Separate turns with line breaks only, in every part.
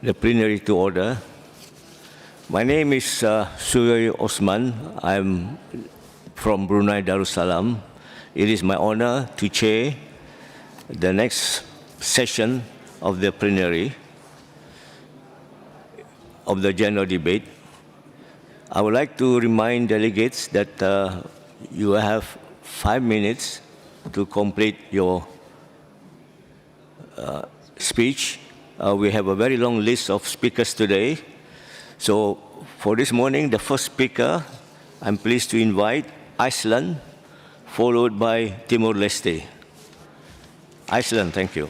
the plenary to order. My name is Suyoy Osman. I'm from Brunei Darussalam. It is my honor to chair the next session of the plenary of the general debate. I would like to remind delegates that you have 5 minutes to complete your speech. We have a very long list of speakers today. So for this morning, the first speaker, I'm pleased to invite Iceland, followed by Timor-Leste. Iceland, thank you.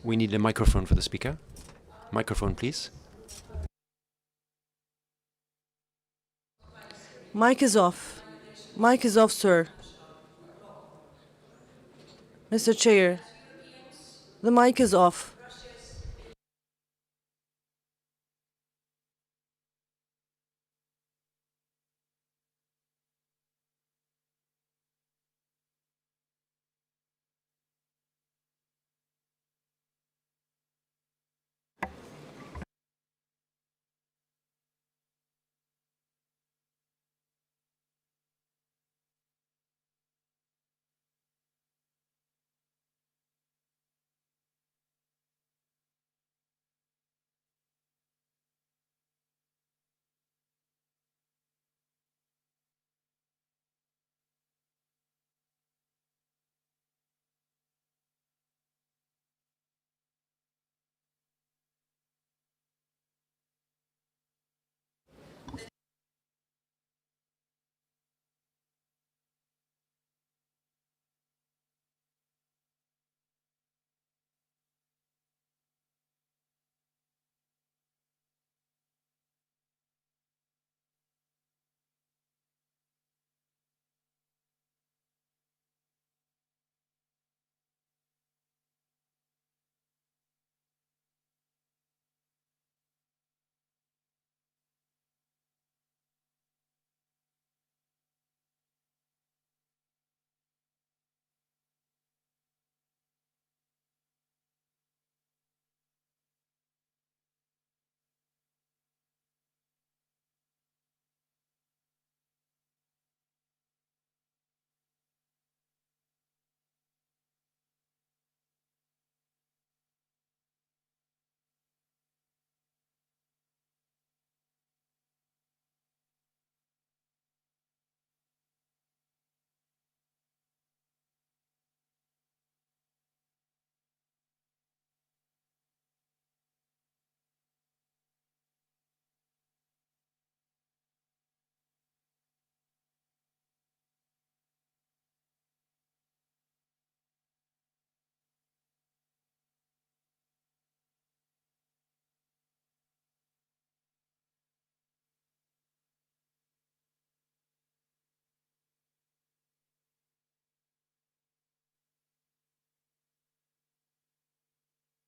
We need a microphone for the speaker. Microphone, please.
Mic is off. Mic is off, sir. Mr. Chair, the mic is off.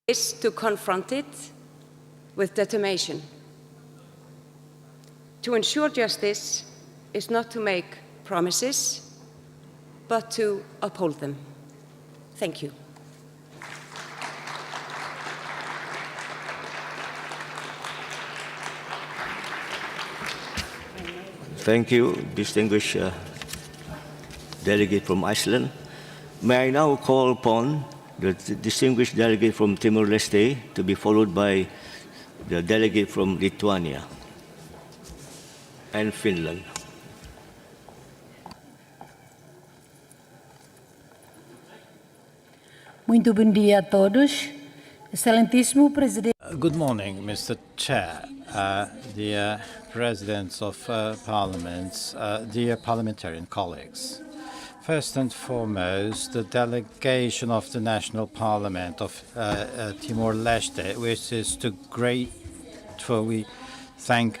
Is to confront it with determination. To ensure justice is not to make promises, but to uphold them. Thank you.
Thank you, distinguished delegate from Iceland. May I now call upon the distinguished delegate from Timor-Leste to be followed by the delegate from Lithuania and Finland.
Muito bom dia a todos. Excelentíssimo Presidente.
Good morning, Mr. Chair, dear presidents of parliaments, dear parliamentarian colleagues. First and foremost, the delegation of the National Parliament of Timor-Leste wishes to gratefully thank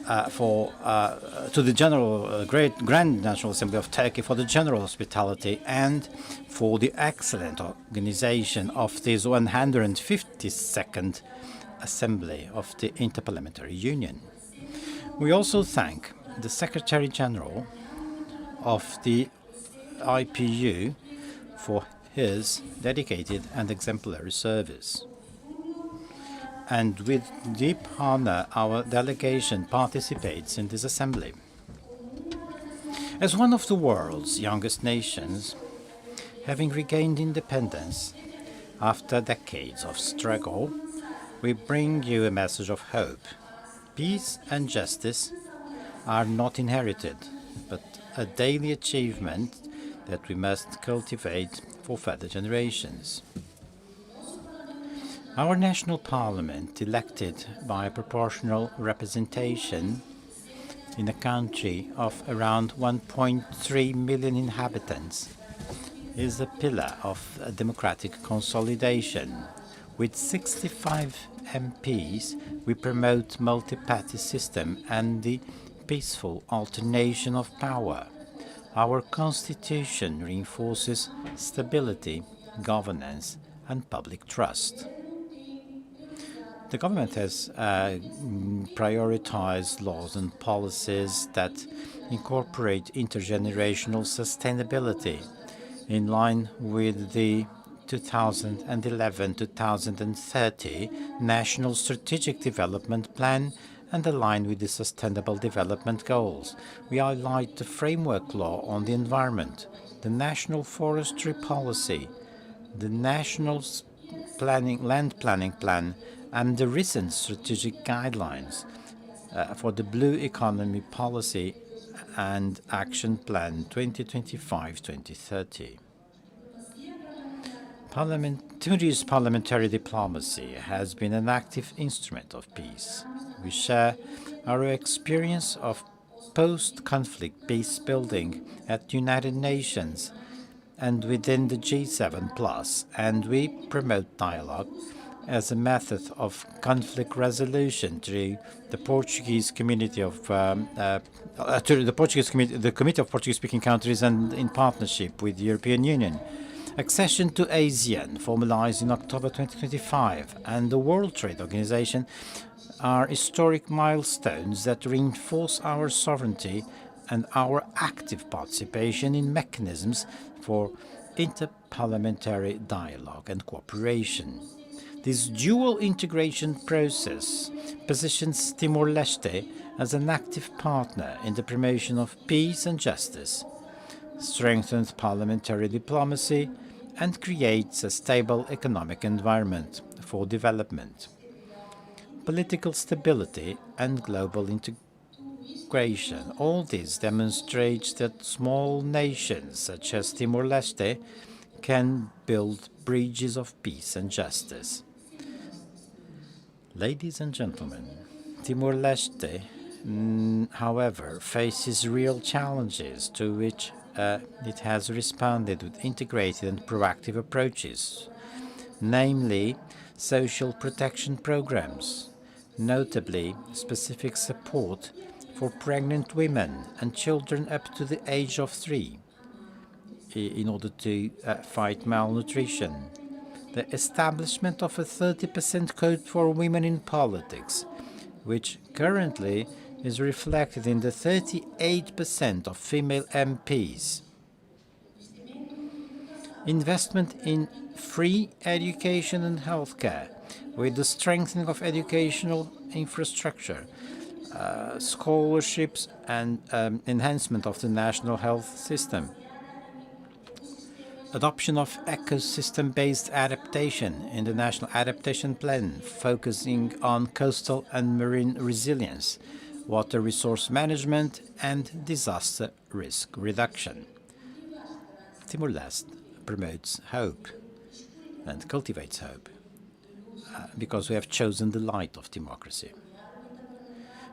to the Grand National Assembly of Turkey for the general hospitality and for the excellent organization of this 152nd Assembly of the Interparliamentary Union. We also thank the Secretary General of the IPU for his dedicated and exemplary service. And with deep honor, our delegation participates in this assembly. As one of the world's youngest nations, having regained independence after decades of struggle, we bring you a message of hope. Peace and justice are not inherited, but a daily achievement that we must cultivate for further generations. Our national parliament, elected by proportional representation in a country of around 1.3 million inhabitants, is a pillar of a democratic consolidation. With 65 MPs, we promote multi-party system and the peaceful alternation of power. Our constitution reinforces stability, governance, and public trust. The government has prioritized laws and policies that incorporate intergenerational sustainability in line with the 2011-2030 National Strategic Development Plan and align with the Sustainable Development Goals. We highlight the Framework Law on the Environment, the National Forestry Policy, the National Land Planning Plan, and the recent strategic guidelines for the Blue Economy Policy and Action Plan 2025-2030. Tunisia's parliamentary diplomacy has been an active instrument of peace. We share our experience of post-conflict peace building at the United Nations and within the G7+, and we promote dialogue as a method of conflict resolution through the Portuguese Committee of the Committee of Portuguese-speaking countries and in partnership with the European Union. Accession to ASEAN, formalized in October 2025, and the World Trade Organization are historic milestones that reinforce our sovereignty and our active participation in mechanisms for interparliamentary dialogue and cooperation. This dual integration process positions Timor-Leste as an active partner in the promotion of peace and justice, strengthens parliamentary diplomacy, and creates a stable economic environment for development. Political stability and global integration. All this demonstrates that small nations such as Timor-Leste can build bridges of peace and justice. Ladies and gentlemen, Timor-Leste, however, faces real challenges to which it has responded with integrated and proactive approaches, namely social protection programs, notably specific support for pregnant women and children up to the age of 3 in order to fight malnutrition, the establishment of a 30% quota for women in politics, which currently is reflected in the 38% of female MPs. Investment in free education and healthcare, with the strengthening of educational infrastructure, scholarships, and enhancement of the national health system. Adoption of ecosystem-based adaptation in the National Adaptation Plan, focusing on coastal and marine resilience, water resource management, and disaster risk reduction. Timor-Leste promotes hope and cultivates hope because we have chosen the light of democracy.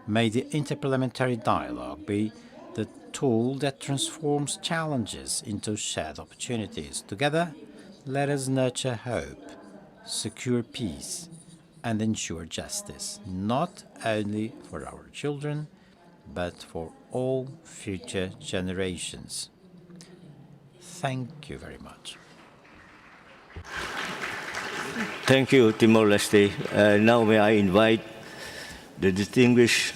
May the interparliamentary dialogue be the tool that transforms challenges into shared opportunities. Together, let us nurture hope, secure peace, and ensure justice, not only for our children, but for all future generations. Thank you very much.
Thank you, Timor-Leste. Now may I invite the distinguished,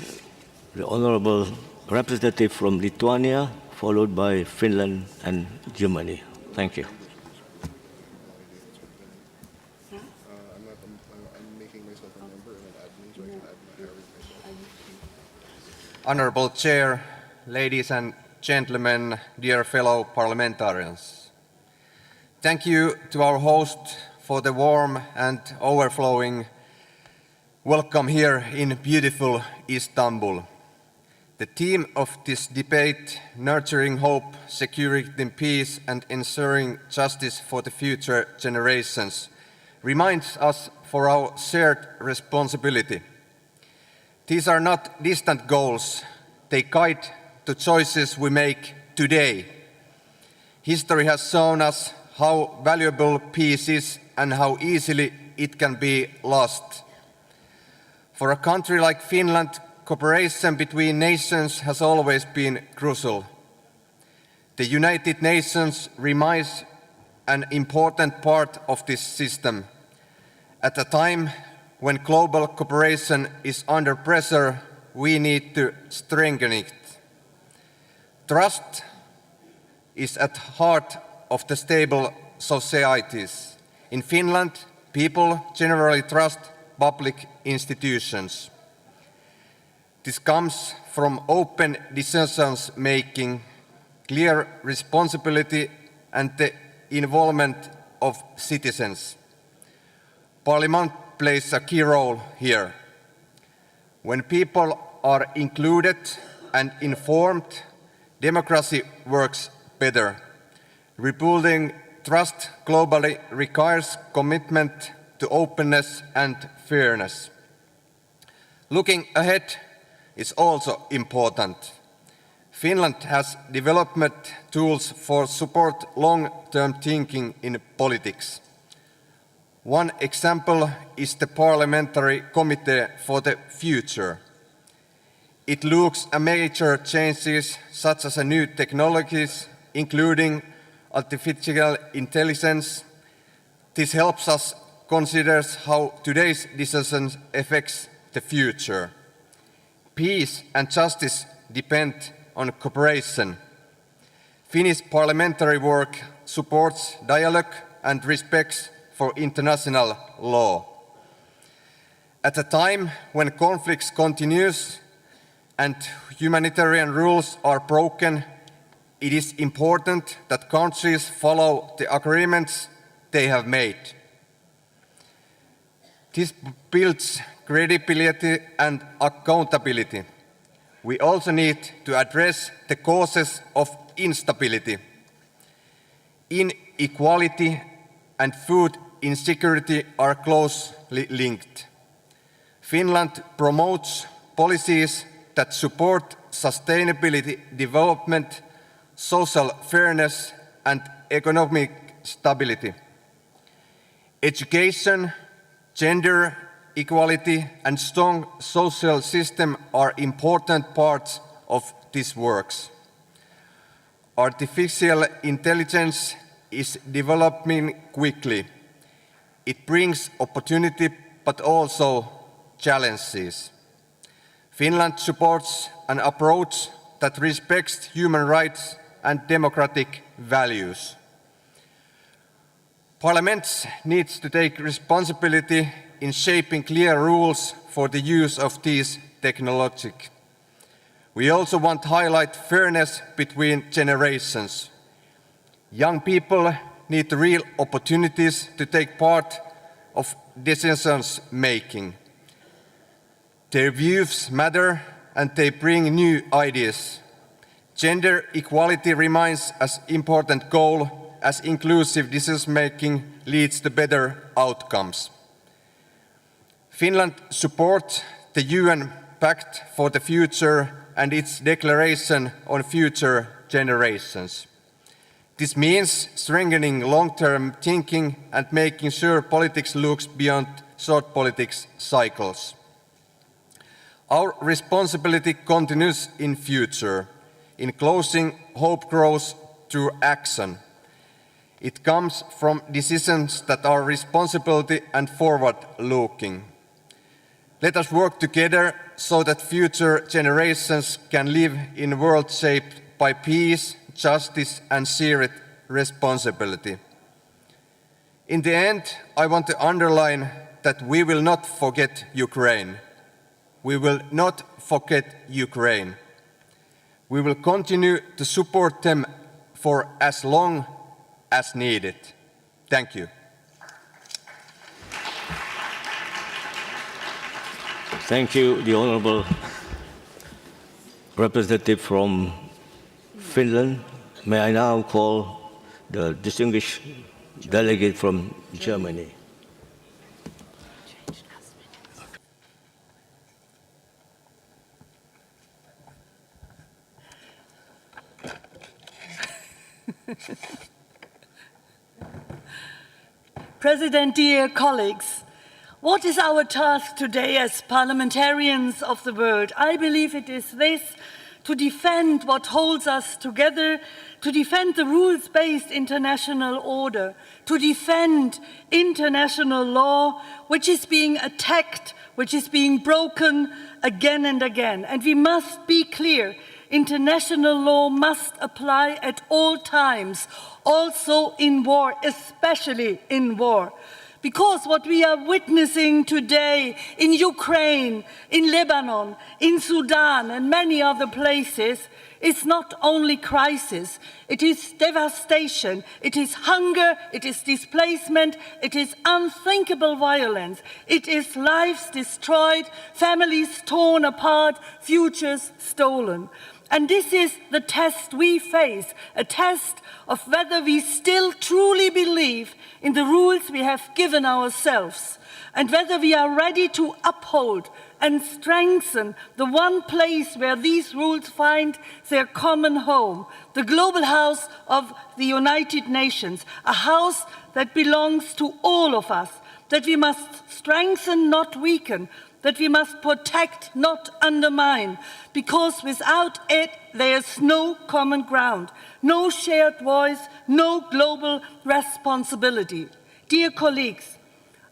the honorable representative from Lithuania, followed by Finland and Germany. Thank you.
Honorable Chair, ladies and gentlemen, dear fellow parliamentarians. Thank you to our host for the warm and overflowing welcome here in beautiful Istanbul. The theme of this debate, nurturing hope, securing peace and ensuring justice for the future generations, reminds us for our shared responsibility. These are not distant goals, they guide the choices we make today. History has shown us how valuable peace is and how easily it can be lost. For a country like Finland, cooperation between nations has always been crucial. The United Nations remains an important part of this system. At a time when global cooperation is under pressure, we need to strengthen it. Trust is at the heart of the stable societies. In Finland, people generally trust public institutions. This comes from open decisions making, clear responsibility and the involvement of citizens. Parliament plays a key role here. When people are included and informed, democracy works better. Rebuilding trust globally requires commitment to openness and fairness. Looking ahead is also important. Finland has development tools for support long-term thinking in politics. One example is the Parliamentary Committee for the Future. It looks at major changes such as new technologies, including artificial intelligence. This helps us consider how today's decisions affect the future. Peace and justice depend on cooperation. Finnish parliamentary work supports dialogue and respects for international law. At a time when conflicts continue and humanitarian rules are broken, it is important that countries follow the agreements they have made. This builds credibility and accountability. We also need to address the causes of instability. Inequality and food insecurity are closely linked. Finland promotes policies that support sustainability development, social fairness and economic stability. Education, gender equality and strong social system are important parts of these works. Artificial intelligence is developing quickly. It brings opportunity but also challenges. Finland supports an approach that respects human rights and democratic values. Parliament needs to take responsibility in shaping clear rules for the use of these technologies. We also want to highlight fairness between generations. Young people need real opportunities to take part of decisions making. Their views matter and they bring new ideas. Gender equality remains an important goal as inclusive decision making leads to better outcomes. Finland supports the UN Pact for the Future and its declaration on future generations. This means strengthening long-term thinking and making sure politics looks beyond short politics cycles. Our responsibility continues in future. In closing, hope grows through action. It comes from decisions that are responsibility and forward-looking. Let us work together so that future generations can live in a world shaped by peace, justice and shared responsibility. In the end, I want to underline that we will not forget Ukraine. We will not forget Ukraine. We will continue to support them for as long as needed. Thank you.
Thank you, the Honourable Representative from Finland. May I now call the distinguished delegate from Germany.
President, dear colleagues, what is our task today as parliamentarians of the world? I believe it is this: to defend what holds us together, to defend the rules-based international order, to defend international law, which is being attacked, which is being broken again and again. And we must be clear, international law must apply at all times, also in war, especially in war. Because what we are witnessing today in Ukraine, in Lebanon, in Sudan and many other places is not only crisis, it is devastation, it is hunger, it is displacement, it is unthinkable violence, it is lives destroyed, families torn apart, futures stolen. And this is the test we face, a test of whether we still truly believe in the rules we have given ourselves, and whether we are ready to uphold and strengthen the one place where these rules find their common home, the global house of the United Nations, a house that belongs to all of us, that we must strengthen, not weaken, that we must protect, not undermine, because without it there is no common ground, no shared voice, no global responsibility. Dear colleagues,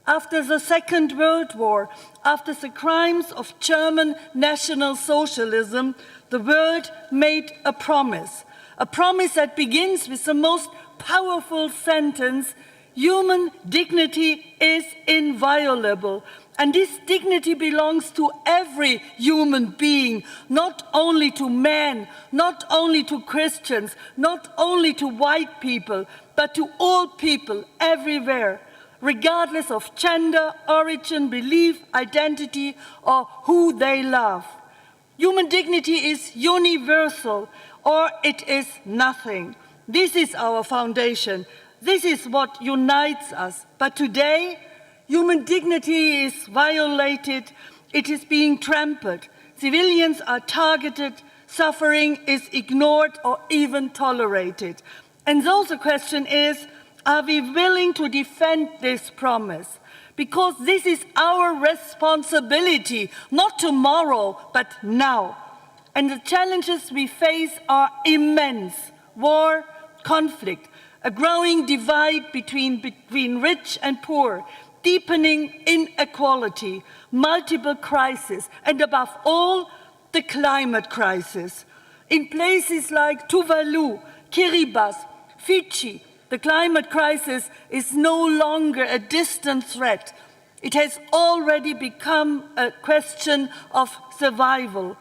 after the Second World War, after the crimes of German National Socialism, the world made a promise that begins with the most powerful sentence: human dignity is inviolable. And this dignity belongs to every human being, not only to men, not only to Christians, not only to white people, but to all people everywhere, regardless of gender, origin, belief, identity, or who they love. Human dignity is universal, or it is nothing. This is our foundation. This is what unites us. But today, human dignity is violated, it is being trampled. Civilians are targeted, suffering is ignored or even tolerated. And so the question is, are we willing to defend this promise? Because this is our responsibility, not tomorrow, but now. And the challenges we face are immense: war, conflict, a growing divide between rich and poor, deepening inequality, multiple crises, and above all, the climate crisis. In places like Tuvalu, Kiribati, Fiji, the climate crisis is no longer a distant threat. It has already become a question of survival.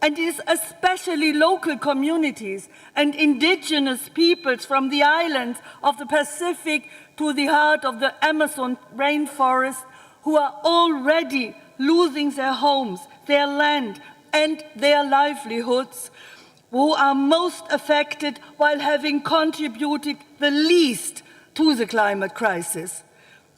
And it is especially local communities and indigenous peoples from the islands of the Pacific to the heart of the Amazon rainforest who are already losing their homes, their land, and their livelihoods, who are most affected while having contributed the least to the climate crisis.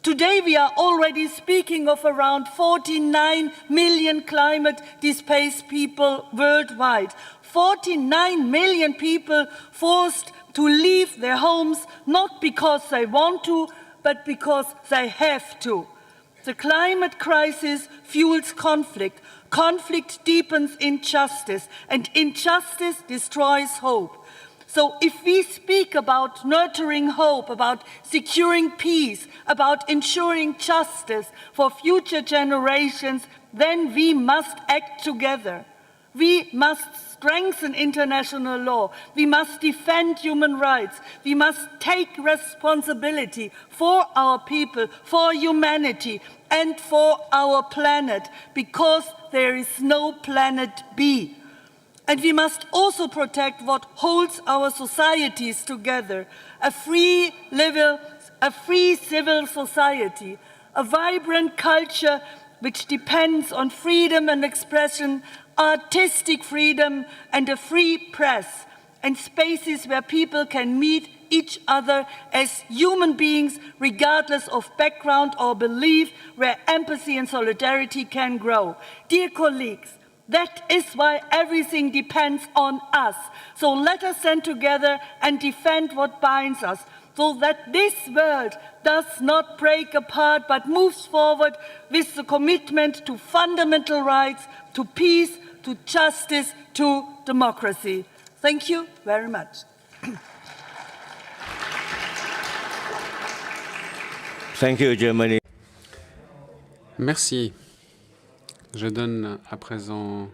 Today we are already speaking of around 49 million climate displaced people worldwide. 49 million people forced to leave their homes not because they want to, but because they have to. The climate crisis fuels conflict. Conflict deepens injustice, and injustice destroys hope. So if we speak about nurturing hope, about securing peace, about ensuring justice for future generations, then we must act together. We must strengthen international law. We must defend human rights. We must take responsibility for our people, for humanity, and for our planet, because there is no planet B. And we must also protect what holds our societies together: a free civil society, a vibrant culture which depends on freedom and expression, artistic freedom, and a free press, and spaces where people can meet each other as human beings, regardless of background or belief, where empathy and solidarity can grow. Dear colleagues, that is why everything depends on us. So let us stand together and defend what binds us, so that this world does not break apart but moves forward with the commitment to fundamental rights, to peace, to justice, to democracy. Thank you very much.
Thank you, Germany.
Merci. Je donne à présent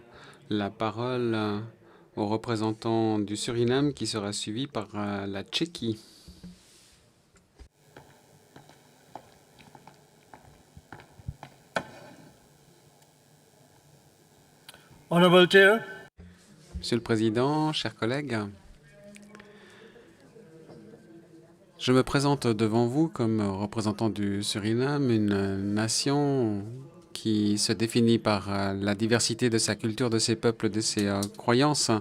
la parole au représentant du Suriname, qui sera suivi par la Tchéquie.
Honorable Chair.
Monsieur le Président, chers collègues, je me présente devant vous comme représentant du Suriname, une nation qui se définit par la diversité de sa culture, de ses peuples, de ses croyances,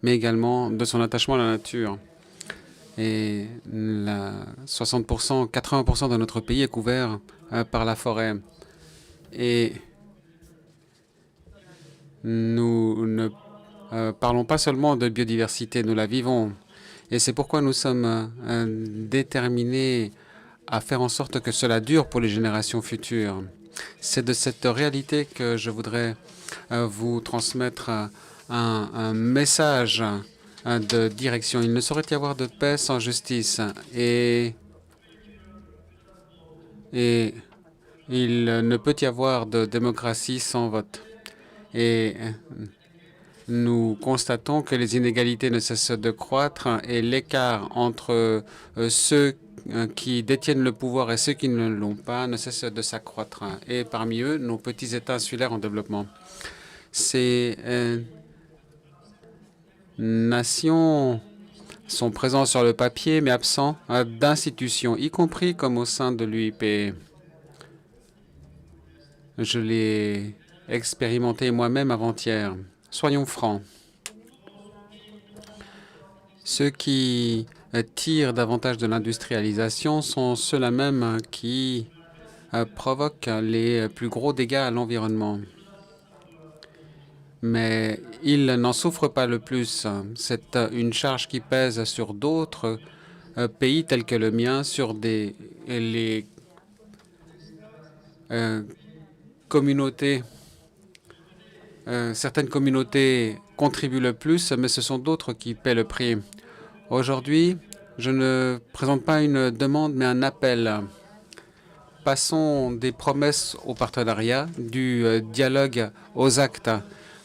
mais également de son attachement à la nature. Et 60%, 80% de notre pays est couvert par la forêt. Et nous ne parlons pas seulement de biodiversité, nous la vivons. Et c'est pourquoi nous sommes déterminés à faire en sorte que cela dure pour les générations futures. C'est de cette réalité que je voudrais vous transmettre un message de direction. Il ne saurait y avoir de paix sans justice, et il ne peut y avoir de démocratie sans vote. Et nous constatons que les inégalités ne cessent de croître et l'écart entre ceux qui détiennent le pouvoir et ceux qui ne l'ont pas ne cesse de s'accroître. Et parmi eux, nos petits États insulaires en développement. Ces nations sont présentes sur le papier, mais absents d'institutions, y compris comme au sein de l'UIP. Je l'ai expérimenté moi-même avant-hier. Soyons francs. Ceux qui tirent davantage de l'industrialisation sont ceux-là même qui provoquent les plus gros dégâts à l'environnement. Mais ils n'en souffrent pas le plus. C'est une charge qui pèse sur d'autres pays tels que le mien, sur les communautés. Certaines communautés contribuent le plus, mais ce sont d'autres qui paient le prix. Aujourd'hui, je ne présente pas une demande, mais un appel. Passons des promesses au partenariat, du dialogue aux actes,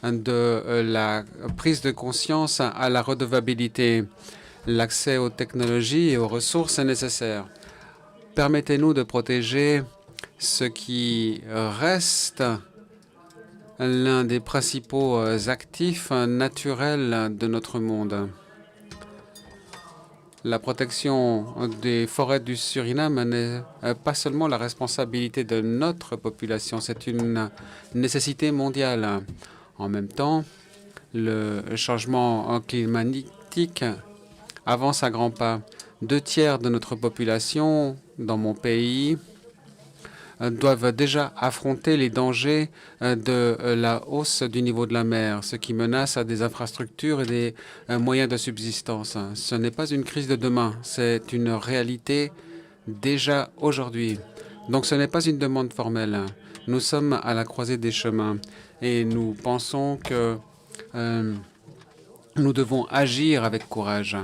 de la prise de conscience à la redevabilité. L'accès aux technologies et aux ressources est nécessaire. Permettez-nous de protéger ce qui reste l'un des principaux actifs naturels de notre monde. La protection des forêts du Suriname n'est pas seulement la responsabilité de notre population, c'est une nécessité mondiale. En même temps, le changement climatique avance à grands pas. 2 tiers de notre population dans mon pays doivent déjà affronter les dangers de la hausse du niveau de la mer, ce qui menace des infrastructures et des moyens de subsistance. Ce n'est pas une crise de demain, c'est une réalité déjà aujourd'hui. Donc ce n'est pas une demande formelle. Nous sommes à la croisée des chemins et nous pensons que nous devons agir avec courage.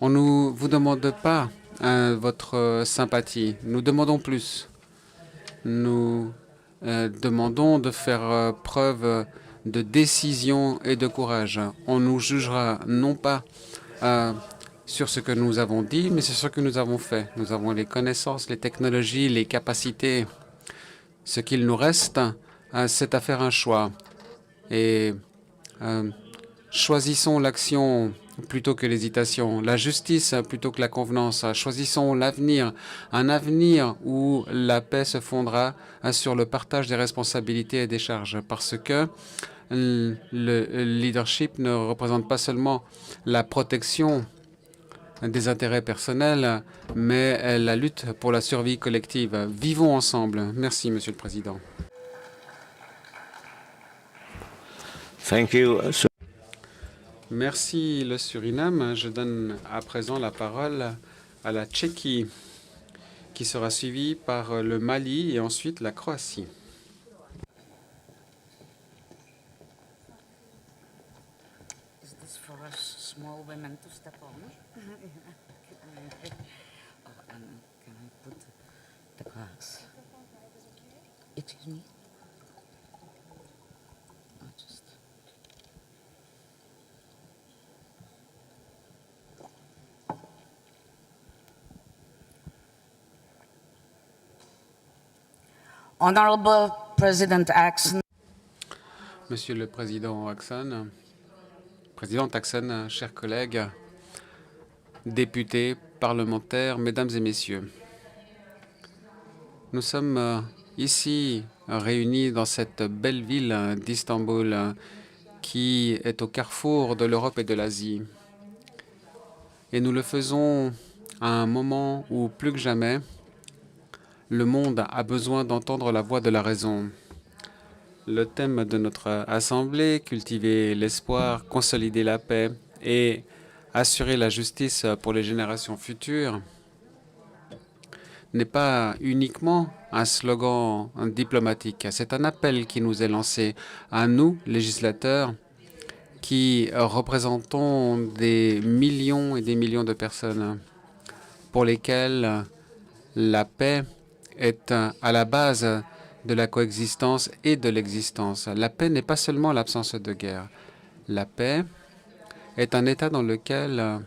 On ne vous demande pas votre sympathie. Nous demandons plus. Nous demandons de faire preuve de décision et de courage. On nous jugera non pas sur ce que nous avons dit, mais sur ce que nous avons fait. Nous avons les connaissances, les technologies, les capacités. Ce qu'il nous reste, c'est à faire un choix. Et choisissons l'action plutôt que l'hésitation, la justice plutôt que la convenance. Choisissons l'avenir, un avenir où la paix se fondera sur le partage des responsabilités et des charges, parce que le leadership ne représente pas seulement la protection des intérêts personnels, mais la lutte pour la survie collective. Vivons ensemble. Merci, Monsieur le Président.
Thank you.
Merci le Suriname. Je donne à présent la parole à la Tchéquie, qui sera suivie par le Mali et ensuite la Croatie.
Honorable President Axon.
Monsieur le Président Axon, Présidente Axon, chers collègues, députés, parlementaires, mesdames et messieurs, nous sommes ici réunis dans cette belle ville d'Istanbul qui est au carrefour de l'Europe et de l'Asie. Et nous le faisons à un moment où, plus que jamais, le monde a besoin d'entendre la voix de la raison. Le thème de notre Assemblée, cultiver l'espoir, consolider la paix et assurer la justice pour les générations futures, n'est pas uniquement un slogan diplomatique. C'est un appel qui nous est lancé à nous, législateurs, qui représentons des millions et des millions de personnes pour lesquelles la paix est à la base de la coexistence et de l'existence. La paix n'est pas seulement l'absence de guerre. La paix est un état dans lequel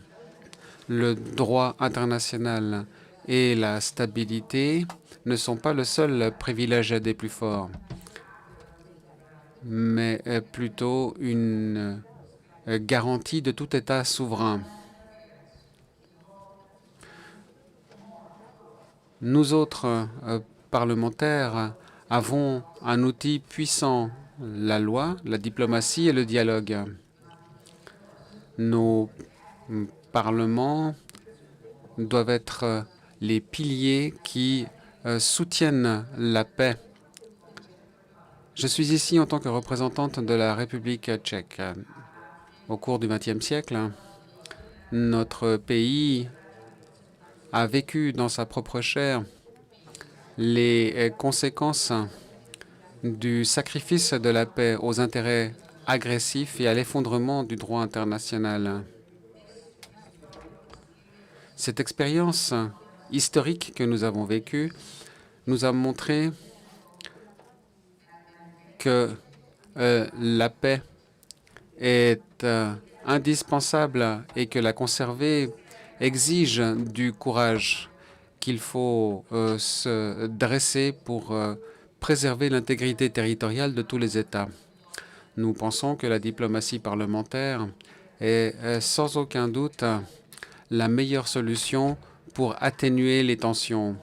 le droit international et la stabilité ne sont pas le seul privilège des plus forts, mais plutôt une garantie de tout État souverain. Nous autres parlementaires avons un outil puissant, la loi, la diplomatie et le dialogue. Nos parlements doivent être les piliers qui soutiennent la paix. Je suis ici en tant que représentante de la République tchèque. Au cours du XXe siècle, notre pays a vécu dans sa propre chair les conséquences du sacrifice de la paix aux intérêts agressifs et à l'effondrement du droit international. Cette expérience historique que nous avons vécue nous a montré que la paix est indispensable et que la conserver exige du courage, qu'il faut se dresser pour préserver l'intégrité territoriale de tous les États. Nous pensons que la diplomatie parlementaire est sans aucun doute la meilleure solution pour atténuer les tensions.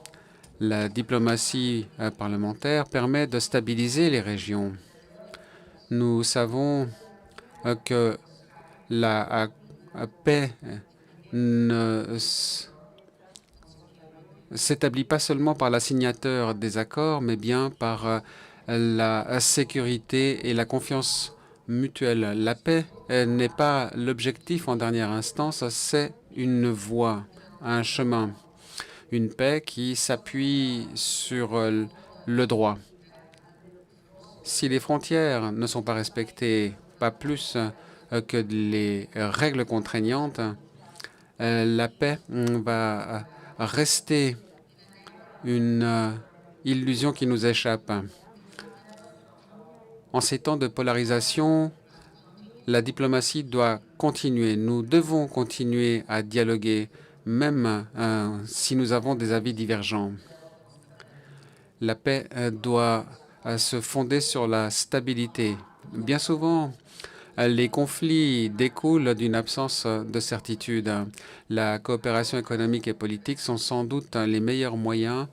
La diplomatie parlementaire permet de stabiliser les régions. Nous savons que la paix s'établit pas seulement par la signature des accords, mais bien par la sécurité et la confiance mutuelle. La paix n'est pas l'objectif en dernière instance, c'est une voie, un chemin. Une paix qui s'appuie sur le droit. Si les frontières ne sont pas respectées, pas plus que les règles contraignantes, la paix va rester une illusion qui nous échappe. En ces temps de polarisation, la diplomatie doit continuer. Nous devons continuer à dialoguer, même si nous avons des avis divergents. La paix doit se fonder sur la stabilité. Bien souvent, les conflits découlent d'une absence de certitude. La coopération économique et politique sont sans doute les meilleurs moyens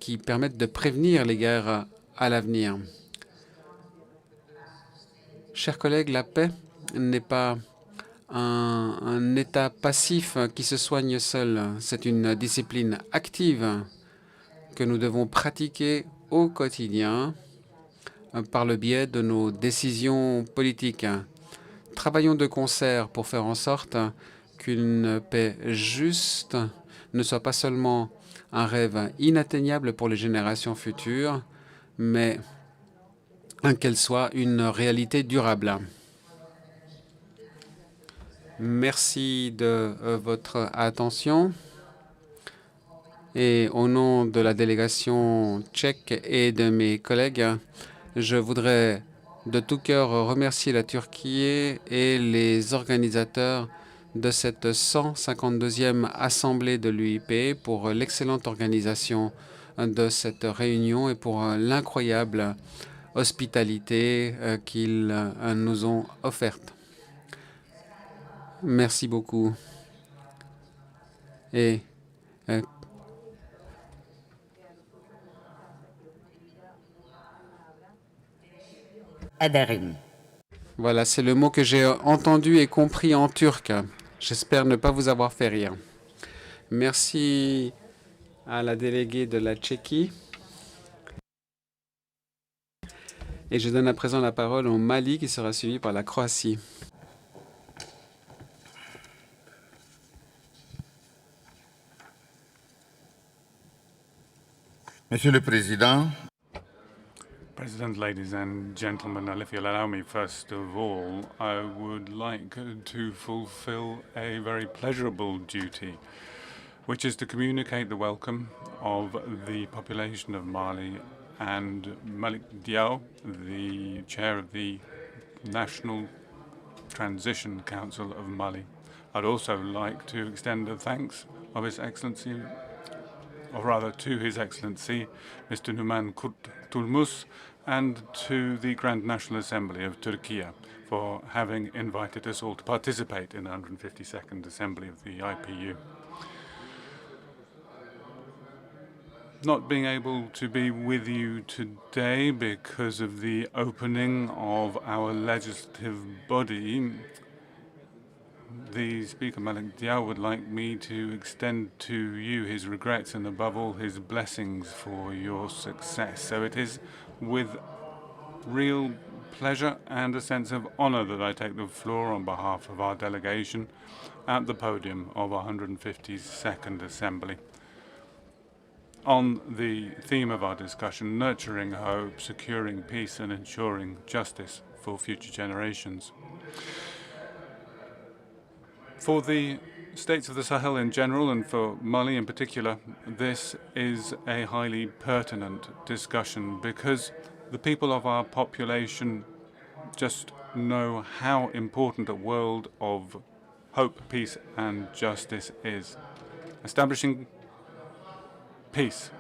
qui permettent de prévenir les guerres à l'avenir. Chers collègues, la paix n'est pas un état passif qui se soigne seul. C'est une discipline active que nous devons pratiquer au quotidien par le biais de nos décisions politiques. Travaillons de concert pour faire en sorte qu'une paix juste ne soit pas seulement un rêve inatteignable pour les générations futures, mais qu'elle soit une réalité durable. Merci de votre attention. Et au nom de la délégation tchèque et de mes collègues, je voudrais de tout cœur remercier la Türkiye et les organisateurs de cette 152e assemblée de l'UIP pour l'excellente organisation de cette réunion et pour l'incroyable hospitalité qu'ils nous ont offerte. Merci beaucoup. Et
ederim.
voilà, c'est le mot que j'ai entendu et compris en turc. J'espère ne pas vous avoir fait rire. Merci à la déléguée de la Tchéquie. Et je donne à présent la parole au Mali qui sera suivi par la Croatie.
Monsieur le Président,
President, ladies and gentlemen, if you'll allow me, first of all, I would like to fulfill a very pleasurable duty, which is to communicate the welcome of the population of Mali and Malik Diaw, the chair of the National Transition Council of Mali. I'd also like to extend the thanks of His Excellency, or rather to His Excellency, Mr. Numan Kurtulmus, and to the Grand National Assembly of Türkiye for having invited us all to participate in the 152nd Assembly of the IPU. Not being able to be with you today because of the opening of our legislative body, the Speaker Malik Diaw would like me to extend to you his regrets and above all his blessings for your success. So it is with real pleasure and a sense of honor that I take the floor on behalf of our delegation at the podium of our 152nd Assembly on the theme of our discussion, nurturing hope, securing peace and ensuring justice for future generations. For the states of the Sahel in general and for Mali in particular, this is a highly pertinent discussion because the people of our population just know how important a world of hope, peace and justice is. Establishing peace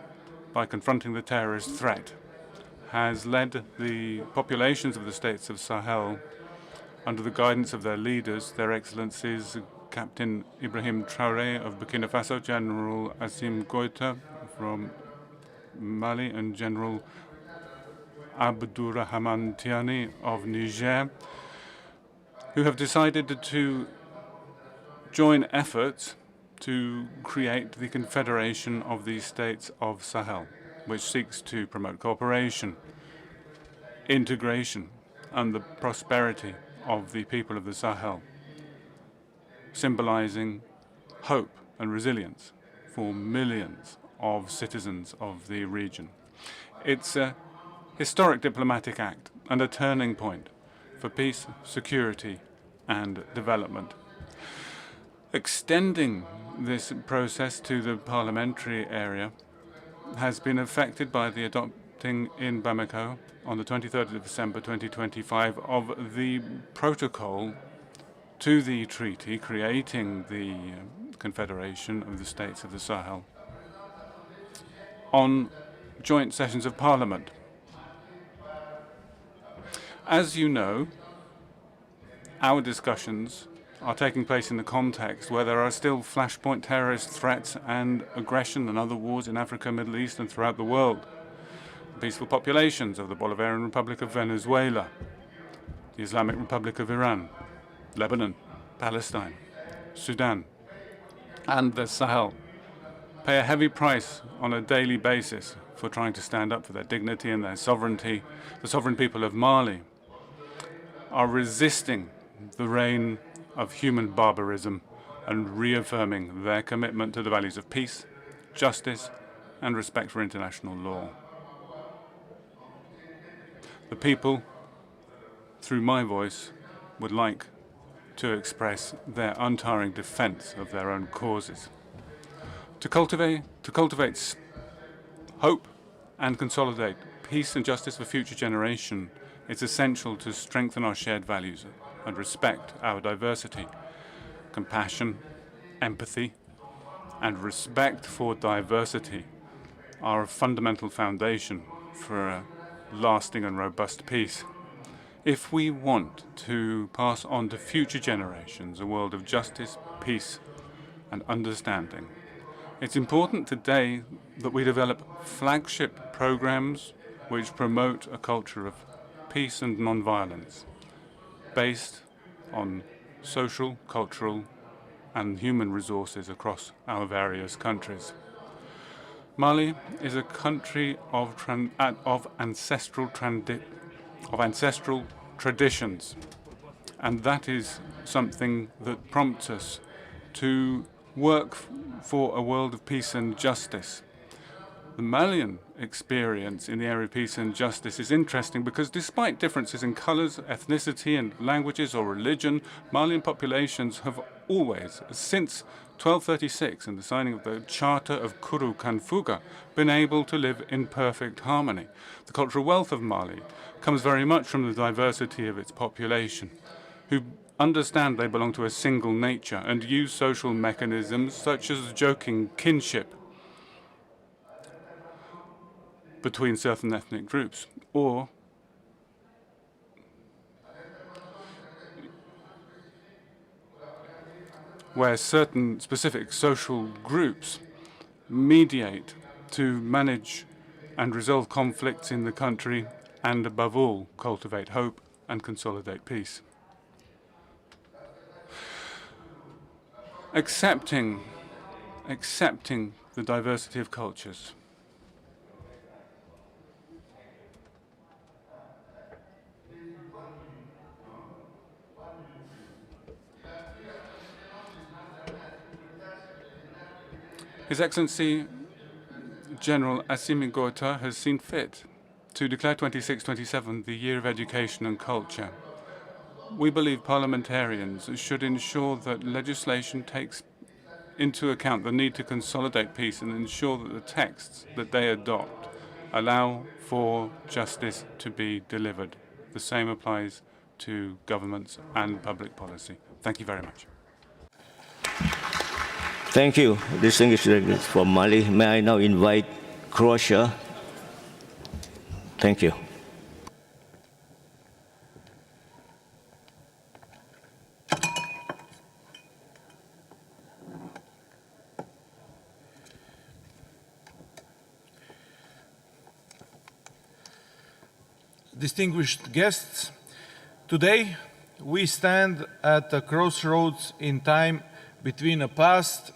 by confronting the terrorist threat has led the populations of the states of Sahel under the guidance of their leaders, their excellencies, Captain Ibrahim Traoré of Burkina Faso, General Assimi Goïta from Mali, and General Abdourahmane Tiani of Niger, who have decided to join efforts to create the Confederation of the States of Sahel, which seeks to promote cooperation, integration, and the prosperity of the people of the Sahel, symbolizing hope and resilience for millions of citizens of the region. It's a historic diplomatic act and a turning point for peace, security, and development. Extending this process to the parliamentary area has been affected by the adopting in Bamako on the 23rd of December 2025 of the protocol to the treaty creating the Confederation of the States of the Sahel on joint sessions of Parliament. As you know, our discussions are taking place in the context where there are still flashpoint terrorist threats and aggression and other wars in Africa, Middle East, and throughout the world. The peaceful populations of the Bolivarian Republic of Venezuela, the Islamic Republic of Iran, Lebanon, Palestine, Sudan, and the Sahel pay a heavy price on a daily basis for trying to stand up for their dignity and their sovereignty. The sovereign people of Mali are resisting the reign of human barbarism and reaffirming their commitment to the values of peace, justice, and respect for international law. The people, through my voice, would like to express their untiring defense of their own causes. To cultivate hope and consolidate peace and justice for future generations, it's essential to strengthen our shared values and respect our diversity. Compassion, empathy, and respect for diversity are a fundamental foundation for a lasting and robust peace. If we want to pass on to future generations a world of justice, peace, and understanding, it's important today that we develop flagship programs which promote a culture of peace and non-violence, based on social, cultural, and human resources across our various countries. Mali is a country of ancestral traditions, and that is something that prompts us to work for a world of peace and justice. The Malian experience in the area of peace and justice is interesting because despite differences in colors, ethnicity, and languages or religion, Malian populations have always, since 1236 and the signing of the Charter of Kuru Kanfuga, been able to live in perfect harmony. The cultural wealth of Mali comes very much from the diversity of its population, who understand they belong to a single nature and use social mechanisms such as joking kinship between certain ethnic groups, or where certain specific social groups mediate to manage and resolve conflicts in the country and, above all, cultivate hope and consolidate peace. Accepting the diversity of cultures His Excellency General Assimi Goïta has seen fit to declare 26-27 the Year of Education and Culture. We believe parliamentarians should ensure that legislation takes into account the need to consolidate peace and ensure that the texts that they adopt allow for justice to be delivered. The same applies to governments and public policy. Thank you very much.
Thank you, distinguished delegates from Mali. May I now invite Croatia? Thank you.
Distinguished guests, today we stand at a crossroads in time between a past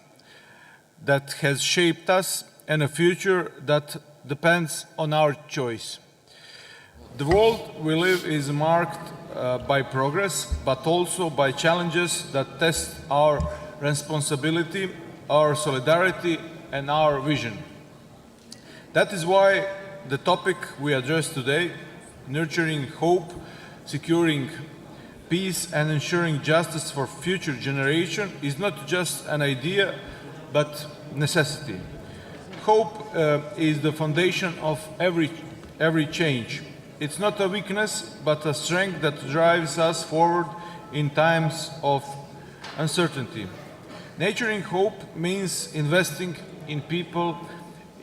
that has shaped us and a future that depends on our choice. The world we live is marked by progress, but also by challenges that test our responsibility, our solidarity, and our vision. That is why the topic we address today, nurturing hope, securing peace, and ensuring justice for future generations, is not just an idea, but necessity. Hope is the foundation of every change. It's not a weakness, but a strength that drives us forward in times of uncertainty. Nurturing hope means investing in people,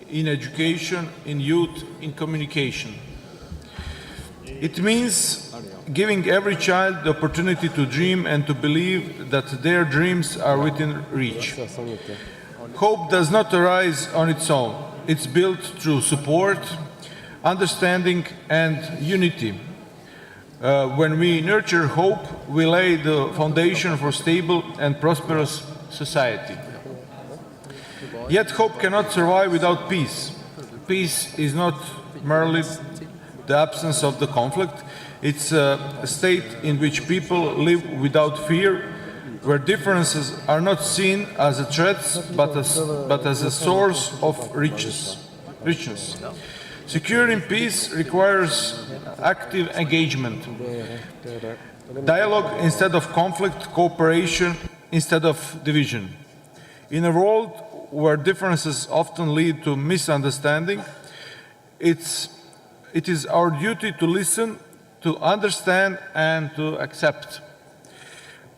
in education, in youth, in communication. It means giving every child the opportunity to dream and to believe that their dreams are within reach. Hope does not arise on its own. It's built through support, understanding, and unity. When we nurture hope, we lay the foundation for stable and prosperous society. Yet hope cannot survive without peace. Peace is not merely the absence of the conflict. It's a state in which people live without fear, where differences are not seen as a threat, but as a source of richness. Securing peace requires active engagement, dialogue instead of conflict, cooperation instead of division. In a world where differences often lead to misunderstanding, it is our duty to listen, to understand, and to accept.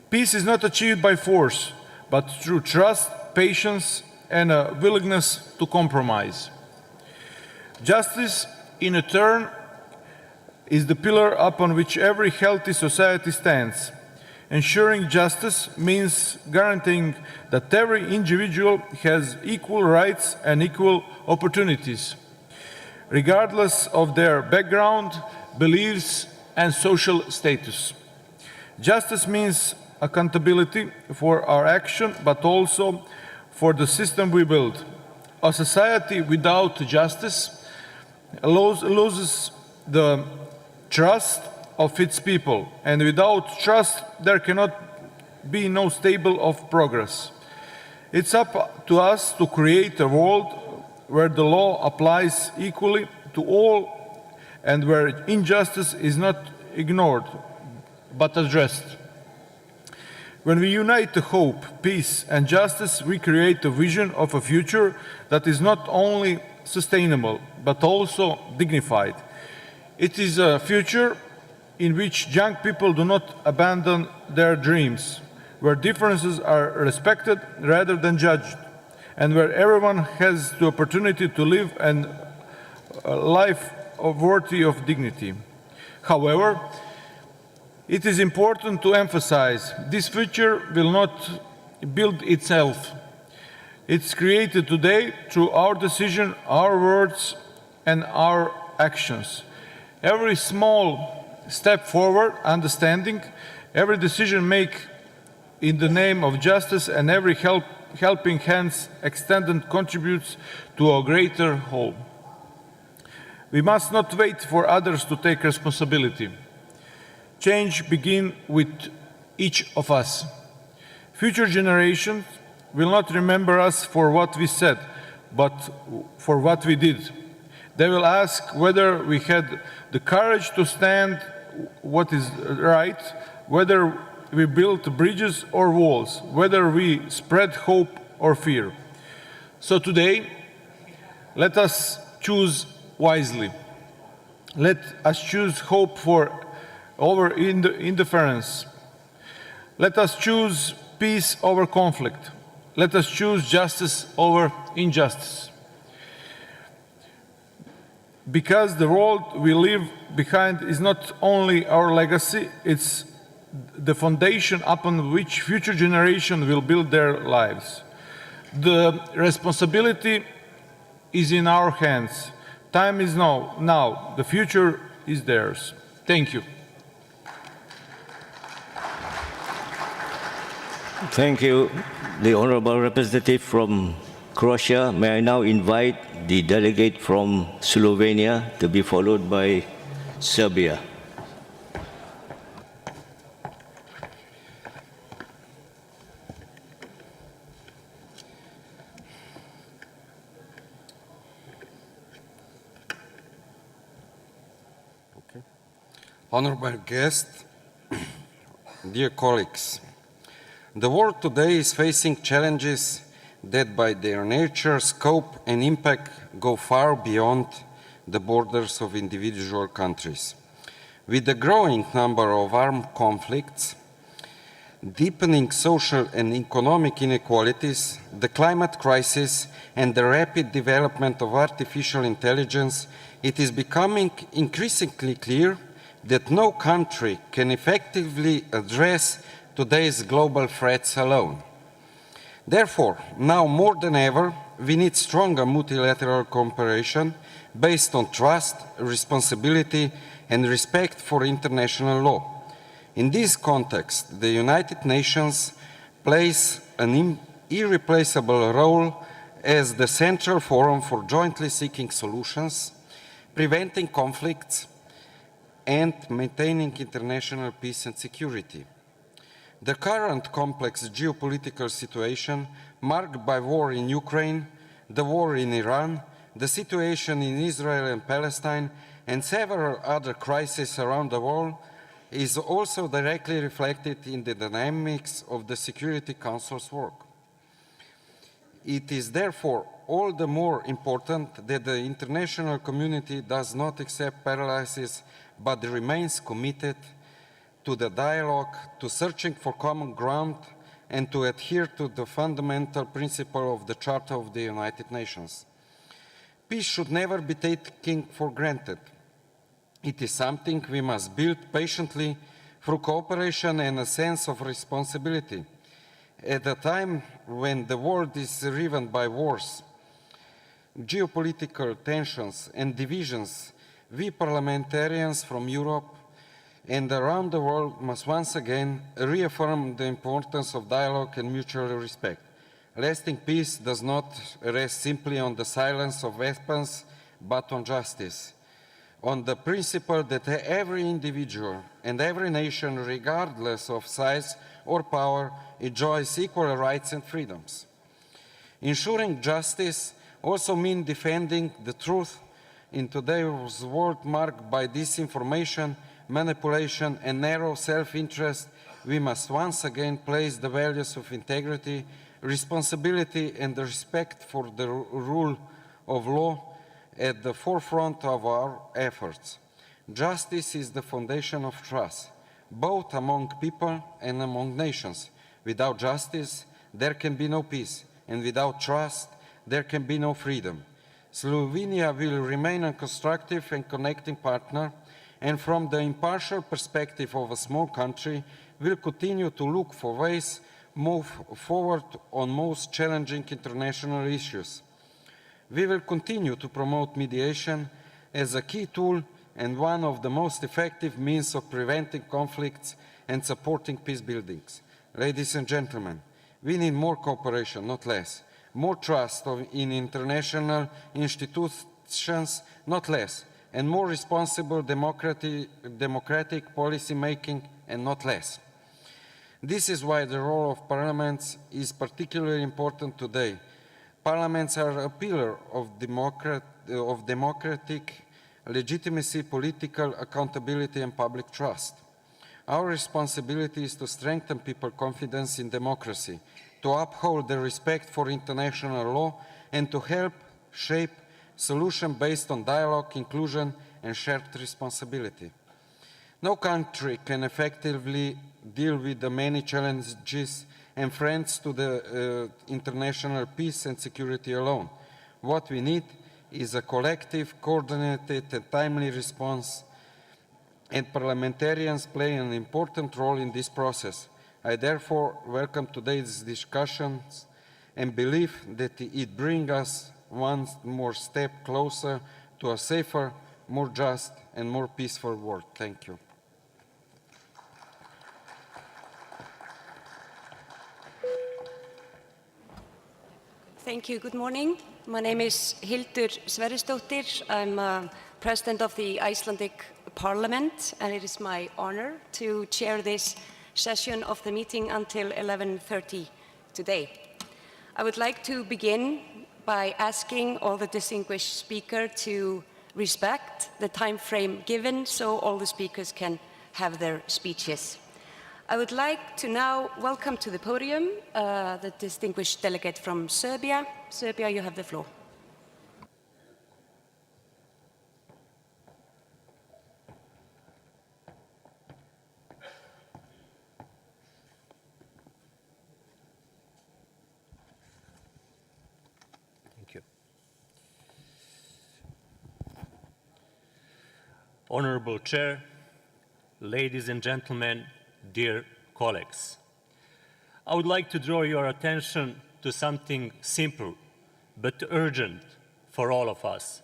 Peace is not achieved by force, but through trust, patience, and a willingness to compromise. Justice, in turn, is the pillar upon which every healthy society stands. Ensuring justice means guaranteeing that every individual has equal rights and equal opportunities, regardless of their background, beliefs, and social status. Justice means accountability for our action, but also for the system we build. A society without justice loses the trust of its people, and without trust there cannot be no stable of progress. It's up to us to create a world where the law applies equally to all and where injustice is not ignored but addressed. When we unite the hope, peace, and justice, we create a vision of a future that is not only sustainable but also dignified. It is a future in which young people do not abandon their dreams, where differences are respected rather than judged, and where everyone has the opportunity to live a life worthy of dignity. However, it is important to emphasize this future will not build itself. It's created today through our decision, our words, and our actions. Every small step forward, understanding, every decision made in the name of justice, and every helping hands extended contributes to a greater whole. We must not wait for others to take responsibility. Change begins with each of us. Future generations will not remember us for what we said, but for what we did. They will ask whether we had the courage to stand what is right, whether we built bridges or walls, whether we spread hope or fear. So today, let us choose wisely. Let us choose hope over indifference. Let us choose peace over conflict. Let us choose justice over injustice. Because the world we leave behind is not only our legacy, it's the foundation upon which future generations will build their lives. The responsibility is in our hands. Time is now. The future is theirs. Thank you.
Thank you, the Honourable Representative from Croatia. May I now invite the delegate from Slovenia to be followed by Serbia.
Honorable guests, dear colleagues, the world today is facing challenges that by their nature, scope and impact go far beyond the borders of individual countries. With the growing number of armed conflicts, deepening social and economic inequalities, the climate crisis and the rapid development of artificial intelligence, it is becoming increasingly clear that no country can effectively address today's global threats alone. Therefore, now more than ever, we need stronger multilateral cooperation based on trust, responsibility, and respect for international law. In this context, the United Nations plays an irreplaceable role as the central forum for jointly seeking solutions, preventing conflicts, and maintaining international peace and security. The current complex geopolitical situation, marked by war in Ukraine, the war in Iran, the situation in Israel and Palestine, and several other crises around the world, is also directly reflected in the dynamics of the Security Council's work. It is therefore all the more important that the international community does not accept paralysis but remains committed to the dialogue, to searching for common ground, and to adhere to the fundamental principle of the Charter of the United Nations. Peace should never be taken for granted. It is something we must build patiently through cooperation and a sense of responsibility. At a time when the world is riven by wars, geopolitical tensions and divisions, we parliamentarians from Europe and around the world must once again reaffirm the importance of dialogue and mutual respect. Lasting peace does not rest simply on the silence of weapons, but on justice, on the principle that every individual and every nation, regardless of size or power, enjoys equal rights and freedoms. Ensuring justice also means defending the truth in today's world marked by disinformation, manipulation, and narrow self-interest. We must once again place the values of integrity, responsibility, and the respect for the rule of law at the forefront of our efforts. Justice is the foundation of trust, both among people and among nations. Without justice, there can be no peace, and without trust, there can be no freedom. Slovenia will remain a constructive and connecting partner, and from the impartial perspective of a small country, will continue to look for ways move forward on most challenging international issues. We will continue to promote mediation as a key tool and one of the most effective means of preventing conflicts and supporting peace buildings. Ladies and gentlemen, we need more cooperation, not less. More trust in international institutions, not less, and more responsible democratic policy making, and not less. This is why the role of parliaments is particularly important today. Parliaments are a pillar of democratic legitimacy, political accountability, and public trust. Our responsibility is to strengthen people's confidence in democracy, to uphold the respect for international law, and to help shape solutions based on dialogue, inclusion, and shared responsibility. No country can effectively deal with the many challenges and threats to the international peace and security alone. What we need is a collective, coordinated, and timely response, and parliamentarians play an important role in this process. I therefore welcome today's discussions and believe that it brings us one more step closer to a safer, more just, and more peaceful world. Thank you.
Thank Thank you. Good morning. My name is Hildur Sverrisdóttir. I'm President of the Icelandic Parliament, and it is my honor to chair this session of the meeting until 11:30 today. I would like to begin by asking all the distinguished speakers to respect the time frame given so all the speakers can have their speeches. I would like to now welcome to the podium the distinguished delegate from Serbia. Serbia, you have the floor.
Honorable Chair, ladies and gentlemen, dear colleagues. I would like to draw your attention to something simple but urgent for all of us.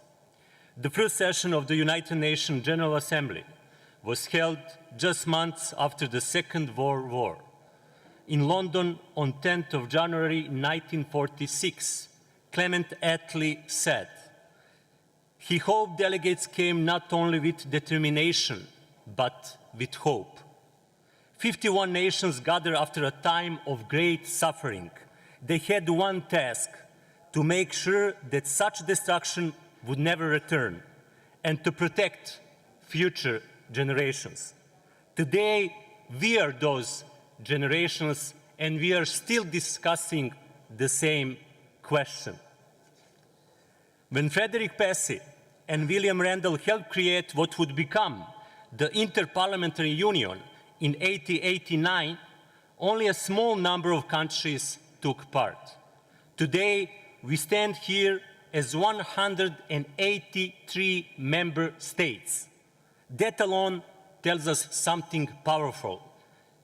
The first session of the United Nations General Assembly was held just months after the Second World War. In London on 10th of January 1946, Clement Attlee said, he hoped delegates came not only with determination, but with hope. 51 nations gathered after a time of great suffering. They had one task, to make sure that such destruction would never return, and to protect future generations. Today, we are those generations, and we are still discussing the same question. When Frederick Passy and William Randall helped create what would become the Inter-Parliamentary Union in 1889, only a small number of countries took part. Today, we stand here as 183 member states. That alone tells us something powerful.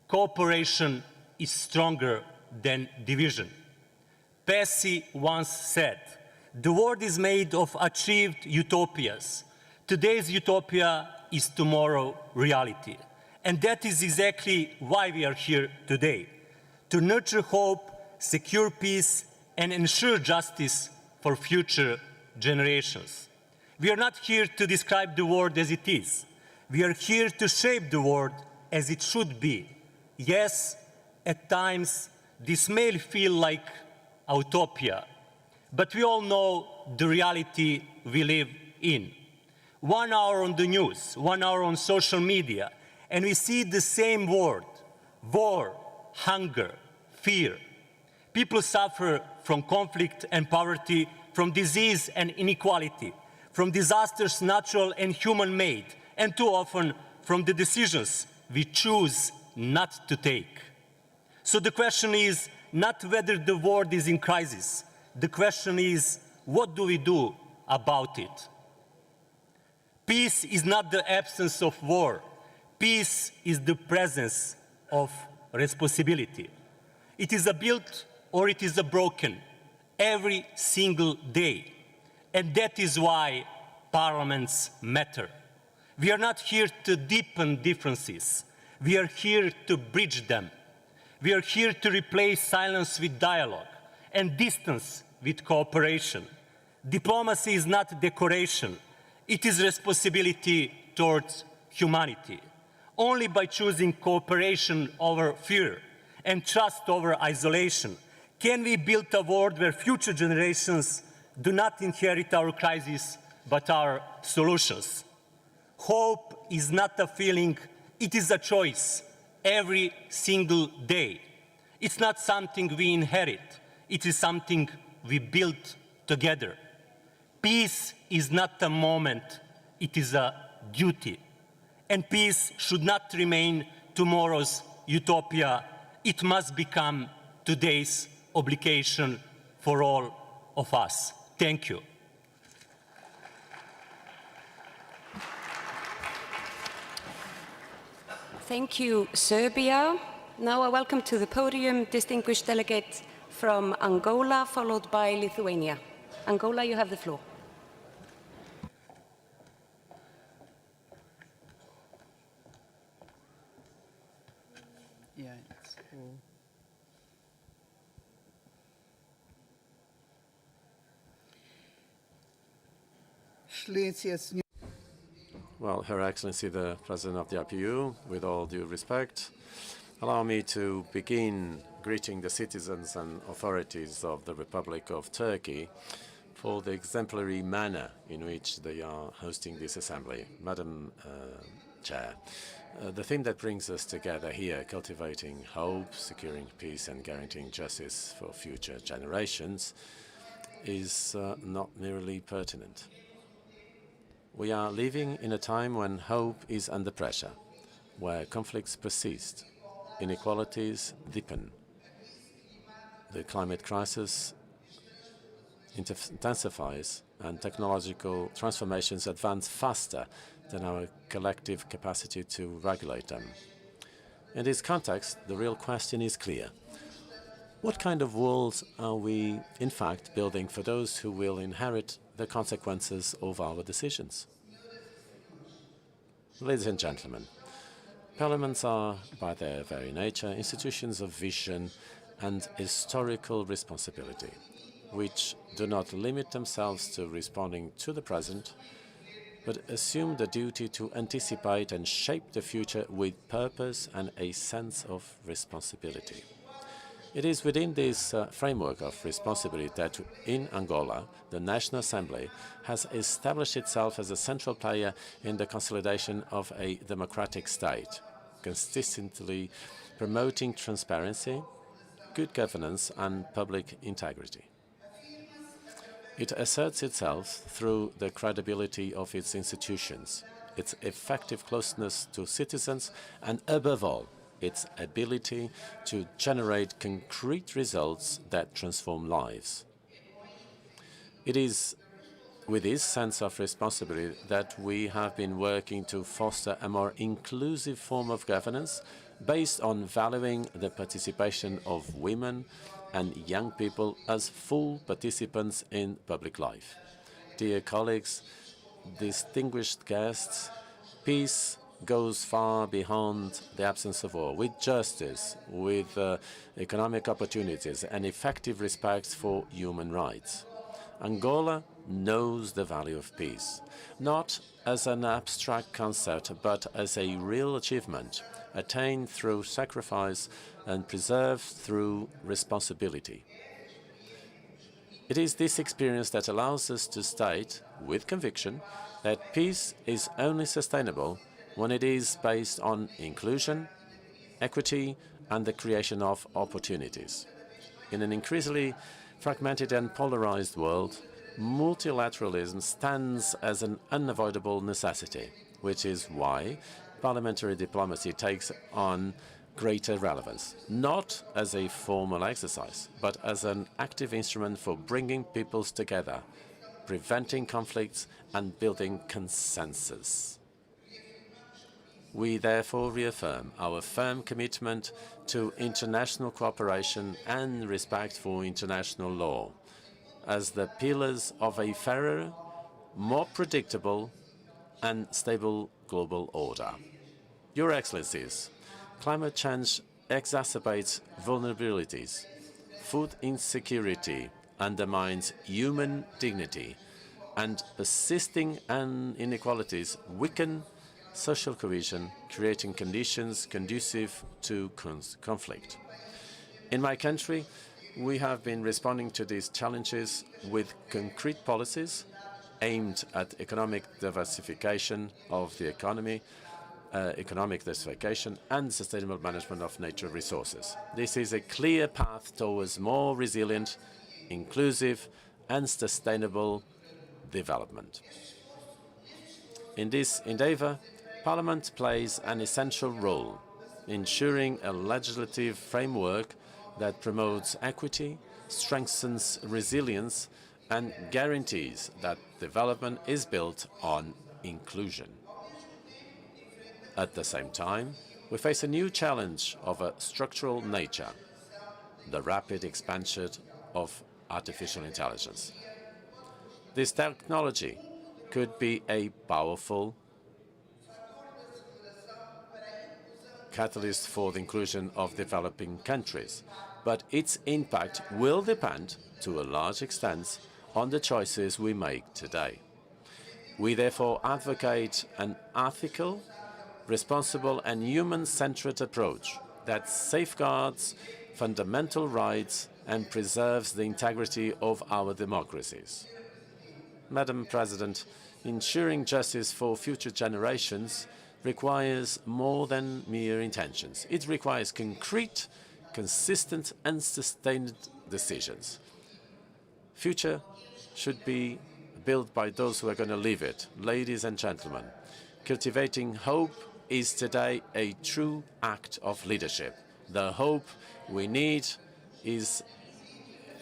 Cooperation is stronger than division. Passy once said, the world is made of achieved utopias. Today's utopia is tomorrow's reality. And that is exactly why we are here today, to nurture hope, secure peace, and ensure justice for future generations. We are not here to describe the world as it is. We are here to shape the world as it should be. Yes, at times, this may feel like a utopia, but we all know the reality we live in. 1 hour on the news, 1 hour on social media, and we see the same word: war, hunger, fear. People suffer from conflict and poverty, from disease and inequality, from disasters natural and human-made, and too often from the decisions we choose not to take. So the question is not whether the world is in crisis. The question is, what do we do about it? Peace is not the absence of war. Peace is the presence of responsibility. It is a built or it is a broken every single day. And that is why parliaments matter. We are not here to deepen differences. We are here to bridge them. We are here to replace silence with dialogue and distance with cooperation. Diplomacy is not decoration. It is responsibility towards humanity. Only by choosing cooperation over fear and trust over isolation can we build a world where future generations do not inherit our crises, but our solutions. Hope is not a feeling, it is a choice every single day. It's not something we inherit, it is something we build together. Peace is not a moment, it is a duty. And peace should not remain tomorrow's utopia, it must become today's obligation for all of us. Thank you.
Thank you, Serbia. Now I welcome to the podium distinguished delegate from Angola, followed by Lithuania. Angola, you have the floor.
Well, Her Excellency, the President of the IPU, with all due respect, allow me to begin greeting the citizens and authorities of the Republic of Turkey for the exemplary manner in which they are hosting this assembly. Madam Chair, the theme that brings us together here, cultivating hope, securing peace and guaranteeing justice for future generations, is not merely pertinent. We are living in a time when hope is under pressure, where conflicts persist, inequalities deepen, the climate crisis intensifies, and technological transformations advance faster than our collective capacity to regulate them. In this context, the real question is clear. What kind of world are we, in fact, building for those who will inherit the consequences of our decisions? Ladies and gentlemen, parliaments are, by their very nature, institutions of vision and historical responsibility, which do not limit themselves to responding to the present, but assume the duty to anticipate and shape the future with purpose and a sense of responsibility. It is within this framework of responsibility that in Angola, the National Assembly has established itself as a central player in the consolidation of a democratic state, consistently promoting transparency, good governance and public integrity. It asserts itself through the credibility of its institutions, its effective closeness to citizens, and above all, its ability to generate concrete results that transform lives. It is with this sense of responsibility that we have been working to foster a more inclusive form of governance based on valuing the participation of women and young people as full participants in public life. Dear colleagues, distinguished guests, peace goes far beyond the absence of war. With justice, with economic opportunities and effective respect for human rights. Angola knows the value of peace, not as an abstract concept, but as a real achievement, attained through sacrifice and preserved through responsibility. It is this experience that allows us to state, with conviction, that peace is only sustainable when it is based on inclusion, equity, and the creation of opportunities. In an increasingly fragmented and polarized world, multilateralism stands as an unavoidable necessity, which is why parliamentary diplomacy takes on greater relevance, not as a formal exercise, but as an active instrument for bringing peoples together, preventing conflicts and building consensus. We therefore reaffirm our firm commitment to international cooperation and respect for international law as the pillars of a fairer, more predictable and stable global order. Your Excellencies, climate change exacerbates vulnerabilities. Food insecurity undermines human dignity, and persisting inequalities weaken social cohesion, creating conditions conducive to conflict. In my country, we have been responding to these challenges with concrete policies aimed at economic diversification of the economy, economic diversification and sustainable management of nature resources. This is a clear path towards more resilient, inclusive and sustainable development. In this endeavour, Parliament plays an essential role, ensuring a legislative framework that promotes equity, strengthens resilience, and guarantees that development is built on inclusion. At the same time, we face a new challenge of a structural nature, the rapid expansion of artificial intelligence. This technology could be a powerful catalyst for the inclusion of developing countries, but its impact will depend, to a large extent, on the choices we make today. We therefore advocate an ethical, responsible and human-centered approach that safeguards fundamental rights and preserves the integrity of our democracies. Madam President, ensuring justice for future generations requires more than mere intentions. It requires concrete, consistent and sustained decisions. Future should be built by those who are going to live it. Ladies and gentlemen, cultivating hope is today a true act of leadership. The hope we need is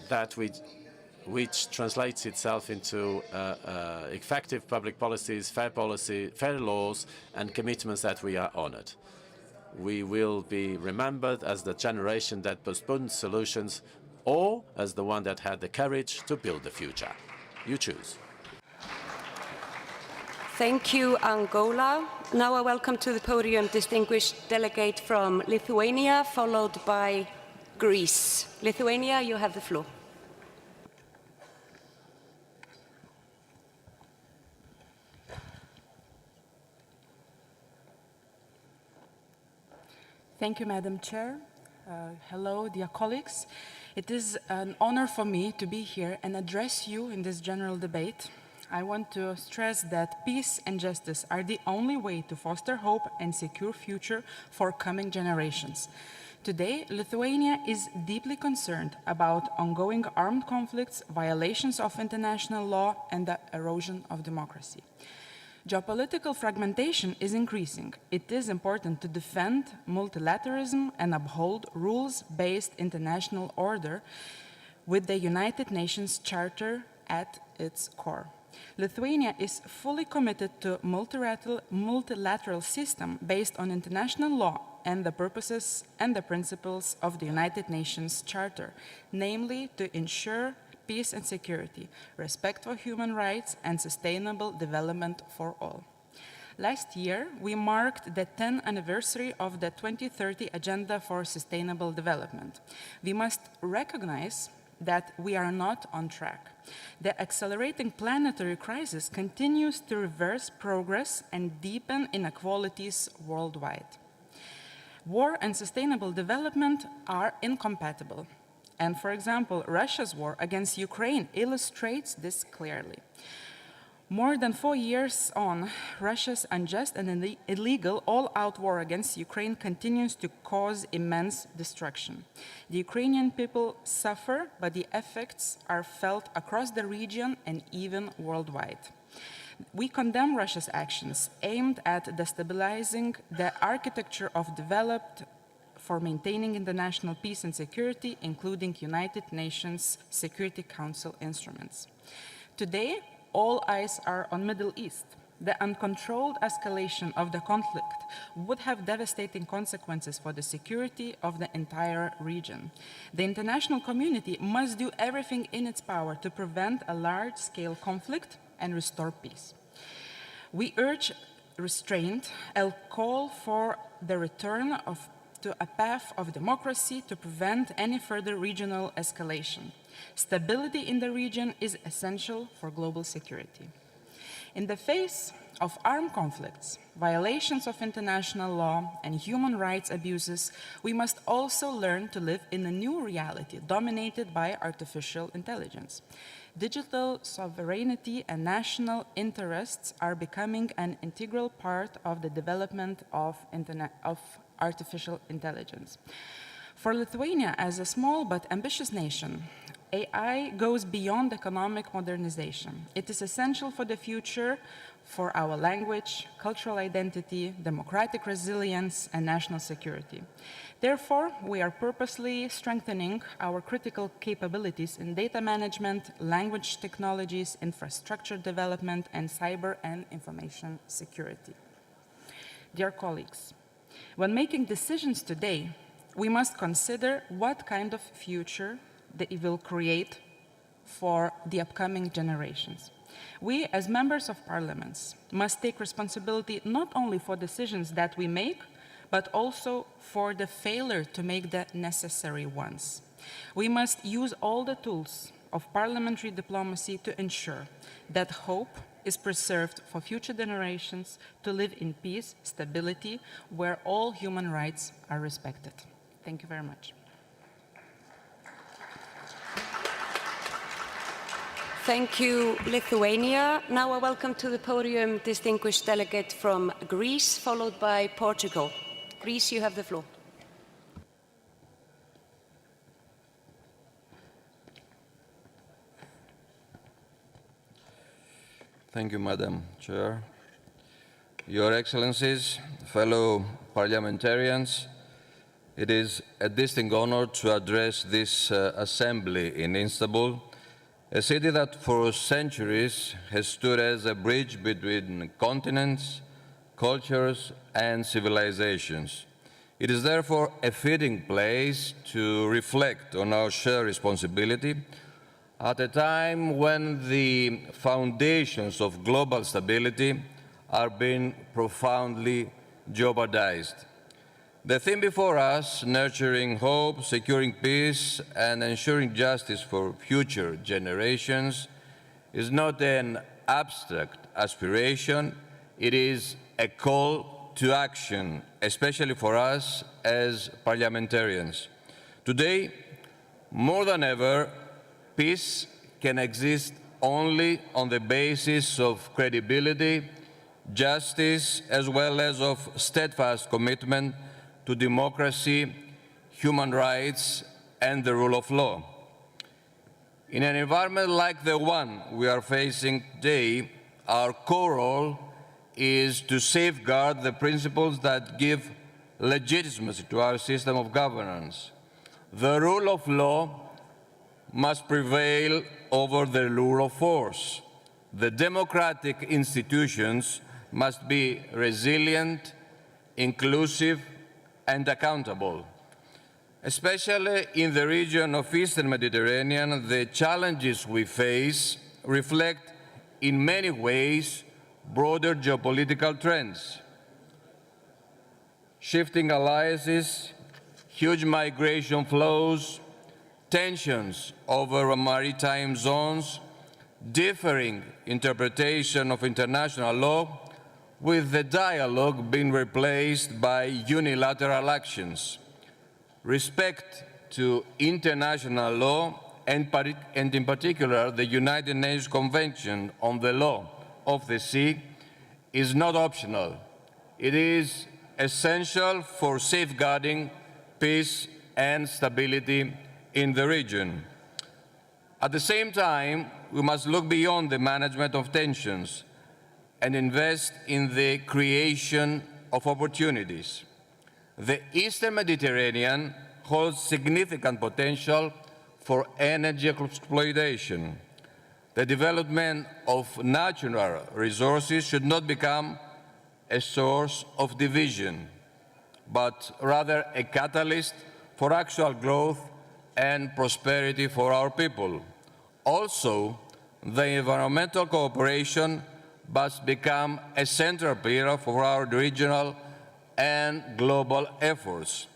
that which translates itself into effective public policies, fair laws, and commitments that we are honored. We will be remembered as the generation that postponed solutions or as the one that had the courage to build the future. You choose.
Thank you, Angola. Now I welcome to the podium distinguished delegate from Lithuania, followed by Greece. Lithuania, you have the floor.
Thank you, Madam Chair. Hello, dear colleagues. It is an honor for me to be here and address you in this general debate. I want to stress that peace and justice are the only way to foster hope and secure future for coming generations. Today, Lithuania is deeply concerned about ongoing armed conflicts, violations of international law, and the erosion of democracy. Geopolitical fragmentation is increasing. It is important to defend multilateralism and uphold rules-based international order with the United Nations Charter at its core. Lithuania is fully committed to multilateral system based on international law and the purposes and the principles of the United Nations Charter, namely to ensure peace and security, respect for human rights, and sustainable development for all. Last year, we marked the 10th anniversary of the 2030 Agenda for Sustainable Development. We must recognize that we are not on track. The accelerating planetary crisis continues to reverse progress and deepen inequalities worldwide. War and sustainable development are incompatible. And for example, Russia's war against Ukraine illustrates this clearly. More than 4 years on, Russia's unjust and illegal all-out war against Ukraine continues to cause immense destruction. The Ukrainian people suffer, but the effects are felt across the region and even worldwide. We condemn Russia's actions aimed at destabilizing the architecture of developed for maintaining international peace and security, including United Nations Security Council instruments. Today, all eyes are on Middle East. The uncontrolled escalation of the conflict would have devastating consequences for the security of the entire region. The international community must do everything in its power to prevent a large-scale conflict and restore peace. We urge restraint and call for the return to a path of democracy to prevent any further regional escalation. Stability in the region is essential for global security. In the face of armed conflicts, violations of international law, and human rights abuses, we must also learn to live in a new reality dominated by artificial intelligence. Digital sovereignty and national interests are becoming an integral part of the development of artificial intelligence. For Lithuania, as a small but ambitious nation, AI goes beyond economic modernization. It is essential for the future, for our language, cultural identity, democratic resilience, and national security. Therefore, we are purposely strengthening our critical capabilities in data management, language technologies, infrastructure development, and cyber and information security. Dear colleagues, when making decisions today, we must consider what kind of future it will create for the upcoming generations. We, as members of parliaments, must take responsibility not only for decisions that we make, but also for the failure to make the necessary ones. We must use all the tools of parliamentary diplomacy to ensure that hope is preserved for future generations to live in peace, stability, where all human rights are respected. Thank you very much.
Thank you, Lithuania. Now I welcome to the podium distinguished delegate from Greece, followed by Portugal. Greece, you have the floor.
Thank you, Madam Chair. Your Excellencies, fellow parliamentarians, it is a distinct honor to address this assembly in Istanbul, a city that for centuries has stood as a bridge between continents, cultures, and civilizations. It is therefore a fitting place to reflect on our shared responsibility at a time when the foundations of global stability are being profoundly jeopardized. The theme before us, nurturing hope, securing peace, and ensuring justice for future generations, is not an abstract aspiration, it is a call to action, especially for us as parliamentarians. Today, more than ever, peace can exist only on the basis of credibility, justice, as well as of steadfast commitment to democracy, human rights, and the rule of law. In an environment like the one we are facing today, our core role is to safeguard the principles that give legitimacy to our system of governance. The rule of law must prevail over the rule of force. The democratic institutions must be resilient, inclusive, and accountable. Especially in the region of Eastern Mediterranean, the challenges we face reflect in many ways broader geopolitical trends. Shifting alliances, huge migration flows, tensions over maritime zones, differing interpretation of international law, with the dialogue being replaced by unilateral actions. Respect to international law, and in particular the United Nations Convention on the Law of the Sea, is not optional. It is essential for safeguarding peace and stability in the region. At the same time, we must look beyond the management of tensions and invest in the creation of opportunities. The Eastern Mediterranean holds significant potential for energy exploitation. The development of natural resources should not become a source of division, but rather a catalyst for actual growth and prosperity for our people. Also, the environmental cooperation must become a central pillar for our regional and global efforts.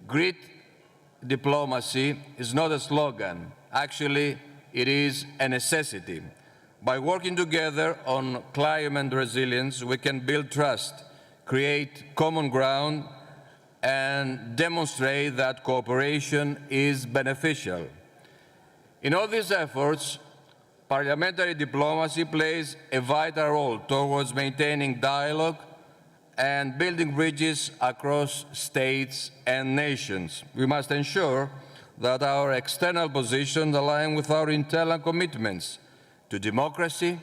Great diplomacy is not a slogan. Actually, it is a necessity. By working together on climate resilience, we can build trust, create common ground, and demonstrate that cooperation is beneficial. In all these efforts, parliamentary diplomacy plays a vital role towards maintaining dialogue and building bridges across states and nations. We must ensure that our external positions align with our internal commitments to democracy,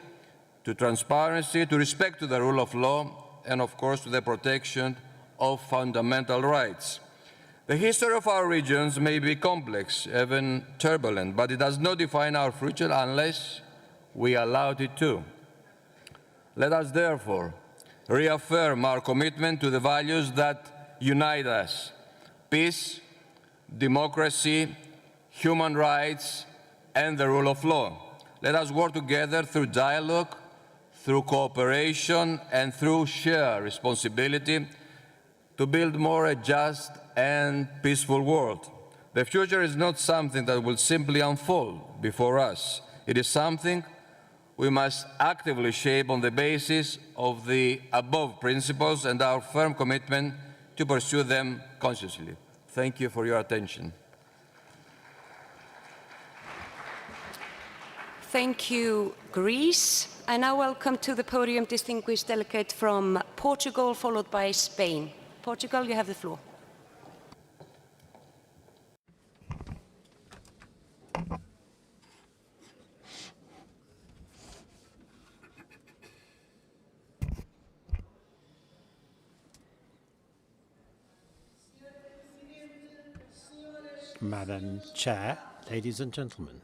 to transparency, to respect to the rule of law, and of course to the protection of fundamental rights. The history of our regions may be complex, even turbulent, but it does not define our future unless we allow it to. Let us therefore reaffirm our commitment to the values that unite us: peace, democracy, human rights, and the rule of law. Let us work together through dialogue, through cooperation, and through shared responsibility to build more a just and peaceful world. The future is not something that will simply unfold before us. It is something we must actively shape on the basis of the above principles and our firm commitment to pursue them consciously. Thank you for your attention.
Thank you, Greece. I now welcome to the podium distinguished delegate from Portugal, followed by Spain. Portugal, you have the floor.
Madam Chair, ladies and gentlemen,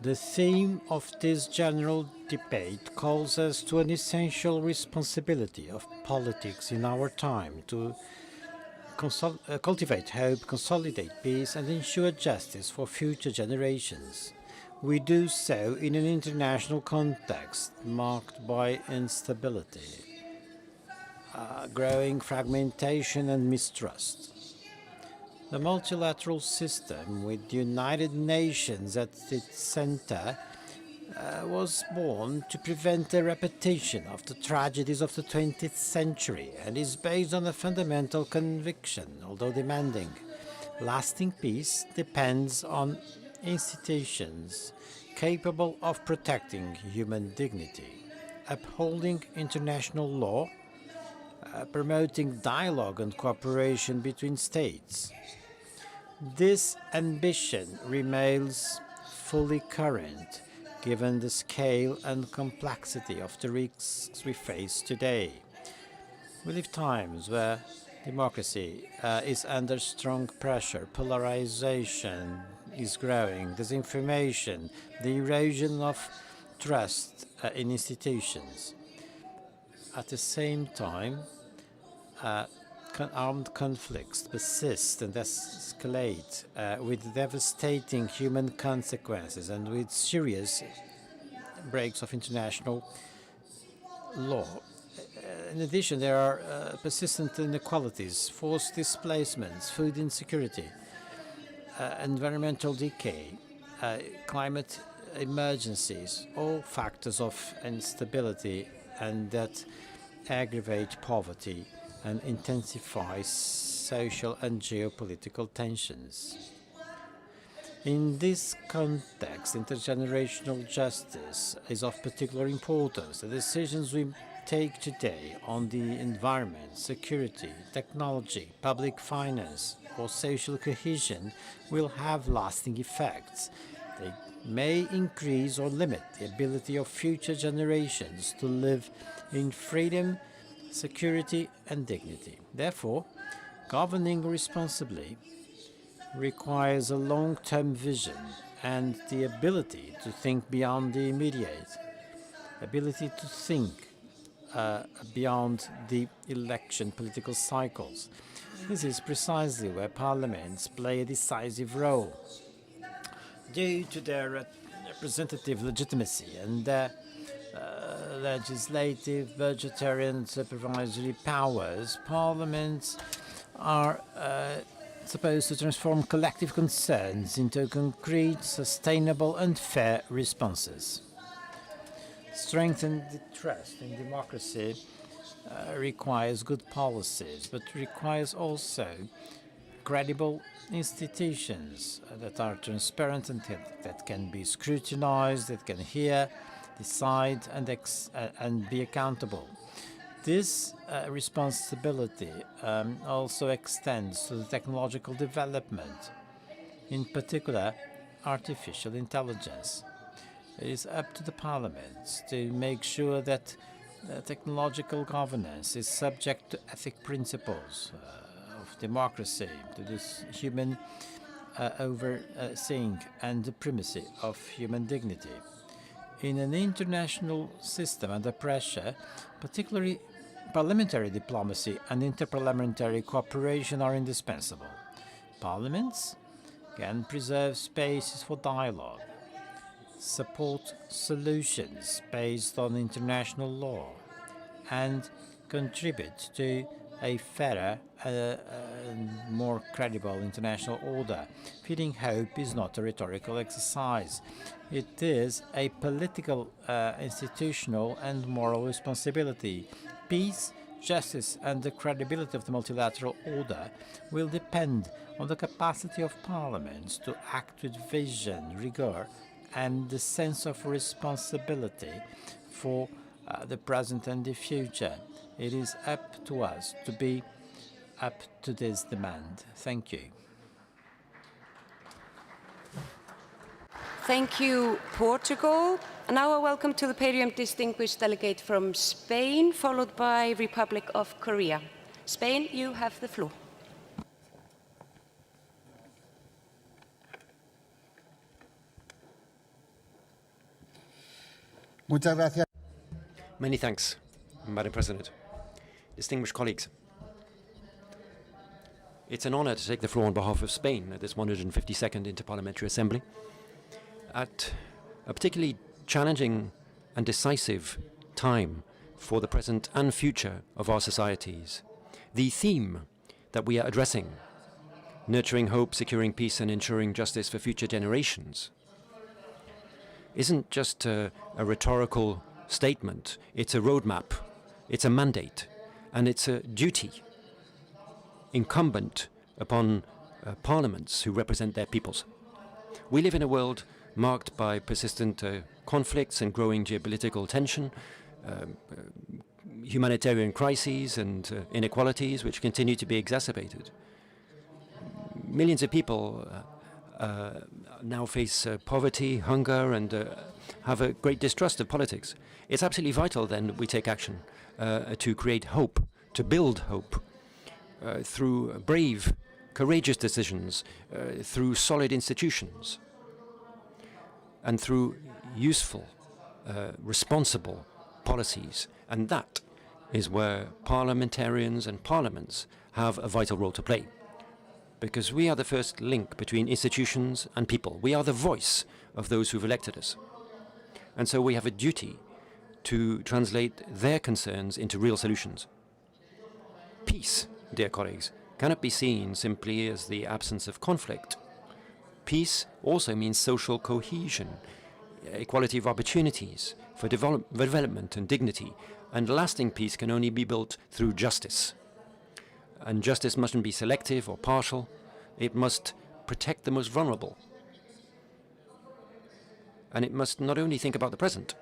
the theme of this general debate calls us to an essential responsibility of politics in our time to cultivate hope, consolidate peace, and ensure justice for future generations. We do so in an international context marked by instability, growing fragmentation and mistrust. The multilateral system, with the United Nations at its center, was born to prevent a repetition of the tragedies of the 20th century and is based on a fundamental conviction, although demanding. Lasting peace depends on institutions capable of protecting human dignity, upholding international law, promoting dialogue and cooperation between states. This ambition remains fully current, given the scale and complexity of the risks we face today. We live times where democracy is under strong pressure, polarization is growing, disinformation, the erosion of trust in institutions. At the same time, armed conflicts persist and escalate with devastating human consequences and with serious breaks of international law. In addition, there are persistent inequalities, forced displacements, food insecurity, environmental decay, climate emergencies, all factors of instability and that aggravate poverty and intensify social and geopolitical tensions. In this context, intergenerational justice is of particular importance. The decisions we take today on the environment, security, technology, public finance, or social cohesion will have lasting effects. They may increase or limit the ability of future generations to live in freedom, security, and dignity. Therefore, governing responsibly requires a long-term vision and the ability to think beyond the immediate, ability to think beyond the election political cycles. This is precisely where parliaments play a decisive role. Due to their representative legitimacy and their legislative, budgetary and supervisory powers, parliaments are supposed to transform collective concerns into concrete, sustainable and fair responses. Strengthen the trust in democracy requires good policies, but requires also credible institutions that are transparent and that can be scrutinized, that can hear, decide and be accountable. This responsibility also extends to the technological development, in particular artificial intelligence. It is up to the parliaments to make sure that technological governance is subject to ethic principles of democracy, to this human overseeing and the primacy of human dignity. In an international system under pressure, particularly parliamentary diplomacy and interparliamentary cooperation are indispensable. Parliaments can preserve spaces for dialogue, support solutions based on international law, and contribute to a fairer more credible international order. Feeding hope is not a rhetorical exercise. It is a political, institutional and moral responsibility. Peace, justice and the credibility of the multilateral order will depend on the capacity of parliaments to act with vision, rigor and the sense of responsibility for the present and the future. It is up to us to be up to this demand. Thank you.
Thank you, Portugal. And now I welcome to the podium distinguished delegate from Spain, followed by Republic of Korea. Spain, you have the floor.
Many thanks, Madam President. Distinguished colleagues, it's an honor to take the floor on behalf of Spain at this 152nd Interparliamentary Assembly at a particularly challenging and decisive time for the present and future of our societies. The theme that we are addressing, nurturing hope, securing peace and ensuring justice for future generations, isn't just a rhetorical statement. It's a roadmap, it's a mandate, and it's a duty incumbent upon parliaments who represent their peoples. We live in a world marked by persistent conflicts and growing geopolitical tension, humanitarian crises and inequalities which continue to be exacerbated. Millions of people now face poverty, hunger, and have a great distrust of politics. It's absolutely vital then that we take action to create hope, to build hope through brave, courageous decisions, through solid institutions, and through useful, responsible policies. And that is where parliamentarians and parliaments have a vital role to play. Because we are the first link between institutions and people. We are the voice of those who've elected us. And so we have a duty to translate their concerns into real solutions. Peace, dear colleagues, cannot be seen simply as the absence of conflict. Peace also means social cohesion, equality of opportunities for development and dignity. And lasting peace can only be built through justice. And justice mustn't be selective or partial. It must protect the most vulnerable. And it must not only think about the present,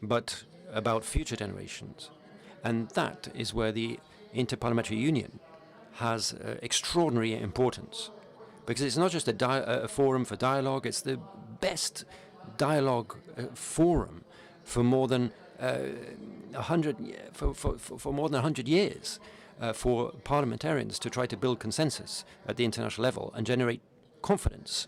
but about future generations. And that is where the Interparliamentary Union has extraordinary importance. Because it's not just a forum for dialogue, it's the best dialogue forum for more than 100 years for parliamentarians to try to build consensus at the international level and generate confidence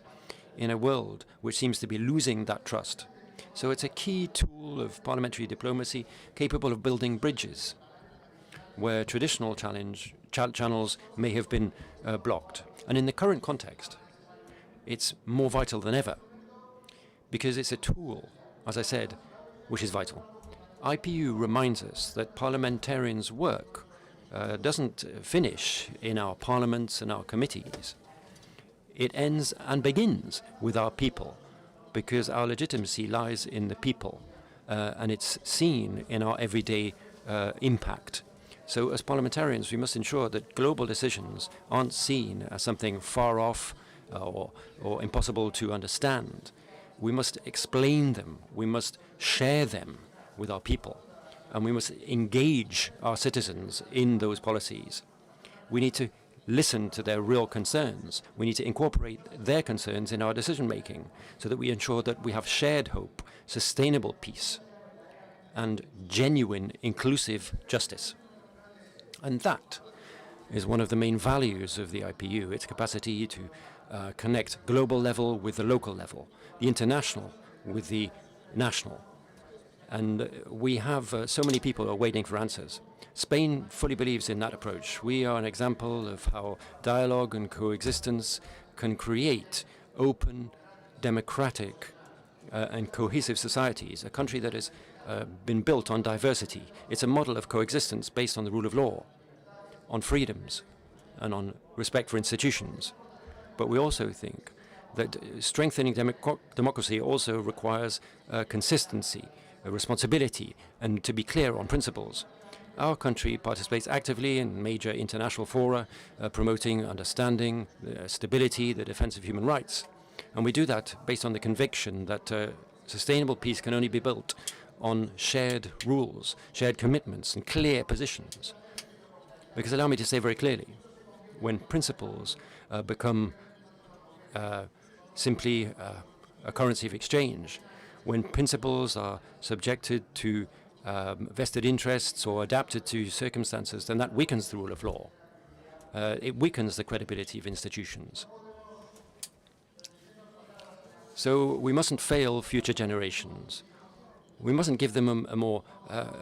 in a world which seems to be losing that trust. So it's a key tool of parliamentary diplomacy capable of building bridges where traditional channels may have been blocked. And in the current context, it's more vital than ever because it's a tool, as I said, which is vital. IPU reminds us that parliamentarians' work doesn't finish in our parliaments and our committees. It ends and begins with our people, because our legitimacy lies in the people, and it's seen in our everyday impact. So as parliamentarians, we must ensure that global decisions aren't seen as something far off or impossible to understand. We must explain them, we must share them with our people, and we must engage our citizens in those policies. We need to listen to their real concerns. We need to incorporate their concerns in our decision-making so that we ensure that we have shared hope, sustainable peace, and genuine inclusive justice. And that is one of the main values of the IPU, its capacity to connect global level with the local level, the international with the national. And we have so many people who are waiting for answers. Spain fully believes in that approach. We are an example of how dialogue and coexistence can create open, democratic, and cohesive societies, a country that has been built on diversity. It's a model of coexistence based on the rule of law. on freedoms and on respect for institutions. But we also think that strengthening democracy also requires consistency, responsibility, and to be clear on principles. Our country participates actively in major international fora, promoting understanding, stability, the defense of human rights. And we do that based on the conviction that sustainable peace can only be built on shared rules, shared commitments, and clear positions. Because allow me to say very clearly, when principles become simply a currency of exchange, when principles are subjected to vested interests or adapted to circumstances, then that weakens the rule of law. It weakens the credibility of institutions. So we mustn't fail future generations. We mustn't give them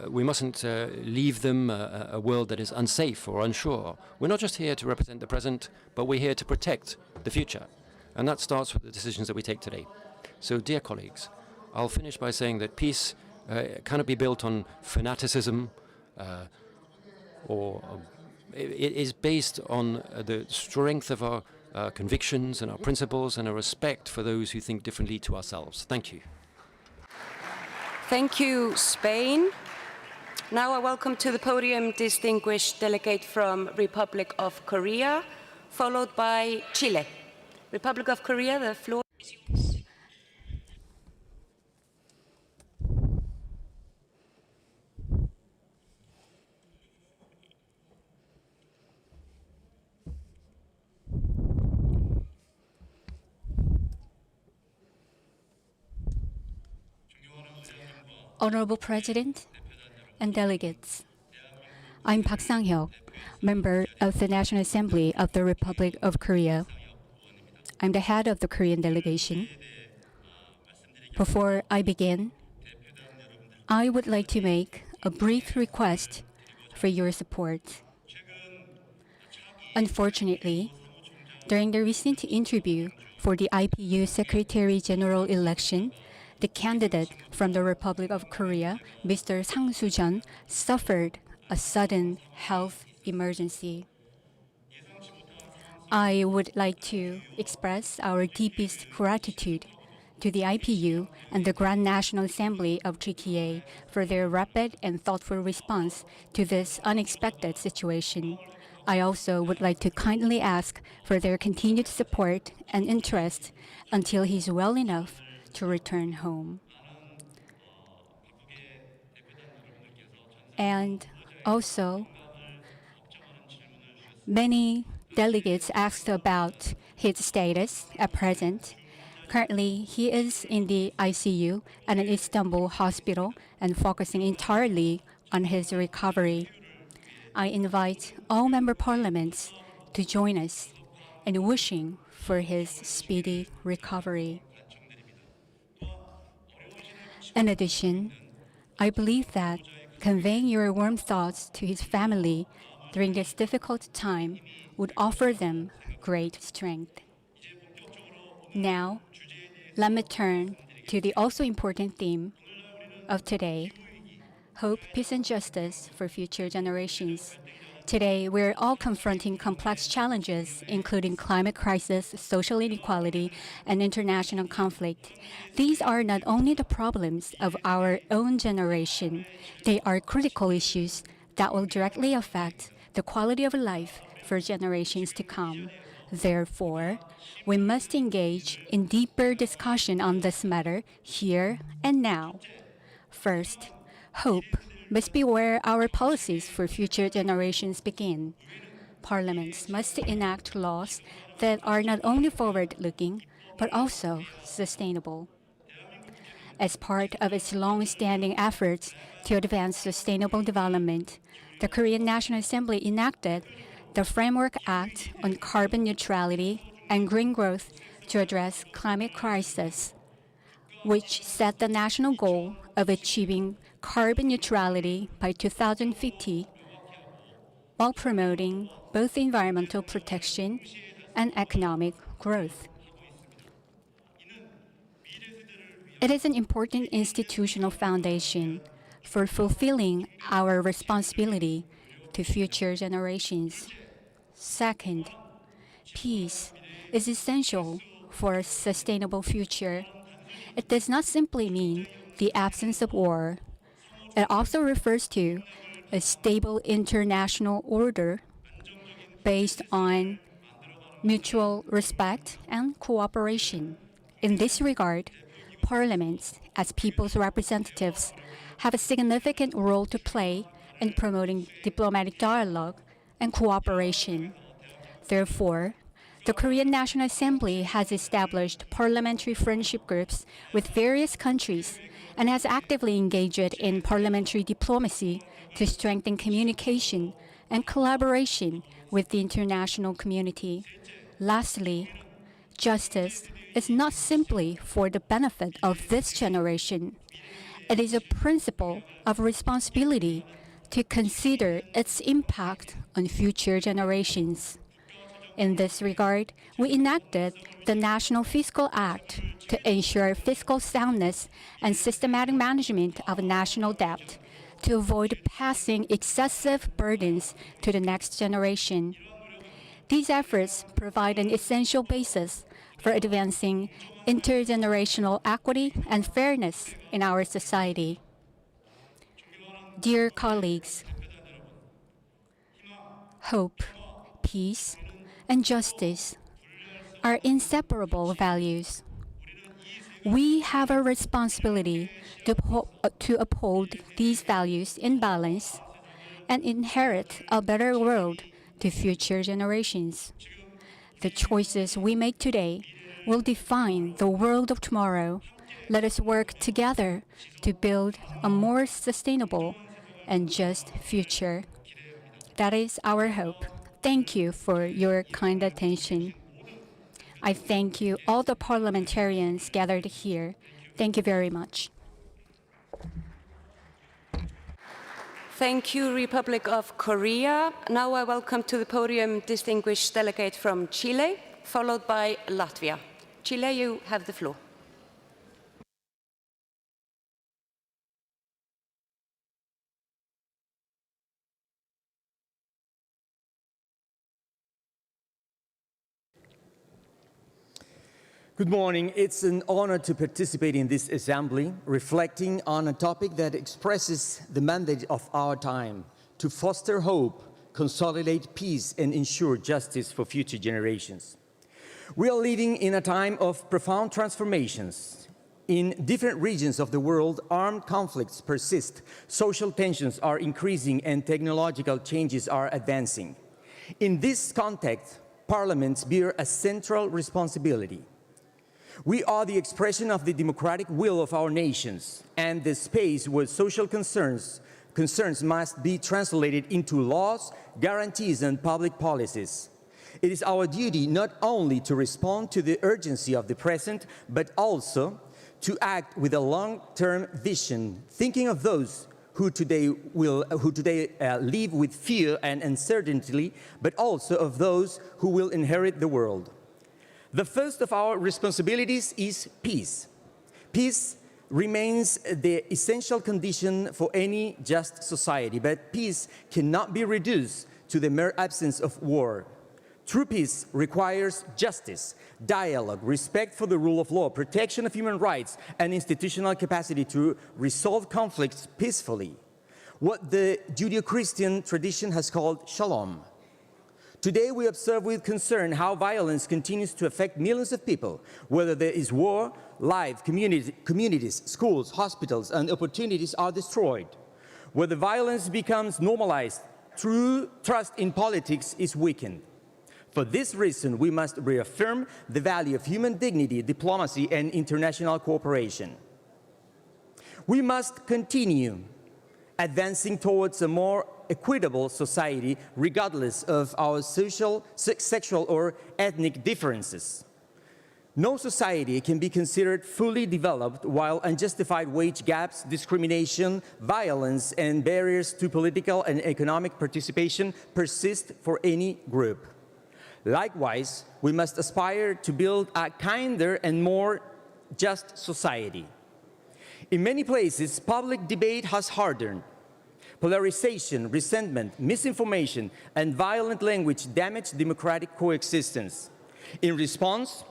we mustn't leave them a world that is unsafe or unsure. We're not just here to represent the present, but we're here to protect the future. And that starts with the decisions that we take today. So, dear colleagues, I'll finish by saying that peace cannot be built on fanaticism it is based on the strength of our convictions and our principles and a respect for those who think differently to ourselves. Thank you.
Thank you, Spain. Now I welcome to the podium distinguished delegate from Republic of Korea, followed by Chile. Republic of Korea, the floor is yours.
Honorable President and delegates, I'm Park Sang-hyuk, member of the National Assembly of the Republic of Korea. I'm the head of the Korean delegation. Before I begin, I would like to make a brief request for your support. Unfortunately, during the recent interview for the IPU Secretary General election, the candidate from the Republic of Korea, Mr. Sang Soo-jeon, suffered a sudden health emergency. I would like to express our deepest gratitude to the IPU and the Grand National Assembly of Türkiye for their rapid and thoughtful response to this unexpected situation. I also would like to kindly ask for their continued support and interest until he's well enough to return home. And also, many delegates asked about his status at present. Currently, he is in the ICU at an Istanbul hospital and focusing entirely on his recovery. I invite all member parliaments to join us in wishing for his speedy recovery. In addition, I believe that conveying your warm thoughts to his family during this difficult time would offer them great strength. Now, let me turn to the also important theme of today: hope, peace, and justice for future generations. Today, we're all confronting complex challenges, including climate crisis, social inequality, and international conflict. These are not only the problems of our own generation, they are critical issues that will directly affect the quality of life for generations to come. Therefore, we must engage in deeper discussion on this matter here and now. First, hope must be where our policies for future generations begin. Parliaments must enact laws that are not only forward-looking, but also sustainable. As part of its long-standing efforts to advance sustainable development, the Korean National Assembly enacted the Framework Act on Carbon Neutrality and Green Growth to address climate crisis, which set the national goal of achieving carbon neutrality by 2050 while promoting both environmental protection and economic growth. It is an important institutional foundation for fulfilling our responsibility to future generations. Second, peace is essential for a sustainable future. It does not simply mean the absence of war. It also refers to a stable international order based on mutual respect and cooperation. In this regard, parliaments, as people's representatives, have a significant role to play in promoting diplomatic dialogue and cooperation. Therefore, the Korean National Assembly has established parliamentary friendship groups with various countries and has actively engaged in parliamentary diplomacy to strengthen communication and collaboration with the international community. Lastly, justice is not simply for the benefit of this generation. It is a principle of responsibility to consider its impact on future generations. In this regard, we enacted the National Fiscal Act to ensure fiscal soundness and systematic management of national debt to avoid passing excessive burdens to the next generation. These efforts provide an essential basis for advancing intergenerational equity and fairness in our society. Dear colleagues, hope, peace, and justice are inseparable values. We have a responsibility to uphold these values in balance and inherit a better world to future generations. The choices we make today will define the world of tomorrow. Let us work together to build a more sustainable and just future. That is our hope. Thank you for your kind attention. I thank you, all the parliamentarians gathered here. Thank you very much.
Thank you, Republic of Korea. Now I welcome to the podium distinguished delegate from Chile, followed by Latvia. Chile, you have the floor.
Good morning. It's an honor to participate in this assembly, reflecting on a topic that expresses the mandate of our time to foster hope, consolidate peace, and ensure justice for future generations. We are living in a time of profound transformations. In different regions of the world, armed conflicts persist, social tensions are increasing, and technological changes are advancing. In this context, parliaments bear a central responsibility. We are the expression of the democratic will of our nations and the space where social concerns must be translated into laws, guarantees, and public policies. It is our duty not only to respond to the urgency of the present, but also to act with a long-term vision, thinking of those who today live with fear and uncertainty, but also of those who will inherit the world. The first of our responsibilities is peace. Peace remains the essential condition for any just society, but peace cannot be reduced to the mere absence of war. True peace requires justice, dialogue, respect for the rule of law, protection of human rights, and institutional capacity to resolve conflicts peacefully. What the Judeo-Christian tradition has called shalom. Today, we observe with concern how violence continues to affect millions of people, whether there is war, life, communities, schools, hospitals, and opportunities are destroyed. Whether violence becomes normalized, true trust in politics is weakened. For this reason, we must reaffirm the value of human dignity, diplomacy, and international cooperation. We must continue advancing towards a more equitable society, regardless of our social, sexual, or ethnic differences. No society can be considered fully developed while unjustified wage gaps, discrimination, violence, and barriers to political and economic participation persist for any group. Likewise, we must aspire to build a kinder and more just society. In many places, public debate has hardened. polarization, resentment, misinformation, and violent language damage democratic coexistence. In response,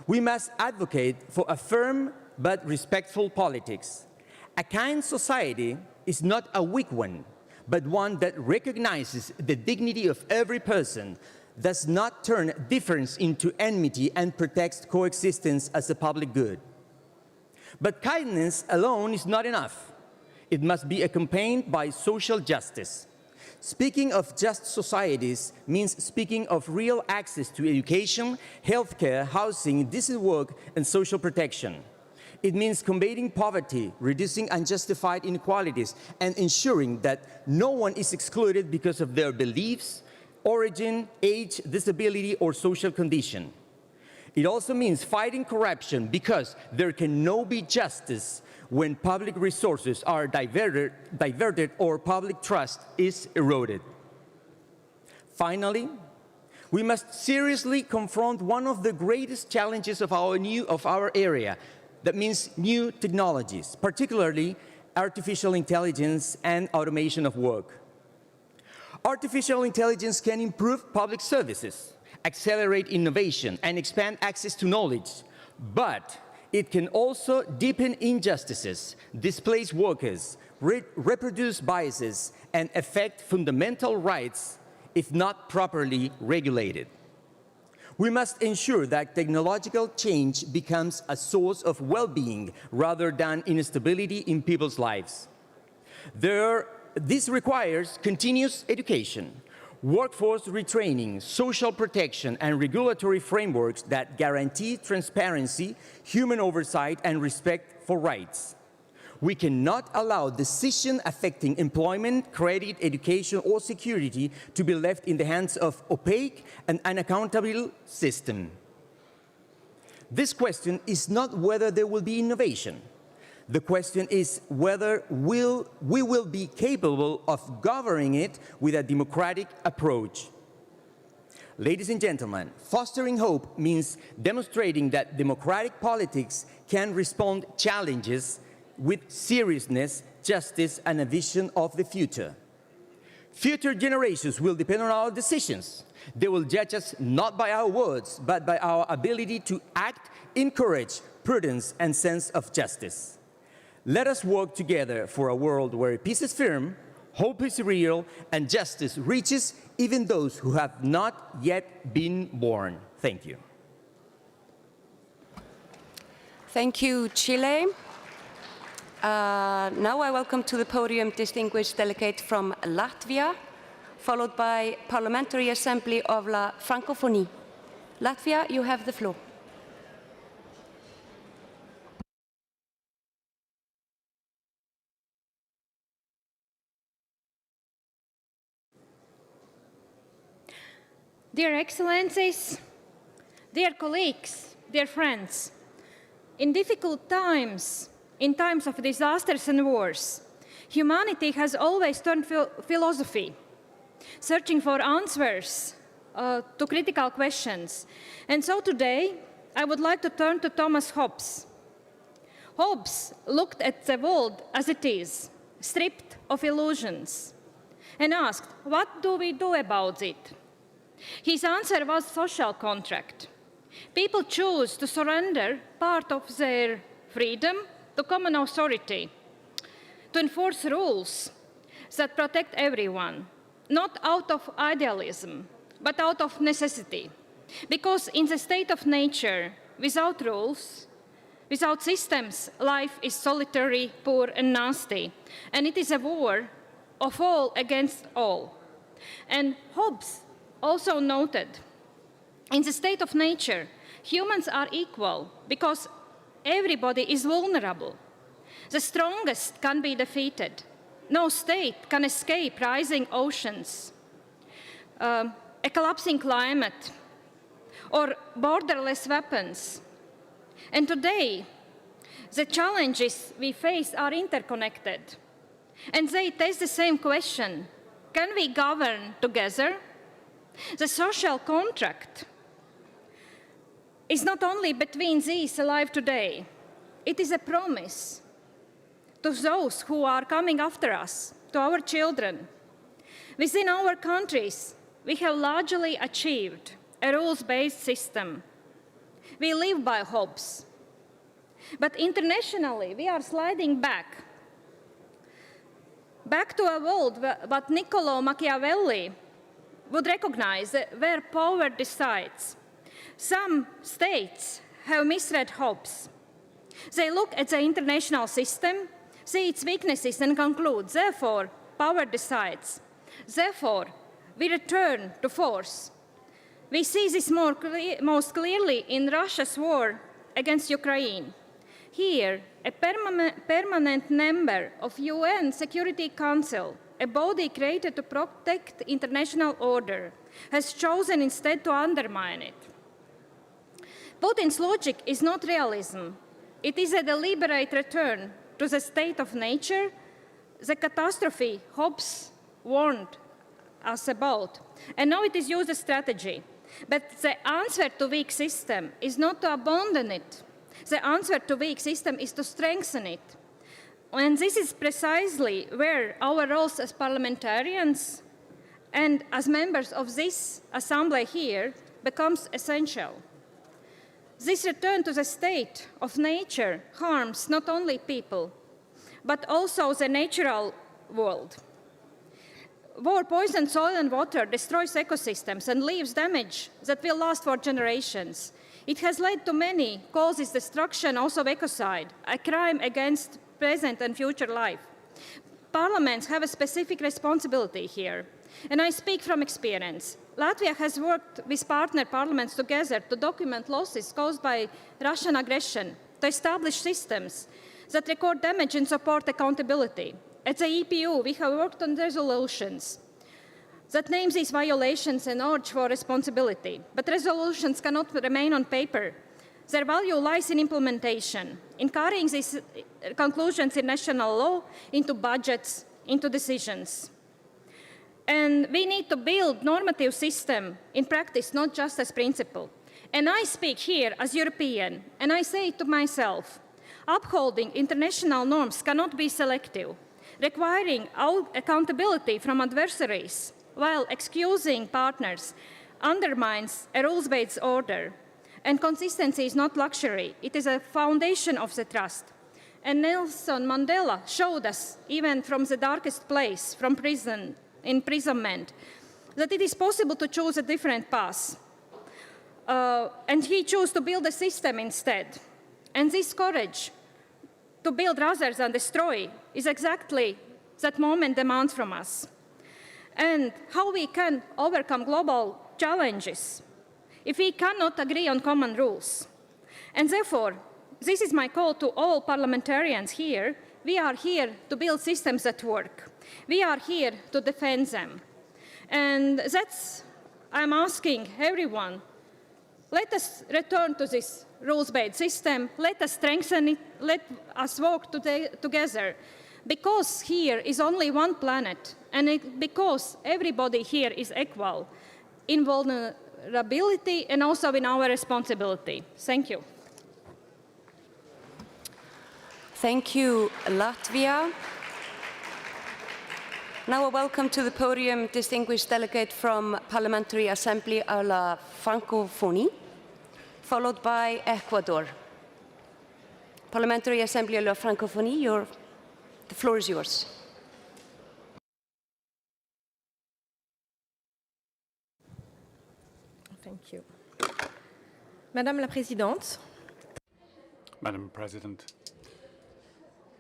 we must advocate for a firm but respectful politics. A kind society is not a weak one, but one that recognizes the dignity of every person, does not turn difference into enmity, and protects coexistence as a public good. But kindness alone is not enough. It must be accompanied by social justice. Speaking of just societies means speaking of real access to education, healthcare, housing, decent work, and social protection. It means combating poverty, reducing unjustified inequalities, and ensuring that no one is excluded because of their beliefs, origin, age, disability, or social condition. It also means fighting corruption, because there can no be justice when public resources are diverted or public trust is eroded. Finally, we must seriously confront one of the greatest challenges of our area. That means new technologies, particularly artificial intelligence and automation of work. Artificial intelligence can improve public services, accelerate innovation, and expand access to knowledge, but it can also deepen injustices, displace workers, reproduce biases, and affect fundamental rights if not properly regulated. We must ensure that technological change becomes a source of well-being rather than instability in people's lives. This requires continuous education, workforce retraining, social protection, and regulatory frameworks that guarantee transparency, human oversight, and respect for rights. We cannot allow decisions affecting employment, credit, education, or security to be left in the hands of opaque and unaccountable systems. This question is not whether there will be innovation. The question is whether we will be capable of governing it with a democratic approach. Ladies and gentlemen, fostering hope means demonstrating that democratic politics can respond to challenges with seriousness, justice, and a vision of the future. Future generations will depend on our decisions. They will judge us not by our words, but by our ability to act in courage, prudence, and sense of justice. Let us work together for a world where peace is firm, hope is real, and justice reaches even those who have not yet been born. Thank you.
Thank you, Chile. Now I welcome to the podium distinguished delegate from Latvia, followed by Parliamentary Assembly of La Francophonie. Latvia, you have the floor.
Dear Excellencies, dear colleagues, dear friends, in difficult times, in times of disasters and wars, humanity has always turned to philosophy, searching for answers to critical questions. And so today, I would like to turn to Thomas Hobbes. Hobbes looked at the world as it is, stripped of illusions, and asked, what do we do about it? His answer was social contract. People choose to surrender part of their freedom to common authority, to enforce rules that protect everyone, not out of idealism, but out of necessity. Because in the state of nature, without rules, without systems, life is solitary, poor, and nasty. And it is a war of all against all. And Hobbes also noted, in the state of nature, humans are equal because everybody is vulnerable. The strongest can be defeated. No state can escape rising oceans, a collapsing climate, or borderless weapons. And today, the challenges we face are interconnected. And they test the same question: can we govern together? The social contract is not only between these alive today, it is a promise to those who are coming after us, to our children. Within our countries, we have largely achieved a rules-based system. We live by hopes. But internationally, we are sliding back to a world what Niccolo Machiavelli would recognize where power decides. Some states have misread hopes. They look at the international system, see its weaknesses and conclude, therefore, power decides. Therefore, we return to force. We see this most clearly in Russia's war against Ukraine. Here, a permanent member of UN Security Council, a body created to protect international order, has chosen instead to undermine it. Putin's logic is not realism. It is a deliberate return to the state of nature, the catastrophe Hobbes warned us about. And now it is used as strategy. But the answer to weak system is not to abandon it. The answer to weak system is to strengthen it. And this is precisely where our roles as parliamentarians and as members of this assembly here becomes essential. This return to the state of nature harms not only people, but also the natural world. War poisons soil and water, destroys ecosystems, and leaves damage that will last for generations. It has led to many causes destruction, also ecocide, a crime against present and future life. Parliaments have a specific responsibility here, and I speak from experience. Latvia has worked with partner parliaments together to document losses caused by Russian aggression, to establish systems that record damage and support accountability. At the IPU, we have worked on resolutions that name these violations and urge for responsibility. But resolutions cannot remain on paper. Their value lies in implementation, in carrying these conclusions in national law into budgets, into decisions. And we need to build normative system in practice, not just as principle. And I speak here as European, and I say to myself, upholding international norms cannot be selective. Requiring accountability from adversaries while excusing partners undermines a rules-based order. And consistency is not luxury, it is a foundation of the trust. And Nelson Mandela showed us, even from the darkest place, from prison, imprisonment, that it is possible to choose a different path. And he chose to build a system instead. And this courage to build rather than destroy is exactly that moment demands from us. And how we can overcome global challenges if we cannot agree on common rules. And therefore, this is my call to all parliamentarians here. We are here to build systems that work. We are here to defend them. And that's, I'm asking everyone, let us return to this rules-based system, let us strengthen it, let us work together, because here is only one planet, and because everybody here is equal in vulnerability and also in our responsibility. Thank you.
Thank you, Latvia. Now a welcome to the podium, distinguished delegate from Parliamentary Assembly à la Francophonie, followed by Ecuador. Parliamentary Assembly à la Francophonie, the floor is yours.
Thank you. Madame la Présidente.
Madam President,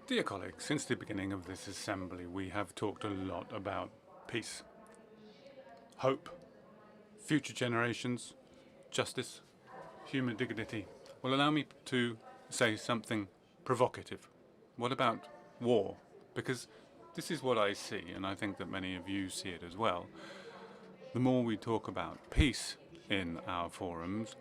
dear colleagues, since the beginning of this assembly, we have talked a lot about peace, hope, future generations, justice, human dignity. Well, allow me to say something provocative. What about war? Because this is what I see, and I think that many of you see it as well. The more we talk about peace in our forums,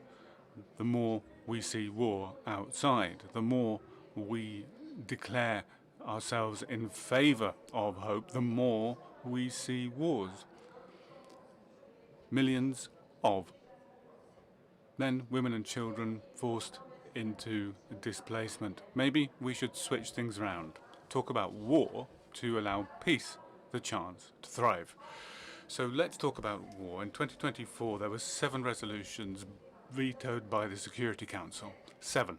the more we see war outside, the more we declare ourselves in favor of hope, the more we see wars. Millions of men, women and children forced into displacement. Maybe we should switch things around. Talk about war to allow peace the chance to thrive. So let's talk about war. In 2024, there were 7 resolutions vetoed by the Security Council. 7.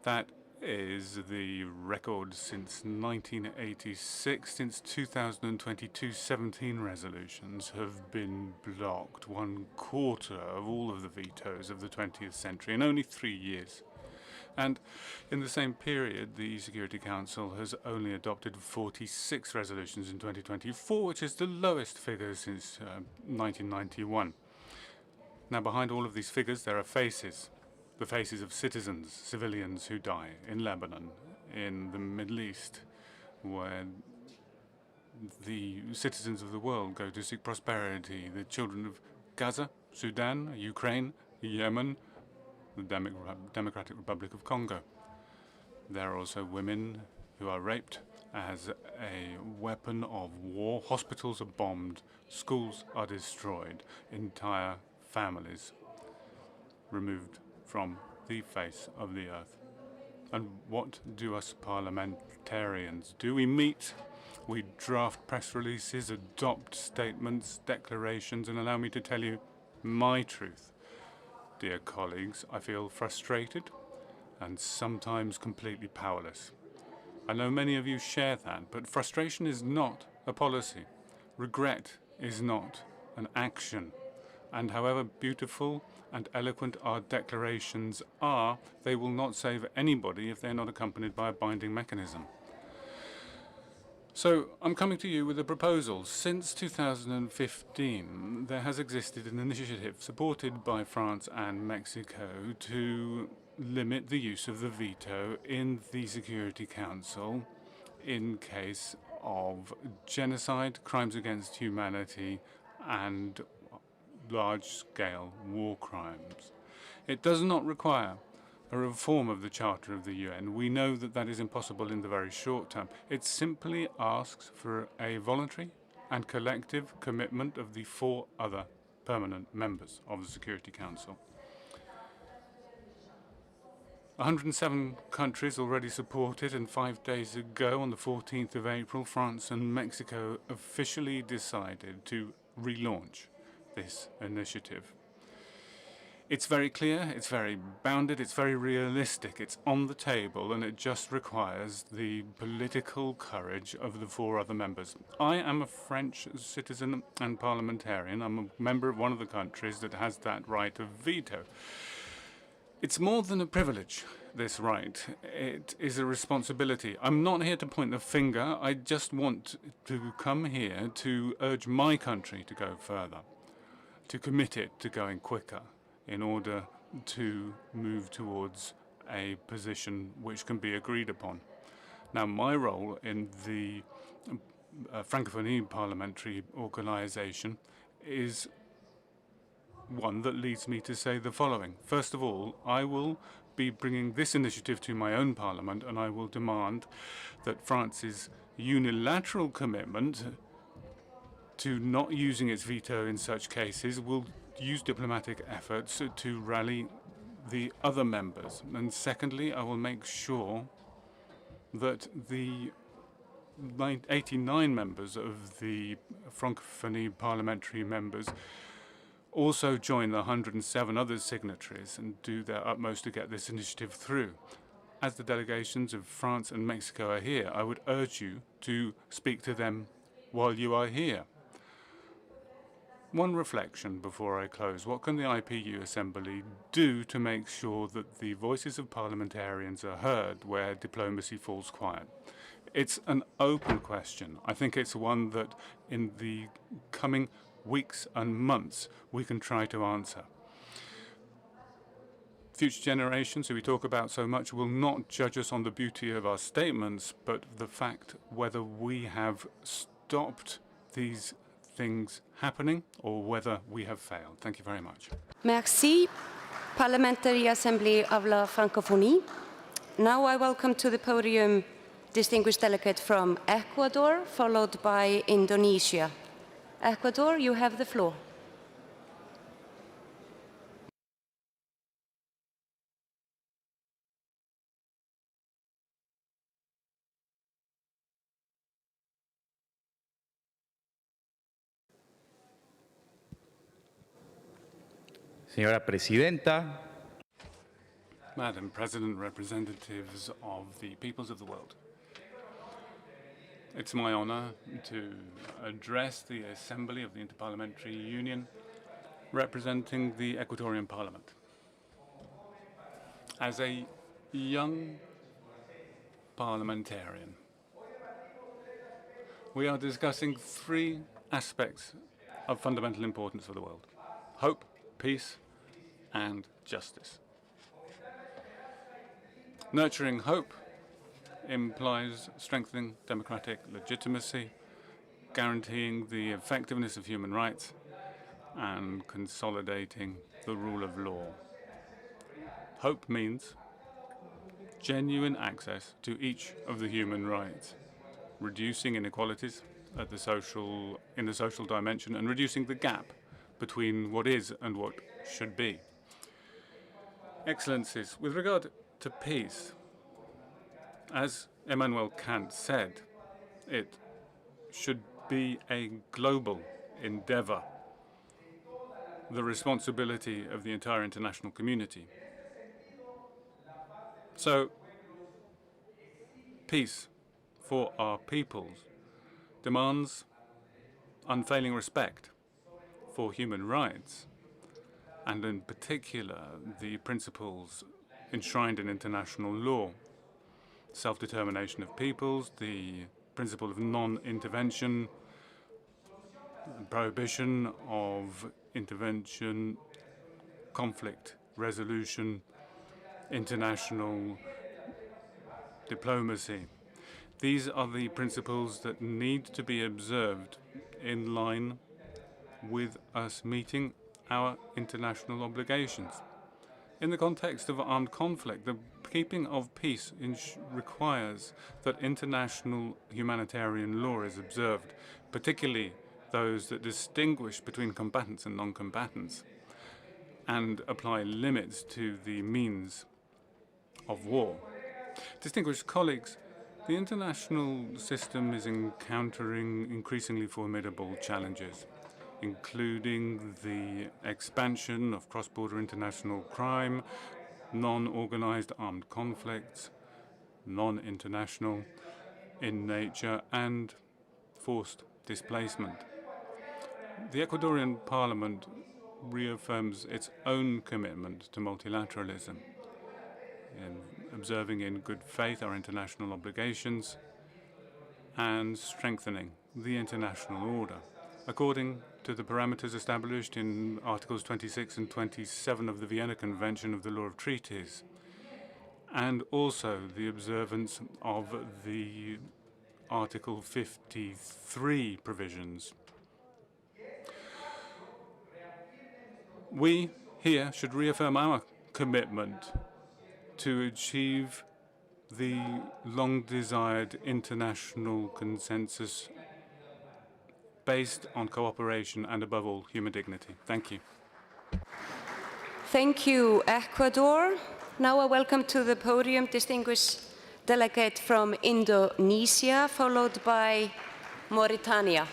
That is the record since 1986. Since 2022, 17 resolutions have been blocked, 1/4 of all of the vetoes of the 20th century in only 3 years. And in the same period, the Security Council has only adopted 46 resolutions in 2024, which is the lowest figure since 1991. Now, behind all of these figures, there are faces. The faces of citizens, civilians who die in Lebanon, in the Middle East, where the citizens of the world go to seek prosperity, the children of Gaza, Sudan, Ukraine, Yemen, the Democratic Republic of Congo. There are also women who are raped as a weapon of war. Hospitals are bombed, schools are destroyed, entire families removed from the face of the earth. And what do us parliamentarians do? We meet, we draft press releases, adopt statements, declarations, and allow me to tell you my truth. Dear colleagues, I feel frustrated and sometimes completely powerless. I know many of you share that, but frustration is not a policy. Regret is not an action. And however beautiful and eloquent our declarations are, they will not save anybody if they're not accompanied by a binding mechanism. So I'm coming to you with a proposal. Since 2015, there has existed an initiative supported by France and Mexico to limit the use of the veto in the Security Council in case of genocide, crimes against humanity, and large-scale war crimes. It does not require a reform of the Charter of the UN. We know that that is impossible in the very short term. It simply asks for a voluntary and collective commitment of the 4 other permanent members of the Security Council. 107 countries already support it, and 5 days ago, on the 14th of April, France and Mexico officially decided to relaunch this initiative. It's very clear, it's very bounded, it's very realistic, it's on the table, and it just requires the political courage of the 4 other members. I am a French citizen and parliamentarian. I'm a member of one of the countries that has that right of veto. It's more than a privilege, this right. It is a responsibility. I'm not here to point the finger. I just want to come here to urge my country to go further, to commit it to going quicker in order to move towards a position which can be agreed upon. Now, my role in the Francophonie parliamentary organization is one that leads me to say the following. First of all, I will be bringing this initiative to my own parliament, and I will demand that France's unilateral commitment to not using its veto in such cases will use diplomatic efforts to rally the other members. And secondly, I will make sure that the 89 members of the Francophonie parliamentary members also join the 107 other signatories and do their utmost to get this initiative through. As the delegations of France and Mexico are here, I would urge you to speak to them while you are here. One reflection before I close. What can the IPU Assembly do to make sure that the voices of parliamentarians are heard where diplomacy falls quiet? It's an open question. I think it's one that in the coming weeks and months we can try to answer. Future generations, who we talk about so much, will not judge us on the beauty of our statements, but the fact whether we have stopped these things happening or whether we have failed. Thank you very much.
Merci, Parliamentary Assembly of la Francophonie. Now I welcome to the podium distinguished delegate from Ecuador, followed by Indonesia. Ecuador, you have the floor.
Señora Presidenta,
Madam President, representatives of the peoples of the world. It's my honor to address the Assembly of the Interparliamentary Union representing the Ecuadorian Parliament. As a young parliamentarian, we are discussing three aspects of fundamental importance for the world: hope, peace, and justice. Nurturing hope implies strengthening democratic legitimacy, guaranteeing the effectiveness of human rights, and consolidating the rule of law. Hope means genuine access to each of the human rights, reducing inequalities at in the social dimension, and reducing the gap between what is and what should be. Excellencies, with regard to peace, as Immanuel Kant said, it should be a global endeavor, the responsibility of the entire international community. So, peace for our peoples demands unfailing respect for human rights, and in particular the principles enshrined in international law: self-determination of peoples, the principle of non-intervention, prohibition of intervention, conflict resolution, international diplomacy. These are the principles that need to be observed in line with us meeting our international obligations. In the context of armed conflict, the keeping of peace requires that international humanitarian law is observed, particularly those that distinguish between combatants and non-combatants, and apply limits to the means of war. Distinguished colleagues, the international system is encountering increasingly formidable challenges, including the expansion of cross-border international crime, non-organized armed conflicts, non-international in nature, and forced displacement. The Ecuadorian Parliament reaffirms its own commitment to multilateralism, in observing in good faith our international obligations and strengthening the international order, according to the parameters established in Articles 26 and 27 of the Vienna Convention of the Law of Treaties, and also the observance of the Article 53 provisions. We here should reaffirm our commitment to achieve the long-desired international consensus based on cooperation and, above all, human dignity. Thank you.
Thank you, Ecuador. Now I welcome to the podium distinguished delegate from Indonesia, followed by Mauritania.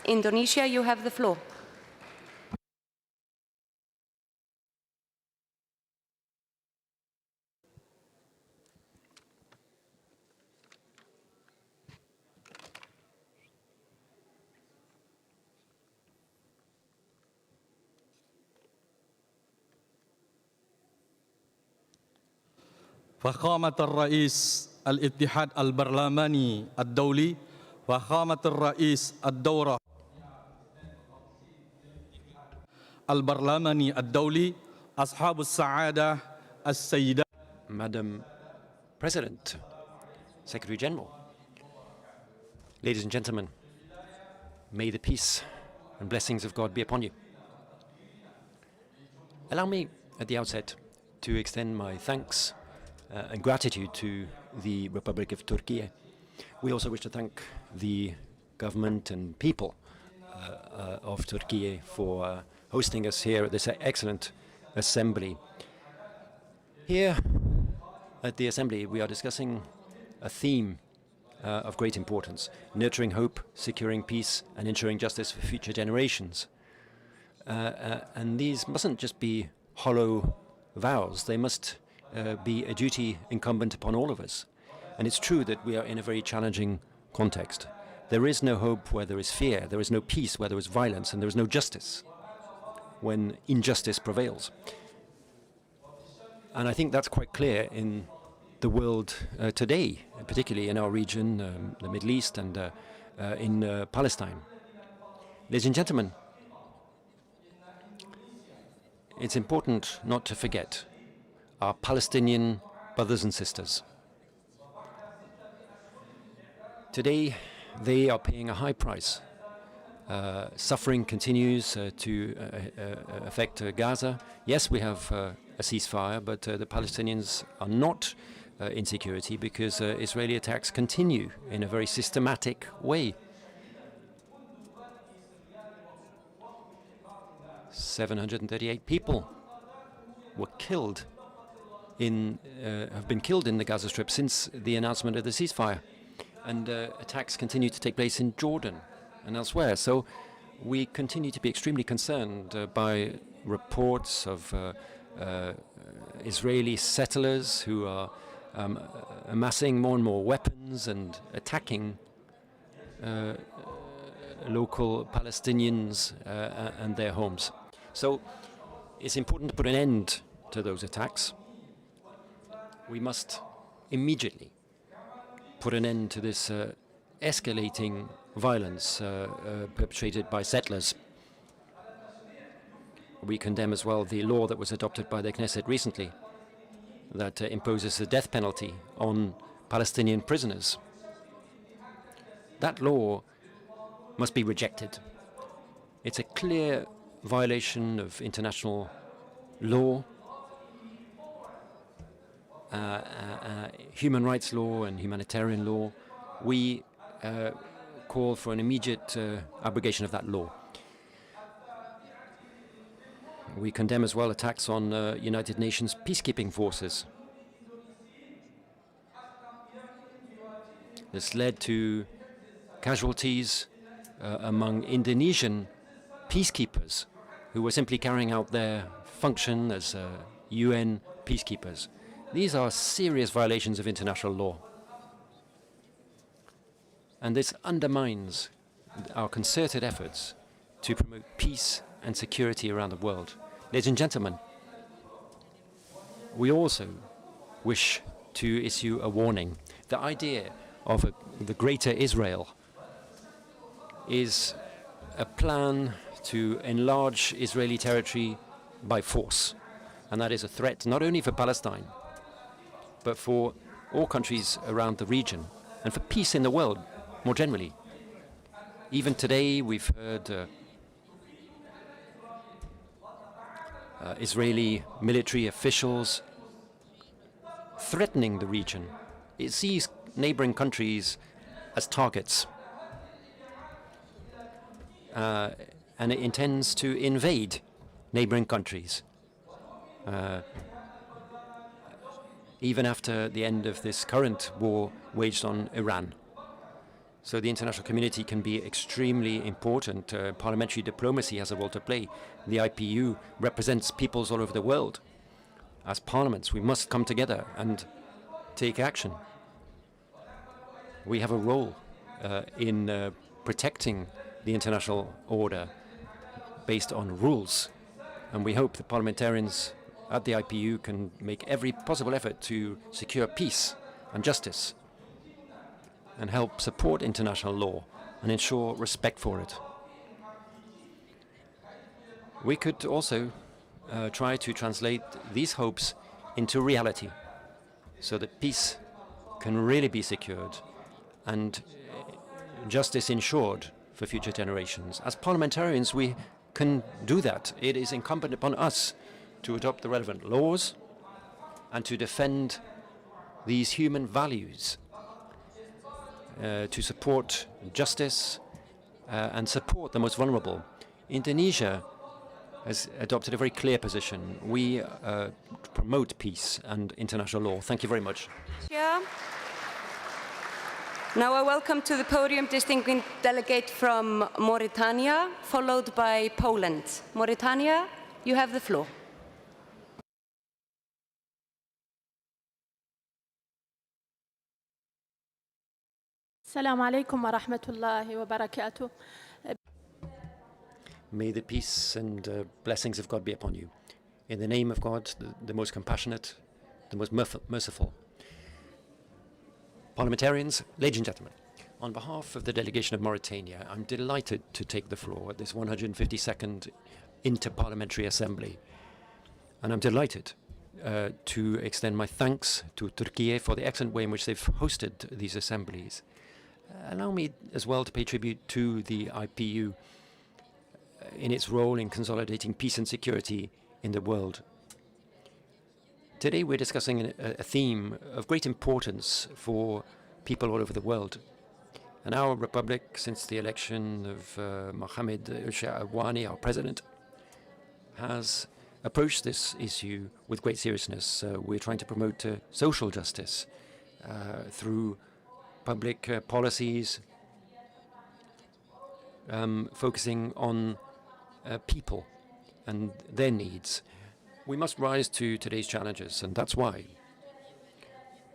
Indonesia, you have the floor.
فخامة الرئيس الاتحاد البرلماني الدولي، فخامة الرئيس الدورة البرلماني الدولي، أصحاب السعادة السيدات.
Madam President, Secretary General, ladies and gentlemen, may the peace and blessings of God be upon you. Allow me at the outset to extend my thanks and gratitude to the Republic of Türkiye. We also wish to thank the government and people of Türkiye for hosting us here at this excellent assembly. Here at the assembly, we are discussing a theme of great importance: nurturing hope, securing peace, and ensuring justice for future generations. And these mustn't just be hollow vows. They must be a duty incumbent upon all of us. And it's true that we are in a very challenging context. There is no hope where there is fear. There is no peace where there is violence. And there is no justice when injustice prevails. And I think that's quite clear in the world today, particularly in our region, the Middle East and in Palestine. Ladies and gentlemen, it's important not to forget our Palestinian brothers and sisters. Today, they are paying a high price. Suffering continues to affect Gaza. Yes, we have a ceasefire, but the Palestinians are not in security because Israeli attacks continue in a very systematic way. 738 people were killed have been killed in the Gaza Strip since the announcement of the ceasefire. And attacks continue to take place in Jordan and elsewhere. So we continue to be extremely concerned by reports of Israeli settlers who are amassing more and more weapons and attacking local Palestinians and their homes. So it's important to put an end to those attacks. We must immediately put an end to this escalating violence perpetrated by settlers. We condemn as well the law that was adopted by the Knesset recently that imposes the death penalty on Palestinian prisoners. That law must be rejected. It's a clear violation of international law, human rights law and humanitarian law. We call for an immediate abrogation of that law. We condemn as well attacks on United Nations peacekeeping forces. This led to casualties among Indonesian peacekeepers who were simply carrying out their function as UN peacekeepers. These are serious violations of international law. And this undermines our concerted efforts to promote peace and security around the world. Ladies and gentlemen, we also wish to issue a warning. The idea of the Greater Israel is a plan to enlarge Israeli territory by force. And that is a threat not only for Palestine, but for all countries around the region and for peace in the world more generally. Even today, we've heard Israeli military officials threatening the region. It sees neighboring countries as targets. And it intends to invade neighboring countries. Even after the end of this current war waged on Iran. So the international community can be extremely important. Parliamentary diplomacy has a role to play. The IPU represents peoples all over the world. As parliaments, we must come together and take action. We have a role in protecting the international order based on rules. And we hope the parliamentarians at the IPU can make every possible effort to secure peace and justice and help support international law and ensure respect for it. We could also try to translate these hopes into reality so that peace can really be secured and justice ensured for future generations. As parliamentarians, we can do that. It is incumbent upon us to adopt the relevant laws and to defend these human values, to support justice and support the most vulnerable. Indonesia has adopted a very clear position. We promote peace and international law. Thank you very much.
Yeah. Now I welcome to the podium distinguished delegate from Mauritania, followed by Poland. Mauritania, you have the floor.
السلام عليكم ورحمة الله وبركاته.
May the peace and blessings of God be upon you. In the name of God, the most compassionate, the most merciful. Parliamentarians, ladies and gentlemen, on behalf of the delegation of Mauritania, I'm delighted to take the floor at this 152nd Inter-Parliamentary Assembly. And I'm delighted to extend my thanks to Türkiye for the excellent way in which they've hosted these assemblies. Allow me as well to pay tribute to the IPU in its role in consolidating peace and security in the world. Today we're discussing a theme of great importance for people all over the world. And our republic, since the election of Mohamed Rouhani, our president, has approached this issue with great seriousness. We're trying to promote social justice through public policies, focusing on people and their needs. We must rise to today's challenges, and that's why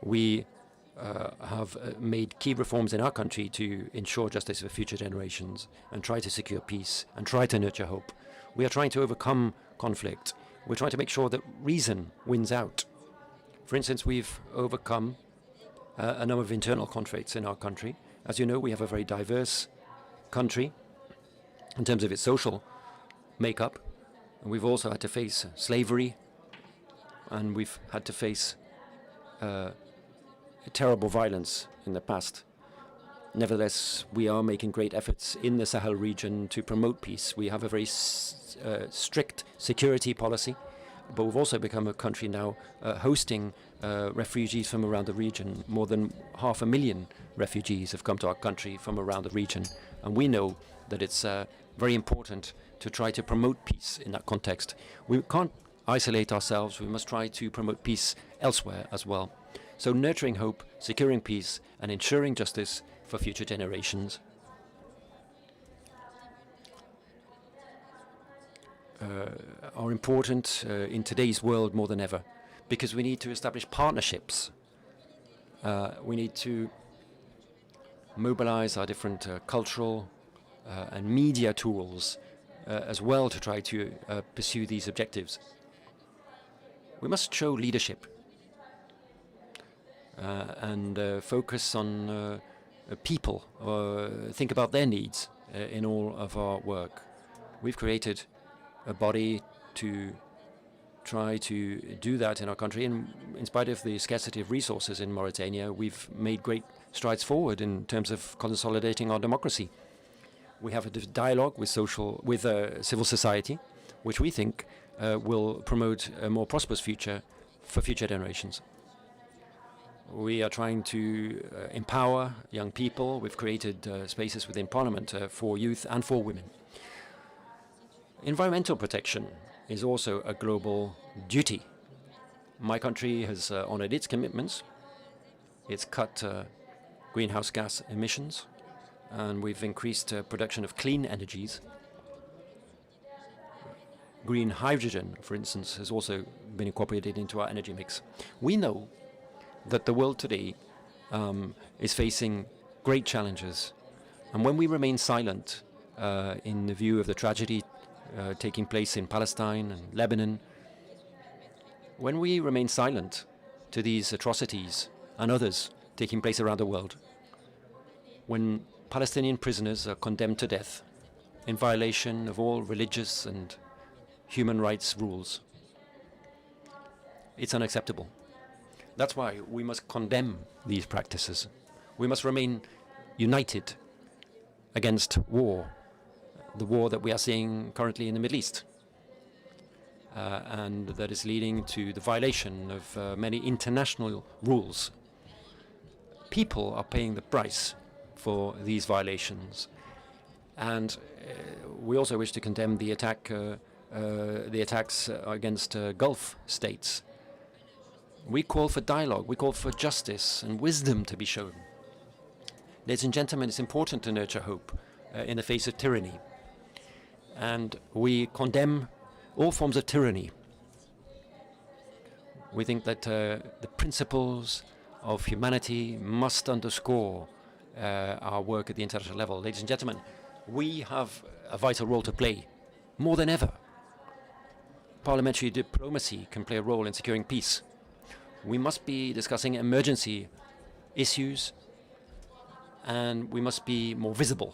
we have made key reforms in our country to ensure justice for future generations and try to secure peace and try to nurture hope. We are trying to overcome conflict. We're trying to make sure that reason wins out. For instance, we've overcome a number of internal conflicts in our country. As you know, we have a very diverse country in terms of its social makeup. And we've also had to face slavery, and we've had to face terrible violence in the past. Nevertheless, we are making great efforts in the Sahel region to promote peace. We have a very strict security policy, but we've also become a country now hosting refugees from around the region. More than 500,000 refugees have come to our country from around the region, and we know that it's very important to try to promote peace in that context. We can't isolate ourselves. We must try to promote peace elsewhere as well. So nurturing hope, securing peace, and ensuring justice for future generations are important in today's world more than ever, because we need to establish partnerships. We need to mobilize our different cultural and media tools as well to try to pursue these objectives. We must show leadership and focus on people, think about their needs in all of our work. We've created a body to try to do that in our country, and in spite of the scarcity of resources in Mauritania, we've made great strides forward in terms of consolidating our democracy. We have a dialogue with civil society, which we think will promote a more prosperous future for future generations. We are trying to empower young people. We've created spaces within Parliament for youth and for women. Environmental protection is also a global duty. My country has honored its commitments. It's cut greenhouse gas emissions, and we've increased production of clean energies. Green hydrogen, for instance, has also been incorporated into our energy mix. We know that the world today is facing great challenges, and when we remain silent in the view of the tragedy taking place in Palestine and Lebanon, when we remain silent to these atrocities and others taking place around the world, when Palestinian prisoners are condemned to death in violation of all religious and human rights rules, it's unacceptable. That's why we must condemn these practices. We must remain united against war, the war that we are seeing currently in the Middle East, and that is leading to the violation of many international rules. People are paying the price for these violations, and we also wish to condemn the attacks against Gulf states. We call for dialogue, we call for justice and wisdom to be shown. Ladies and gentlemen, it's important to nurture hope in the face of tyranny. And we condemn all forms of tyranny. We think that the principles of humanity must underscore our work at the international level. Ladies and gentlemen, we have a vital role to play, more than ever. Parliamentary diplomacy can play a role in securing peace. We must be discussing emergency issues, and we must be more visible.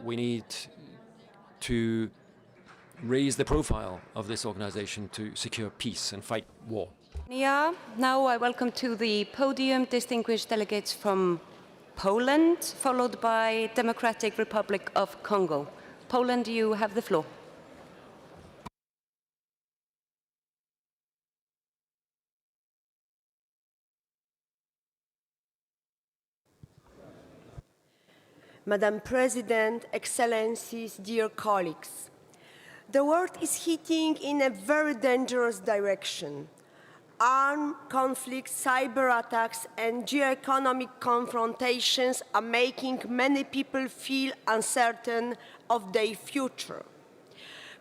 We need to raise the profile of this organization to secure peace and fight war.
Yeah, now I welcome to the podium distinguished delegates from Poland, followed by Democratic Republic of Congo. Poland, you have the floor.
Madam President, Excellencies, dear colleagues, the world is heading in a very dangerous direction. Armed conflicts, cyber attacks, and geo-economic confrontations are making many people feel uncertain of their future.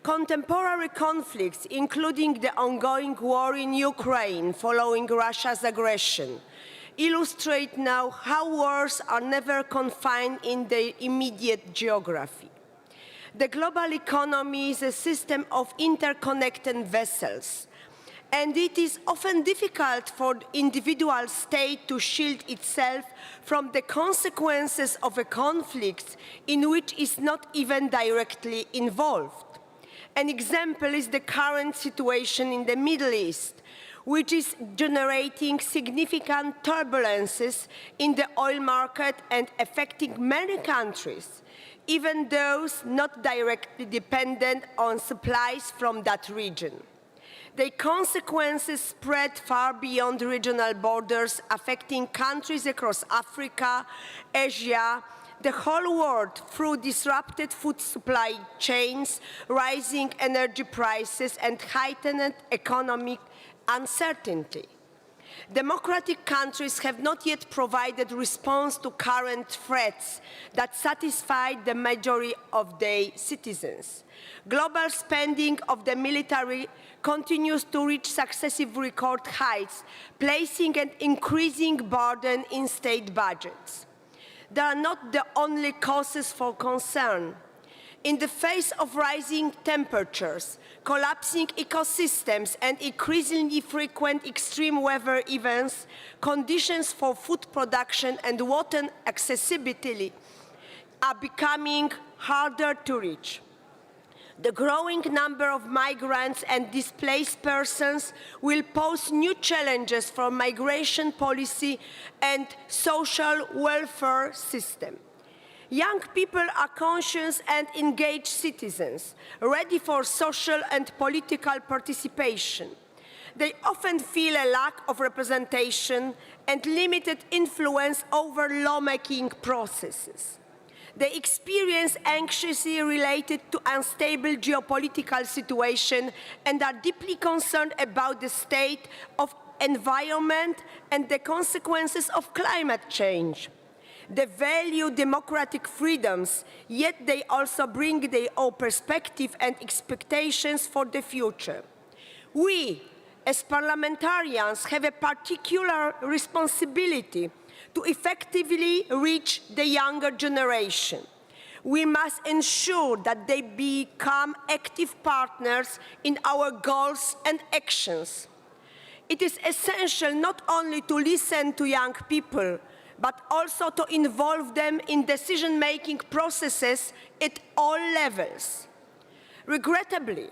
Contemporary conflicts, including the ongoing war in Ukraine following Russia's aggression, illustrate now how wars are never confined in their immediate geography. The global economy is a system of interconnected vessels, and it is often difficult for the individual state to shield itself from the consequences of a conflict in which it is not even directly involved. An example is the current situation in the Middle East, which is generating significant turbulences in the oil market and affecting many countries, even those not directly dependent on supplies from that region. The consequences spread far beyond regional borders, affecting countries across Africa, Asia, the whole world through disrupted food supply chains, rising energy prices, and heightened economic uncertainty. Democratic countries have not yet provided response to current threats that satisfy the majority of their citizens. Global spending of the military continues to reach successive record heights, placing an increasing burden in state budgets. They are not the only causes for concern. In the face of rising temperatures, collapsing ecosystems, and increasingly frequent extreme weather events, conditions for food production and water accessibility are becoming harder to reach. The growing number of migrants and displaced persons will pose new challenges for migration policy and social welfare system. Young people are conscious and engaged citizens, ready for social and political participation. They often feel a lack of representation and limited influence over lawmaking processes. They experience anxiety related to unstable geopolitical situation and are deeply concerned about the state of environment and the consequences of climate change. They value democratic freedoms, yet they also bring their own perspective and expectations for the future. We, as parliamentarians, have a particular responsibility to effectively reach the younger generation. We must ensure that they become active partners in our goals and actions. It is essential not only to listen to young people, but also to involve them in decision-making processes at all levels. Regrettably,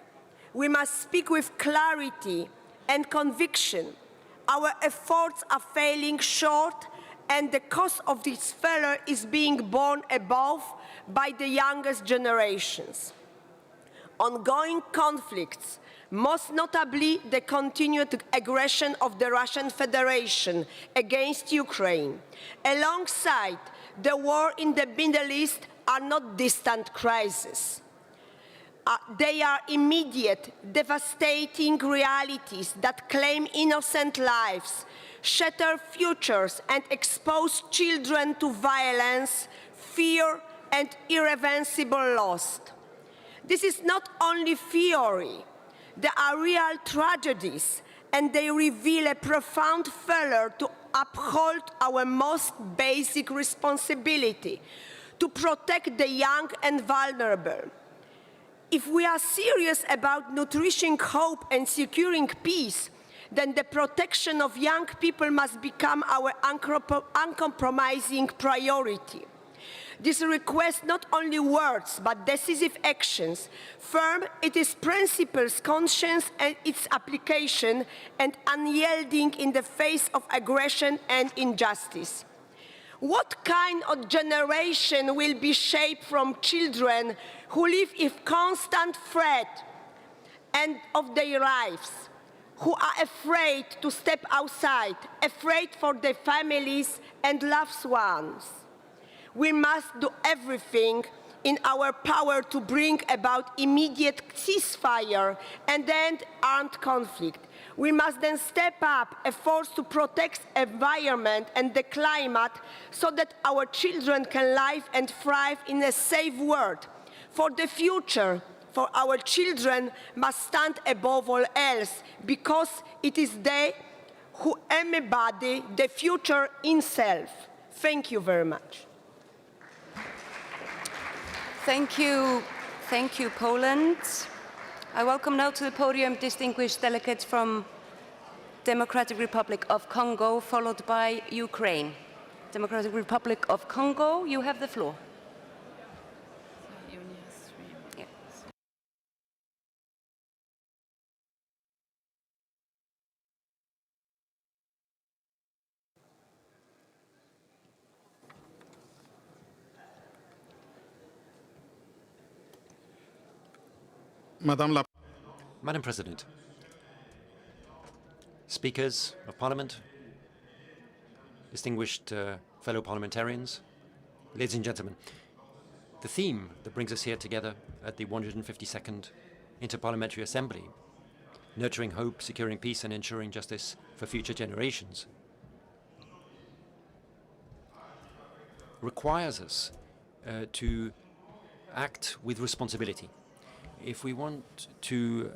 we must speak with clarity and conviction. Our efforts are falling short, and the cost of this failure is being borne above by the youngest generations. Ongoing conflicts, most notably the continued aggression of the Russian Federation against Ukraine, alongside the war in the Middle East, are not distant crises. They are immediate, devastating realities that claim innocent lives, shatter futures, and expose children to violence, fear, and irreversible loss. This is not only theory. There are real tragedies, and they reveal a profound failure to uphold our most basic responsibility, to protect the young and vulnerable. If we are serious about nourishing hope and securing peace, then the protection of young people must become our uncompromising priority. This requires not only words, but decisive actions. Firm it is principles, conscience, and its application, and unyielding in the face of aggression and injustice. What kind of generation will be shaped from children who live in constant threat of their lives, who are afraid to step outside, afraid for their families and loved ones? We must do everything in our power to bring about immediate ceasefire and end armed conflict. We must then step up efforts to protect the environment and the climate so that our children can live and thrive in a safe world. For the future, for our children must stand above all else, because it is they who embody the future itself. Thank you very much.
Thank you, Poland. I welcome now to the podium distinguished delegates from Democratic Republic of Congo, followed by Ukraine. Democratic Republic of Congo, you have the floor.
Madam President, Speakers of Parliament, distinguished fellow parliamentarians, ladies and gentlemen, the theme that brings us here together at the 152nd Interparliamentary Assembly, nurturing hope, securing peace and ensuring justice for future generations, requires us to act with responsibility. If we want to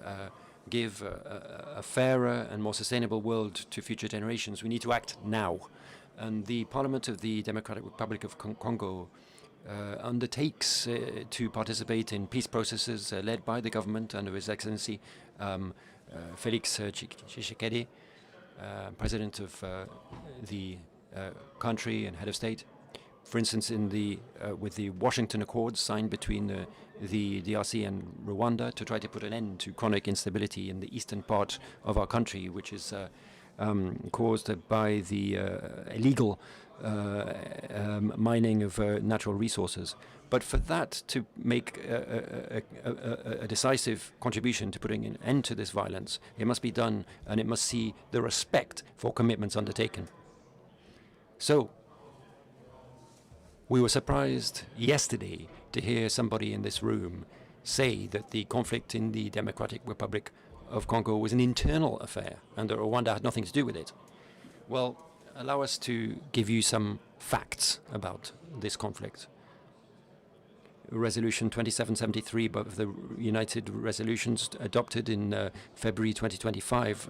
give a fairer and more sustainable world to future generations, we need to act now. And the Parliament of the Democratic Republic of Congo undertakes to participate in peace processes led by the government under His Excellency Felix Tshisekedi, President of the country and head of state. For instance, with the Washington Accords signed between the DRC and Rwanda to try to put an end to chronic instability in the eastern part of our country, which is caused by the illegal mining of natural resources. But for that to make a decisive contribution to putting an end to this violence, it must be done, and it must see the respect for commitments undertaken. So, we were surprised yesterday to hear somebody in this room say that the conflict in the Democratic Republic of Congo was an internal affair and that Rwanda had nothing to do with it. Well, allow us to give you some facts about this conflict. Resolution 2773 of the United Resolutions adopted in February 2025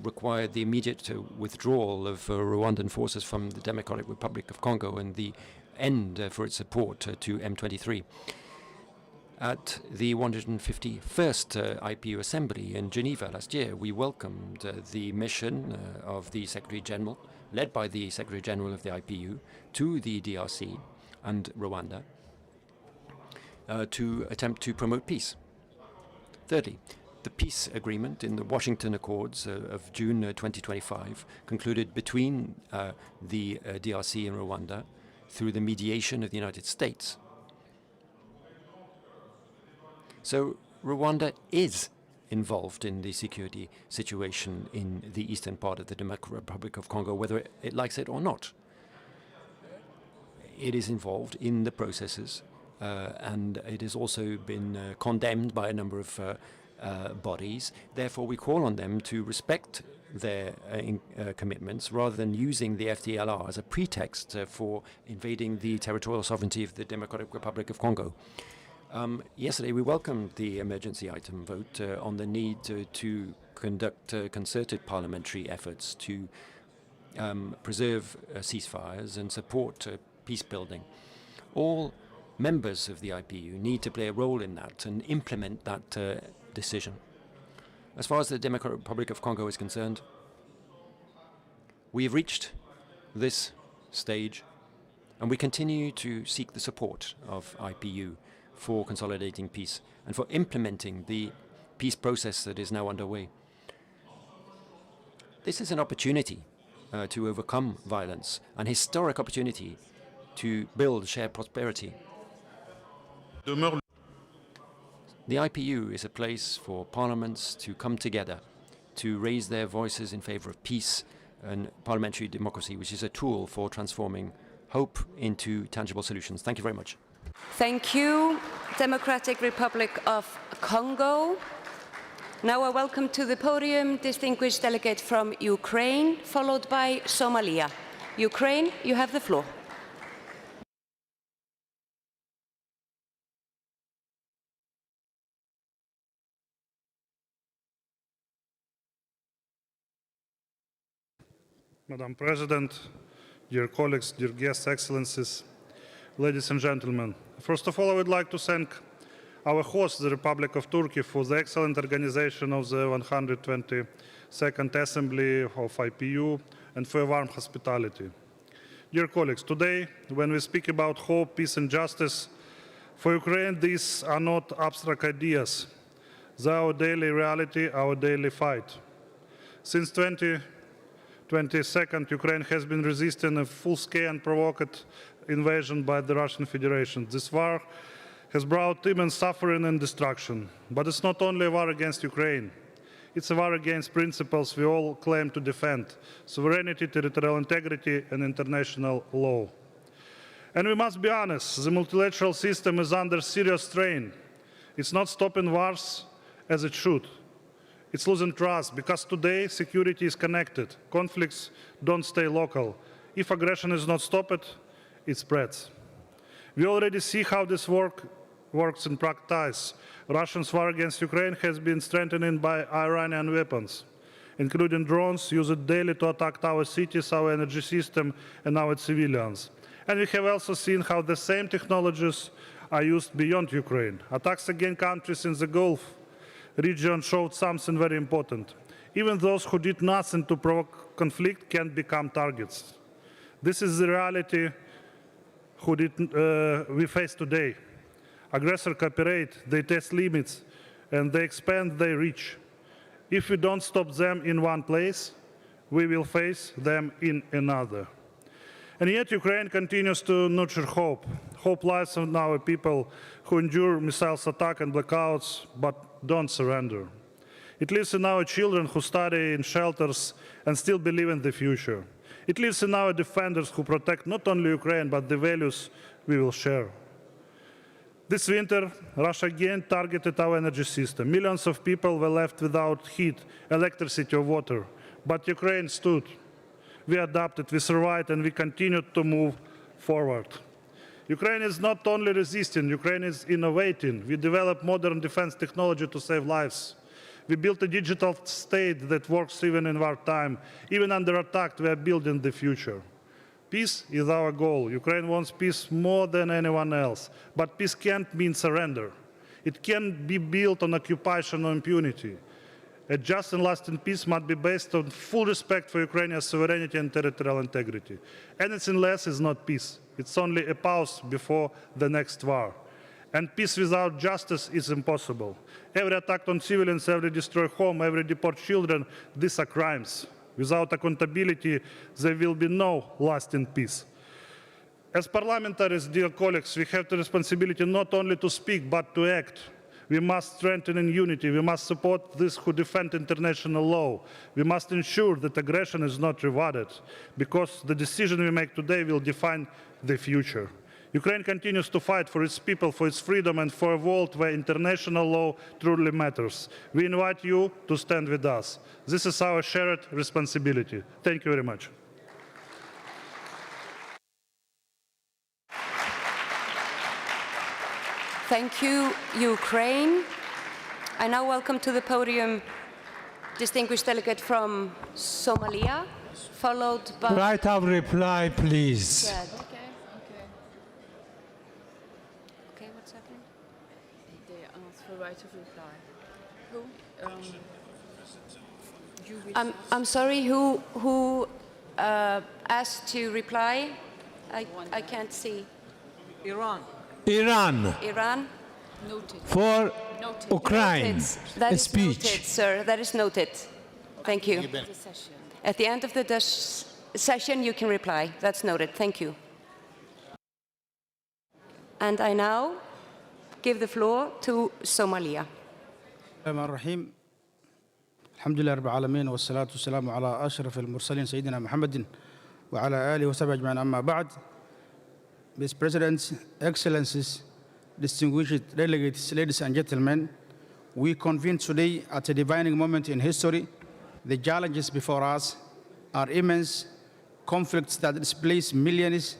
required the immediate withdrawal of Rwandan forces from the Democratic Republic of Congo and the end for its support to M23. At the 151st IPU Assembly in Geneva last year, we welcomed the mission of the Secretary General, led by the Secretary General of the IPU, to the DRC and Rwanda to attempt to promote peace. Thirdly, the peace agreement in the Washington Accords of June 2025 concluded between the DRC and Rwanda through the mediation of the United States. So Rwanda is involved in the security situation in the eastern part of the Democratic Republic of Congo, whether it likes it or not. It is involved in the processes and it has also been condemned by a number of bodies. Therefore, we call on them to respect their commitments rather than using the FDLR as a pretext for invading the territorial sovereignty of the Democratic Republic of Congo. Yesterday, we welcomed the emergency item vote on the need to conduct concerted parliamentary efforts to preserve ceasefires and support peace building. All members of the IPU need to play a role in that and implement that decision. As far as the Democratic Republic of Congo is concerned, we have reached this stage and we continue to seek the support of IPU for consolidating peace and for implementing the peace process that is now underway. This is an opportunity to overcome violence, an historic opportunity to build shared prosperity. The IPU is a place for parliaments to come together, to raise their voices in favor of peace and parliamentary democracy, which is a tool for transforming hope into tangible solutions. Thank you very much.
Thank you, Democratic Republic of Congo. Now I welcome to the podium distinguished delegate from Ukraine, followed by Somalia. Ukraine, you have the floor.
Madam President, dear colleagues, dear guests, excellencies, ladies and gentlemen. First of all, I would like to thank our host, the Republic of Turkey, for the excellent organization of the 122nd Assembly of IPU and for your warm hospitality. Dear colleagues, today, when we speak about hope, peace and justice, for Ukraine, these are not abstract ideas. They are our daily reality, our daily fight. Since 2022, Ukraine has been resisting a full-scale and provoked invasion by the Russian Federation. This war has brought immense suffering and destruction. But it's not only a war against Ukraine. It's a war against principles we all claim to defend: sovereignty, territorial integrity, and international law. And we must be honest, the multilateral system is under serious strain. It's not stopping wars as it should. It's losing trust, because today security is connected. Conflicts don't stay local. If aggression is not stopped, it spreads. We already see how this works in practice. Russia's war against Ukraine has been strengthened by Iranian weapons, including drones used daily to attack our cities, our energy system, and our civilians. And we have also seen how the same technologies are used beyond Ukraine. Attacks against countries in the Gulf region showed something very important. Even those who did nothing to provoke conflict can become targets. This is the reality we face today. Aggressors cooperate, they test limits, and they expand their reach. If we don't stop them in one place, we will face them in another. And yet Ukraine continues to nurture hope. Hope lies in our people who endure missiles attack and blackouts, but don't surrender. It lives in our children who study in shelters and still believe in the future. It lives in our defenders who protect not only Ukraine, but the values we will share. This winter, Russia again targeted our energy system. Millions of people were left without heat, electricity, or water. But Ukraine stood. We adapted, we survived, and we continued to move forward. Ukraine is not only resisting, Ukraine is innovating. We developed modern defense technology to save lives. We built a digital state that works even in wartime. Even under attack, we are building the future. Peace is our goal. Ukraine wants peace more than anyone else. But peace can't mean surrender. It can't be built on occupation or impunity. A just and lasting peace must be based on full respect for Ukrainian sovereignty and territorial integrity. Anything less is not peace. It's only a pause before the next war. And peace without justice is impossible. Every attack on civilians, every destroyed home, every deport children, these are crimes. Without accountability, there will be no lasting peace. As parliamentarians, dear colleagues, we have the responsibility not only to speak, but to act. We must strengthen in unity. We must support those who defend international law. We must ensure that aggression is not rewarded, because the decision we make today will define the future. Ukraine continues to fight for its people, for its freedom, and for a world where international law truly matters. We invite you to stand with us. This is our shared responsibility. Thank you very much.
Thank you, Ukraine. I now welcome to the podium distinguished delegate from Somalia, followed by...
Right of reply, please.
Okay, what's happening?
They asked for right of reply. Who?
I'm sorry, who asked to reply? I can't see.
Iran.
Iran?
Noted.
For Ukraine.
That is
speech.
noted, sir. That is noted. Thank you. At the end of the session, you can reply. That's noted. Thank you. And I now give the floor to Somalia.
الرحيم الحمد لله رب العالمين والصلاة والسلام على أشرف المرسلين سيدنا محمد وعلى آله وصحبه أجمعين أما بعد. Mr. President, Excellencies, distinguished delegates, ladies and gentlemen, we convene today at a defining moment in history. The challenges before us are immense, conflicts that displace millions,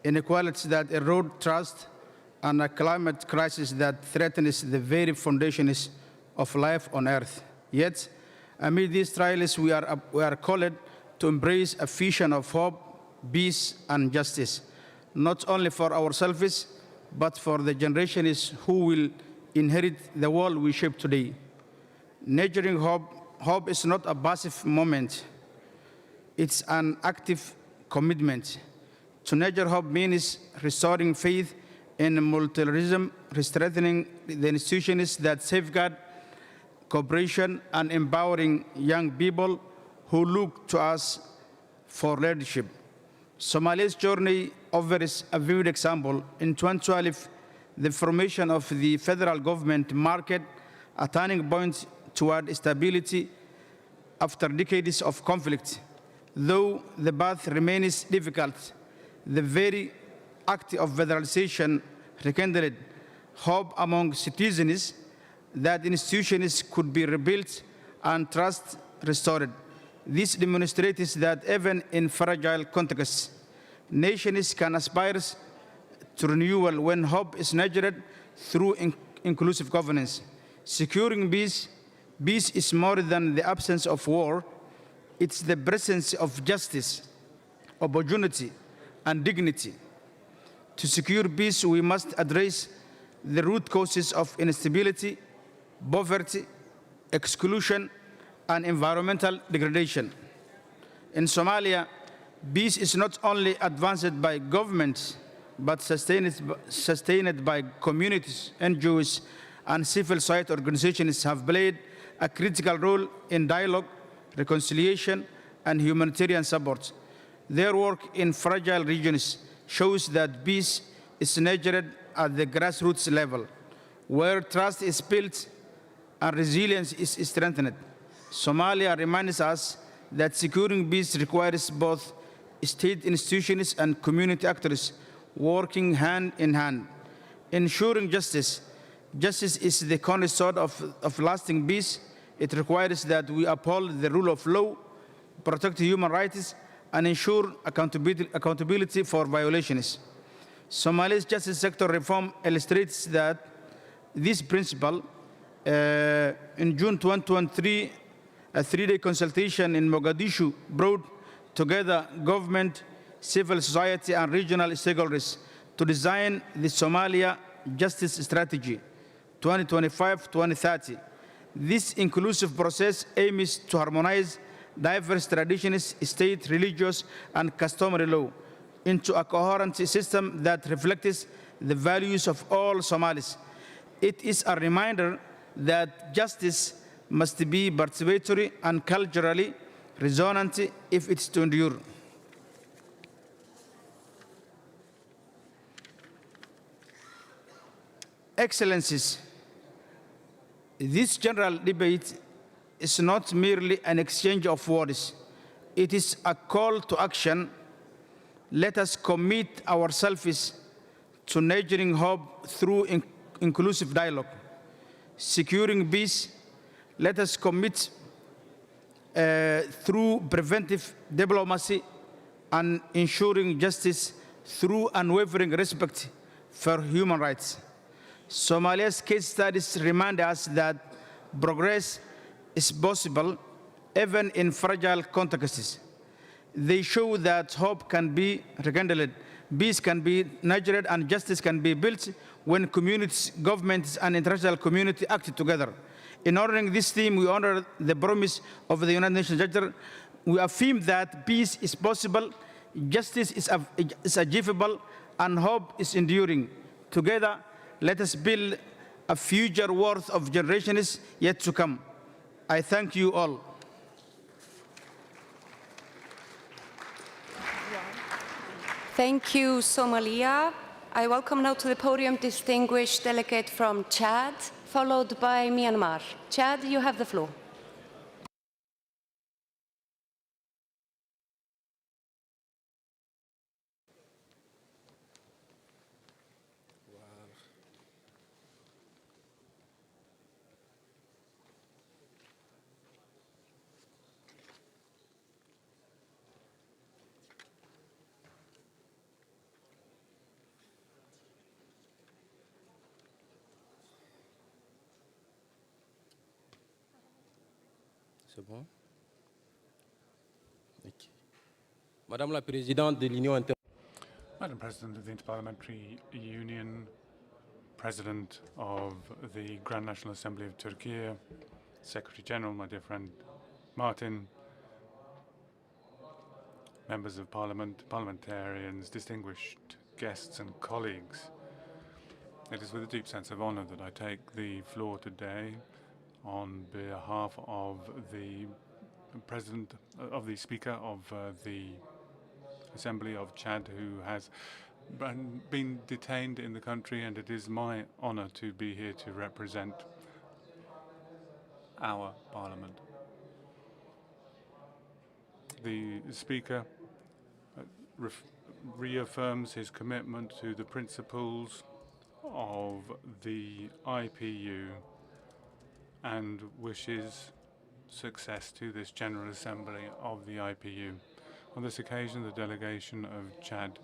inequalities that erode trust, and a climate crisis that threatens the very foundations of life on Earth. Yet, amid these trials, we are called to embrace a vision of hope, peace, and justice, not only for ourselves, but for the generations who will inherit the world we shape today. Nurturing hope is not a passive moment. It's an active commitment. To nurture hope means restoring faith in multilateralism, strengthening the institutions that safeguard cooperation, and empowering young people who look to us for leadership. Somalia's journey offers a vivid example. In 2012, the formation of the federal government marked a turning point toward stability after decades of conflict. Though the path remains difficult, the very act of federalization rekindled hope among citizens that institutions could be rebuilt and trust restored. This demonstrates that even in fragile contexts, nations can aspire to renewal when hope is nurtured through inclusive governance. Securing peace is more than the absence of war. It's the presence of justice, opportunity, and dignity. To secure peace, we must address the root causes of instability, poverty, exclusion, and environmental degradation. In Somalia, peace is not only advanced by governments, but sustained by communities, NGOs, and civil society organizations have played a critical role in dialogue, reconciliation, and humanitarian support. Their work in fragile regions shows that peace is nurtured at the grassroots level, where trust is built and resilience is strengthened. Somalia reminds us that securing peace requires both state institutions and community actors working hand in hand. Ensuring justice is the cornerstone of lasting peace. It requires that we uphold the rule of law, protect human rights, and ensure accountability for violations. Somalia's justice sector reform illustrates that this principle. In June 2023, a three-day consultation in Mogadishu brought together government, civil society, and regional stakeholders to design the Somalia Justice Strategy 2025-2030. This inclusive process aims to harmonize diverse traditions, state, religious, and customary law into a coherent system that reflects the values of all Somalis. It is a reminder that justice must be participatory and culturally resonant if it's to endure. Excellencies, this general debate is not merely an exchange of words. It is a call to action. Let us commit ourselves to nurturing hope through inclusive dialogue. Securing peace, let us commit through preventive diplomacy and ensuring justice through unwavering respect for human rights. Somalia's case studies remind us that progress is possible even in fragile contexts. They show that hope can be rekindled, peace can be nurtured, and justice can be built when communities, governments, and international community act together. In honoring this theme, we honor the promise of the United Nations Charter. We affirm that peace is possible, justice is achievable, and hope is enduring. Together, let us build a future worth of generations yet to come. I thank you all.
Thank you, Somalia. I welcome now to the podium distinguished delegate from Chad, followed by Myanmar. Chad, you have the floor.
C'est bon? Okay. Madame la Présidente de l'Union internationale.
Madam President of the Interparliamentary Union, President of the Grand National Assembly of Türkiye, Secretary General, my dear friend Martin, members of Parliament, parliamentarians, distinguished guests and colleagues. It is with a deep sense of honor that I take the floor today on behalf of the President, of the Speaker of the Assembly of Chad, who has been detained in the country, and it is my honor to be here to represent our Parliament. The Speaker reaffirms his commitment to the principles of the IPU and wishes success to this General Assembly of the IPU. On this occasion, the delegation of Chad,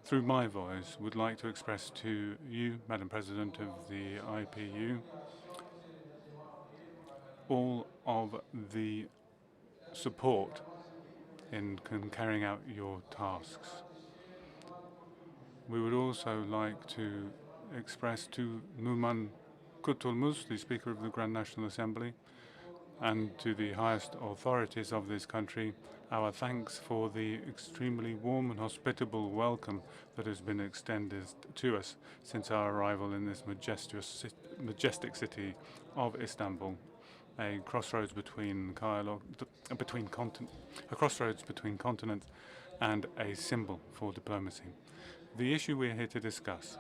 through my voice, would like to express to you, Madam President of the IPU, all of the support in carrying out your tasks. We would also like to express to Numan Kurtulmus, the Speaker of the Grand National Assembly, and to the highest authorities of this country, our thanks for the extremely warm and hospitable welcome that has been extended to us since our arrival in this majestic city of Istanbul, a crossroads between continents and a symbol for diplomacy. The issue we are here to discuss,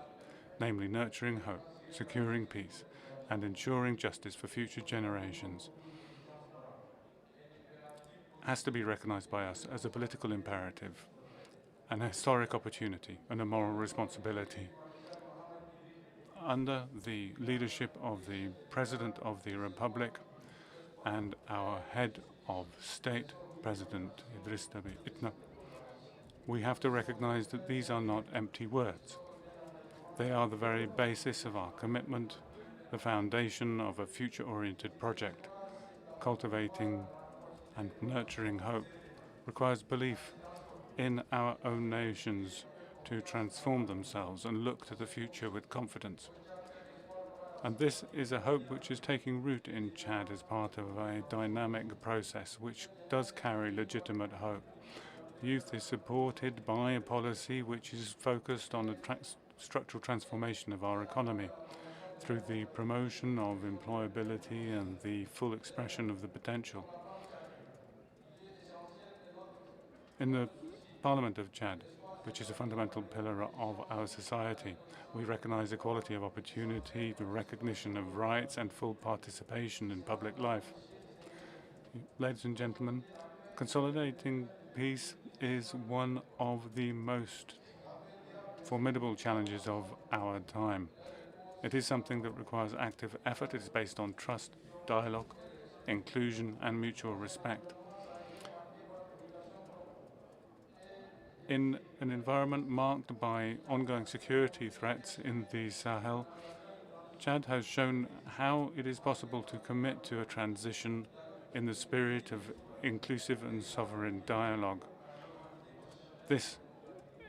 namely nurturing hope, securing peace, and ensuring justice for future generations, has to be recognized by us as a political imperative, an historic opportunity, and a moral responsibility. Under the leadership of the President of the Republic and our head of state, President Idriss Déby Itno, we have to recognize that these are not empty words. They are the very basis of our commitment, the foundation of a future-oriented project. Cultivating and nurturing hope requires belief in our own nations to transform themselves and look to the future with confidence. And this is a hope which is taking root in Chad as part of a dynamic process which does carry legitimate hope. Youth is supported by a policy which is focused on a structural transformation of our economy through the promotion of employability and the full expression of the potential. In the Parliament of Chad, which is a fundamental pillar of our society, we recognize equality of opportunity, the recognition of rights, and full participation in public life. Ladies and gentlemen, consolidating peace is one of the most formidable challenges of our time. It is something that requires active effort. It is based on trust, dialogue, inclusion, and mutual respect. In an environment marked by ongoing security threats in the Sahel, Chad has shown how it is possible to commit to a transition in the spirit of inclusive and sovereign dialogue. This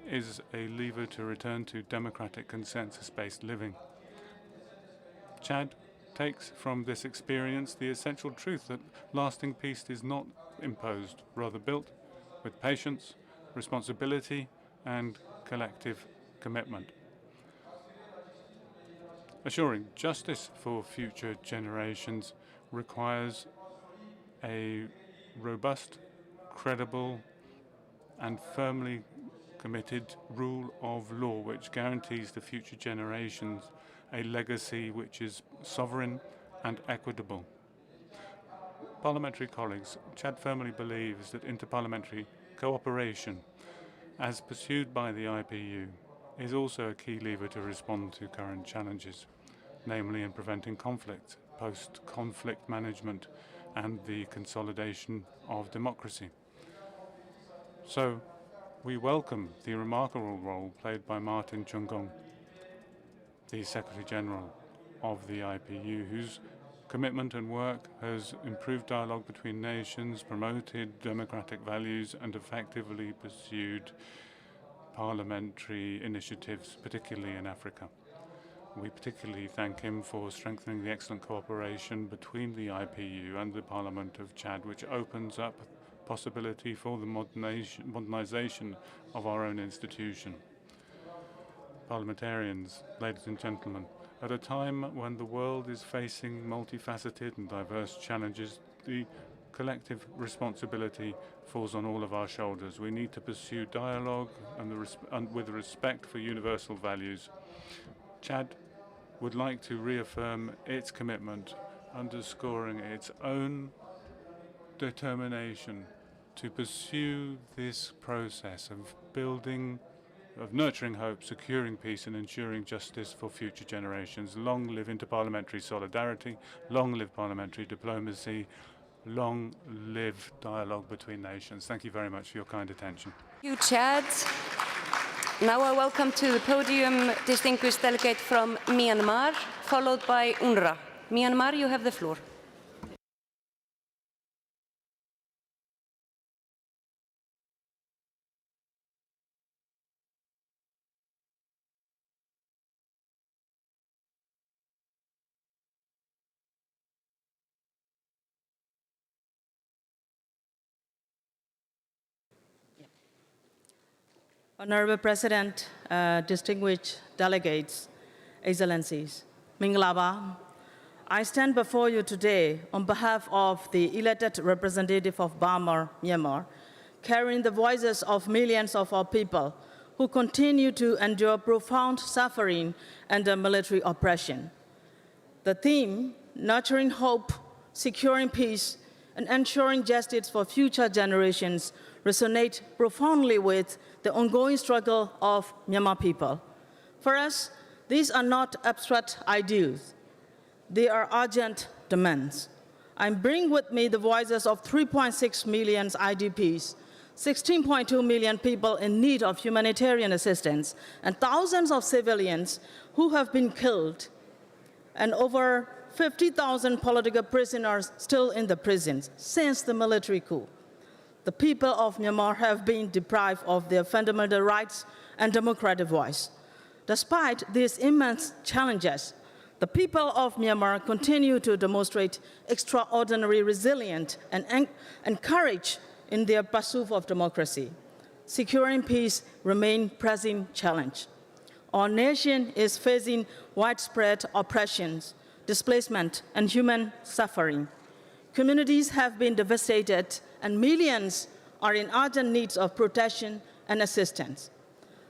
is a lever to return to democratic consensus-based living. Chad takes from this experience the essential truth that lasting peace is not imposed, rather built with patience, responsibility, and collective commitment. Assuring justice for future generations requires a robust, credible, and firmly committed rule of law which guarantees to future generations a legacy which is sovereign and equitable. Parliamentary colleagues, Chad firmly believes that interparliamentary cooperation, as pursued by the IPU, is also a key lever to respond to current challenges, namely in preventing conflict, post-conflict management, and the consolidation of democracy. So, we welcome the remarkable role played by Martin Chungong, the Secretary General of the IPU, whose commitment and work has improved dialogue between nations, promoted democratic values, and effectively pursued parliamentary initiatives, particularly in Africa. We particularly thank him for strengthening the excellent cooperation between the IPU and the Parliament of Chad, which opens up possibility for the modernization of our own institution. Parliamentarians, ladies and gentlemen, at a time when the world is facing multifaceted and diverse challenges, the collective responsibility falls on all of our shoulders. We need to pursue dialogue and with respect for universal values. Chad would like to reaffirm its commitment, underscoring its own determination to pursue this process of nurturing hope, securing peace, and ensuring justice for future generations. Long live interparliamentary solidarity, long live parliamentary diplomacy, long live dialogue between nations. Thank you very much for your kind attention.
Thank you, Chad. Now I welcome to the podium distinguished delegate from Myanmar, followed by UNRWA. Myanmar, you have the floor.
Honorable President, distinguished delegates, Excellencies, Minglaba, I stand before you today on behalf of the elected representative of Burma, Myanmar, carrying the voices of millions of our people who continue to endure profound suffering under military oppression. The theme, nurturing hope, securing peace, and ensuring justice for future generations resonate profoundly with the ongoing struggle of Myanmar people. For us, these are not abstract ideals. They are urgent demands. I bring with me the voices of 3.6 million IDPs, 16.2 million people in need of humanitarian assistance, and thousands of civilians who have been killed, and over 50,000 political prisoners still in the prisons since the military coup. The people of Myanmar have been deprived of their fundamental rights and democratic voice. Despite these immense challenges, the people of Myanmar continue to demonstrate extraordinary resilience and courage in their pursuit of democracy. Securing peace remains a pressing challenge. Our nation is facing widespread oppressions, displacement, and human suffering. Communities have been devastated, and millions are in urgent need of protection and assistance.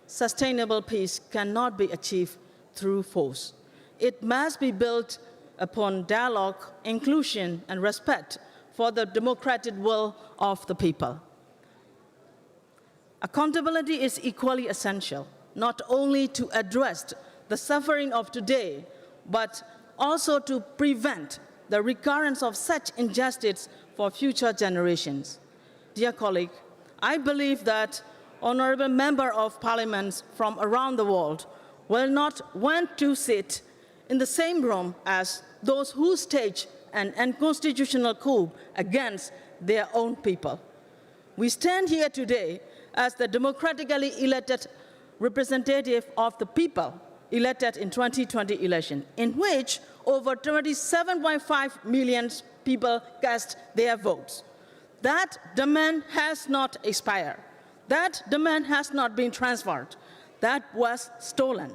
Sustainable peace cannot be achieved through force. It must be built upon dialogue, inclusion, and respect for the democratic will of the people. Accountability is equally essential. not only to address the suffering of today, but also to prevent the recurrence of such injustice for future generations. Dear colleague, I believe that honorable members of parliaments from around the world will not want to sit in the same room as those who stage an unconstitutional coup against their own people. We stand here today as the democratically elected representative of the people elected in 2020 election, in which over 27.5 million people cast their votes. That demand has not expired. That demand has not been transferred. That was stolen.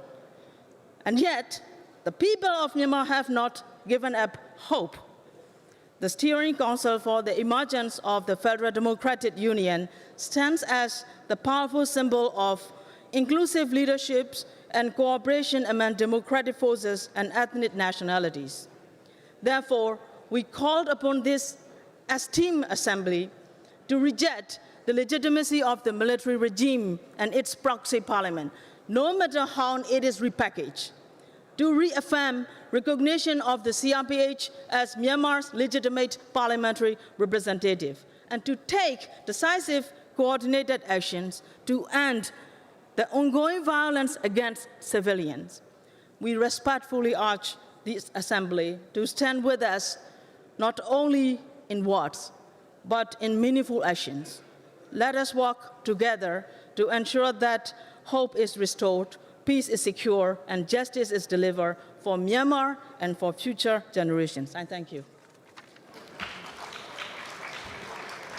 And yet, the people of Myanmar have not given up hope. The Steering Council for the Emergence of the Federal Democratic Union stands as the powerful symbol of inclusive leaderships and cooperation among democratic forces and ethnic nationalities. Therefore, we called upon this esteemed assembly to reject the legitimacy of the military regime and its proxy parliament, no matter how it is repackaged, to reaffirm recognition of the CRPH as Myanmar's legitimate parliamentary representative, and to take decisive coordinated actions to end the ongoing violence against civilians. We respectfully urge this assembly to stand with us, not only in words, but in meaningful actions. Let us work together to ensure that hope is restored, peace is secure, and justice is delivered for Myanmar and for future generations. I thank you.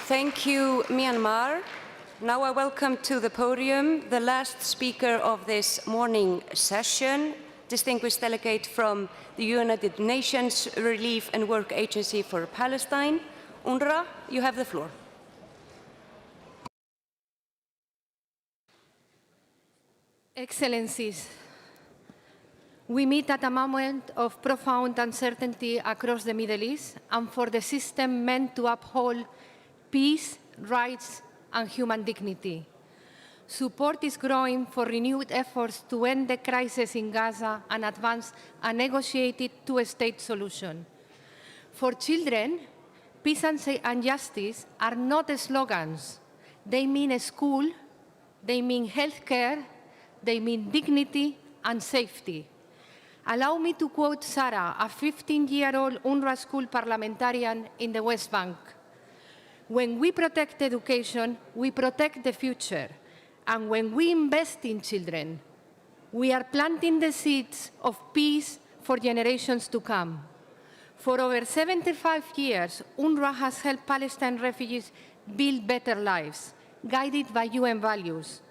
Thank you, Myanmar. Now I welcome to the podium the last speaker of this morning session, distinguished delegate from the United Nations Relief and Work Agency for Palestine, UNRWA. You have the floor.
Excellencies, we meet at a moment of profound uncertainty across the Middle East and for the system meant to uphold peace, rights, and human dignity. Support is growing for renewed efforts to end the crisis in Gaza and advance a negotiated two-state solution. For children, peace and justice are not slogans. They mean school, they mean healthcare, they mean dignity and safety. Allow me to quote Sarah, a 15-year-old UNRWA school parliamentarian in the West Bank. When we protect education, we protect the future. And when we invest in children, we are planting the seeds of peace for generations to come. For over 75 years, UNRWA has helped Palestine refugees build better lives, guided by UN values.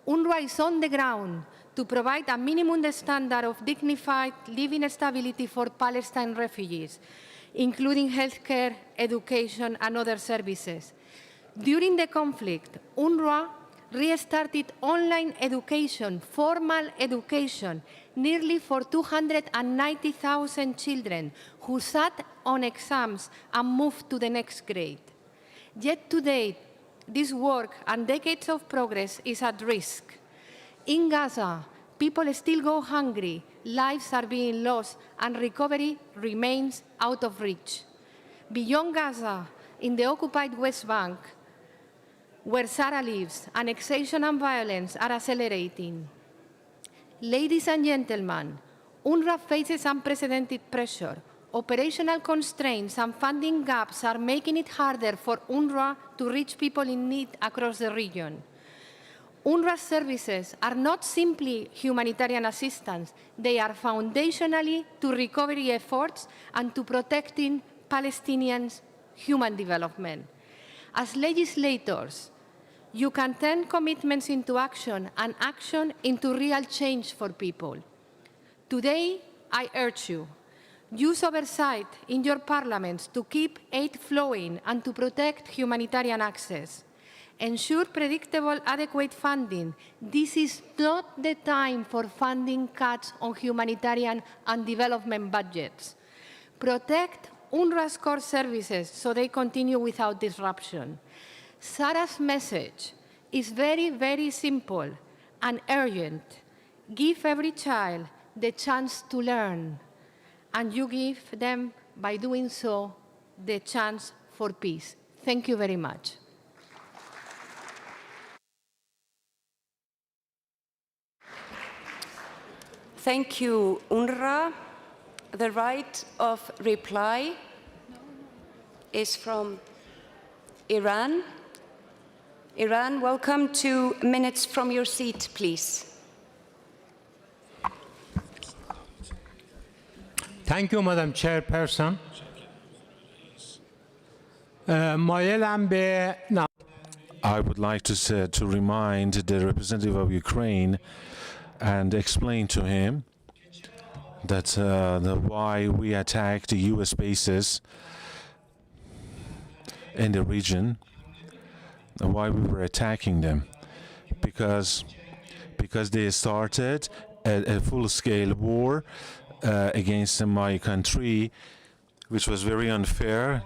UNRWA is on the ground to provide a minimum standard of dignified living stability for Palestine refugees, including healthcare, education, and other services. During the conflict, UNRWA restarted online education, formal education, nearly for 290,000 children who sat on exams and moved to the next grade. Yet today, this work and decades of progress is at risk. In Gaza, people still go hungry, lives are being lost, and recovery remains out of reach. Beyond Gaza, in the occupied West Bank, where Sarah lives, annexation and violence are accelerating. Ladies and gentlemen, UNRWA faces unprecedented pressure. Operational constraints and funding gaps are making it harder for UNRWA to reach people in need across the region. UNRWA services are not simply humanitarian assistance, they are foundationally to recovery efforts and to protecting Palestinians' human development. As legislators, you can turn commitments into action and action into real change for people. Today, I urge you, use oversight in your parliaments to keep aid flowing and to protect humanitarian access. Ensure predictable, adequate funding. This is not the time for funding cuts on humanitarian and development budgets. Protect UNRWA's core services so they continue without disruption. Sarah's message is very, very simple and urgent. Give every child the chance to learn, and you give them, by doing so, the chance for peace. Thank you very much.
Thank you, UNRWA. The right of reply is from Iran. Iran, welcome. 2 minutes from your seat, please.
Thank you, Madam Chairperson.
I would like to remind the representative of Ukraine and explain to him that why we attacked the U.S. bases in the region, why we were attacking them, because they started a full-scale war against my country, which was very unfair.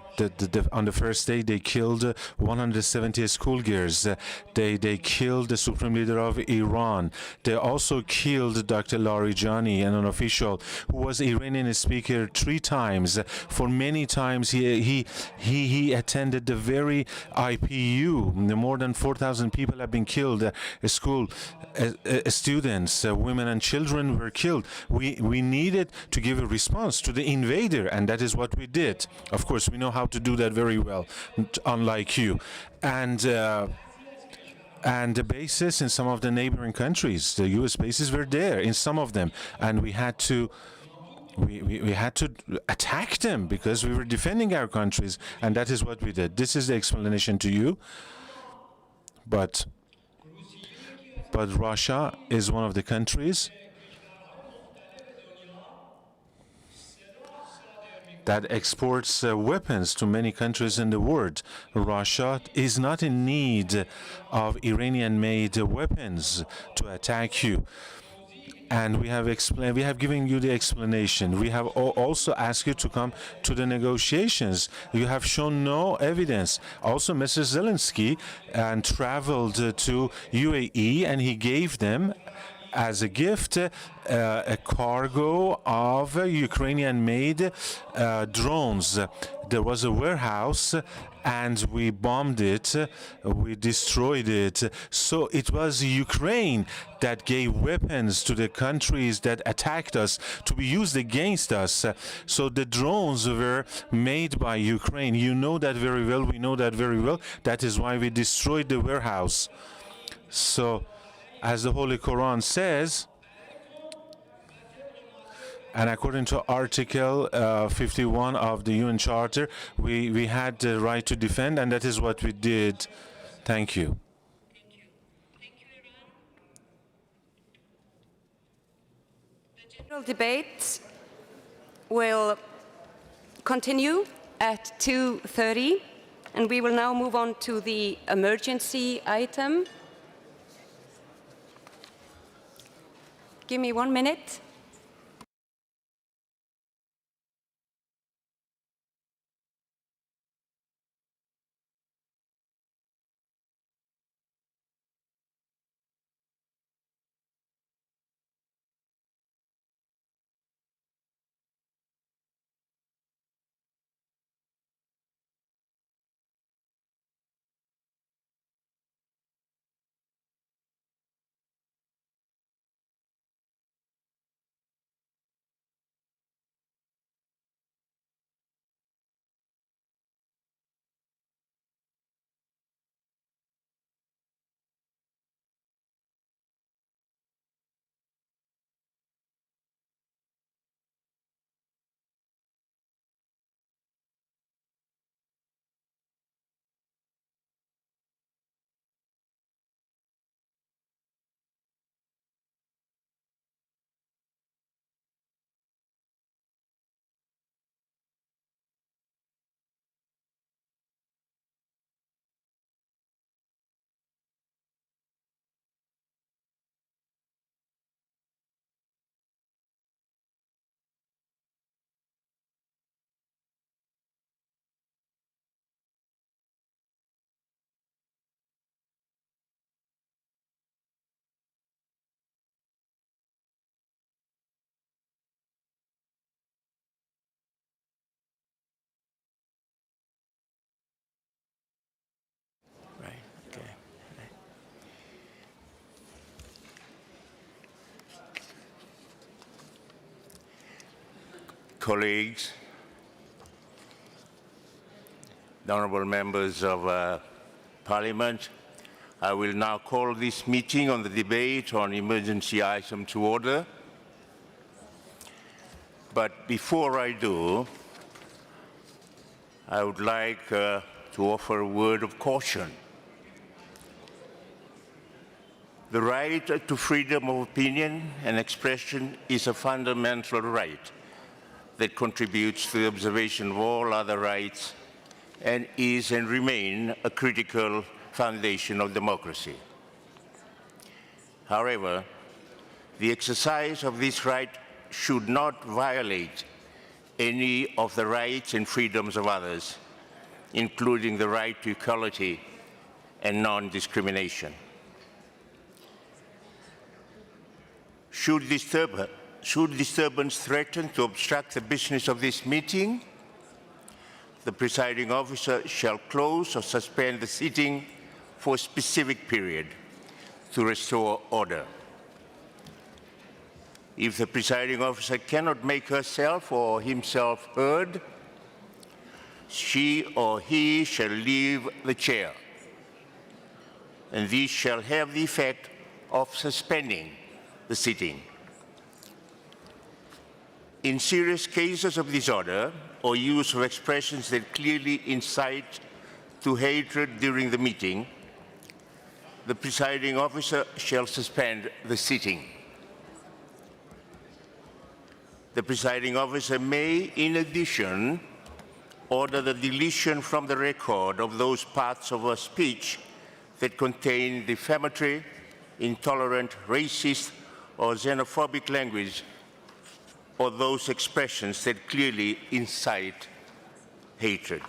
On the first day, they killed 170 schoolgirls. They killed the supreme leader of Iran. They also killed Dr. Larijani, an official who was Iranian speaker 3 times. For many times, he attended the very IPU. More than 4,000 people have been killed. School students, women and children were killed. We needed to give a response to the invader, and that is what we did. Of course, we know how to do that very well, unlike you. And the bases in some of the neighboring countries, the U.S. bases were there in some of them, and we had to attack them because we were defending our countries, and that is what we did. This is the explanation to you. But Russia is one of the countries that exports weapons to many countries in the world. Russia is not in need of Iranian-made weapons to attack you. And we have given you the explanation. We have also asked you to come to the negotiations. You have shown no evidence. Also, Mr. Zelensky traveled to UAE, and he gave them as a gift a cargo of Ukrainian-made drones. There was a warehouse, and we bombed it, we destroyed it. So it was Ukraine that gave weapons to the countries that attacked us to be used against us. So the drones were made by Ukraine. You know that very well, we know that very well. That is why we destroyed the warehouse. So, as the Holy Quran says, and according to Article 51 of the UN Charter, we had the right to defend, and that is what we did. Thank you.
The general debate will continue at 2:30, and we will now move on to the emergency item. Give me 1 minute.
colleagues, the honourable members of Parliament, I will now call this meeting on the debate on emergency item to order. But before I do, I would like to offer a word of caution. The right to freedom of opinion and expression is a fundamental right that contributes to the observation of all other rights and is and remains a critical foundation of democracy. However, the exercise of this right should not violate any of the rights and freedoms of others, including the right to equality and non-discrimination. Should disturbance threaten to obstruct the business of this meeting, the presiding officer shall close or suspend the sitting for a specific period to restore order. If the presiding officer cannot make herself or himself heard, she or he shall leave the chair, and this shall have the effect of suspending the sitting. In serious cases of disorder or use of expressions that clearly incite to hatred during the meeting, the presiding officer shall suspend the sitting. The presiding officer may, in addition, order the deletion from the record of those parts of a speech that contain defamatory, intolerant, racist, or xenophobic language, or those expressions that clearly incite hatred.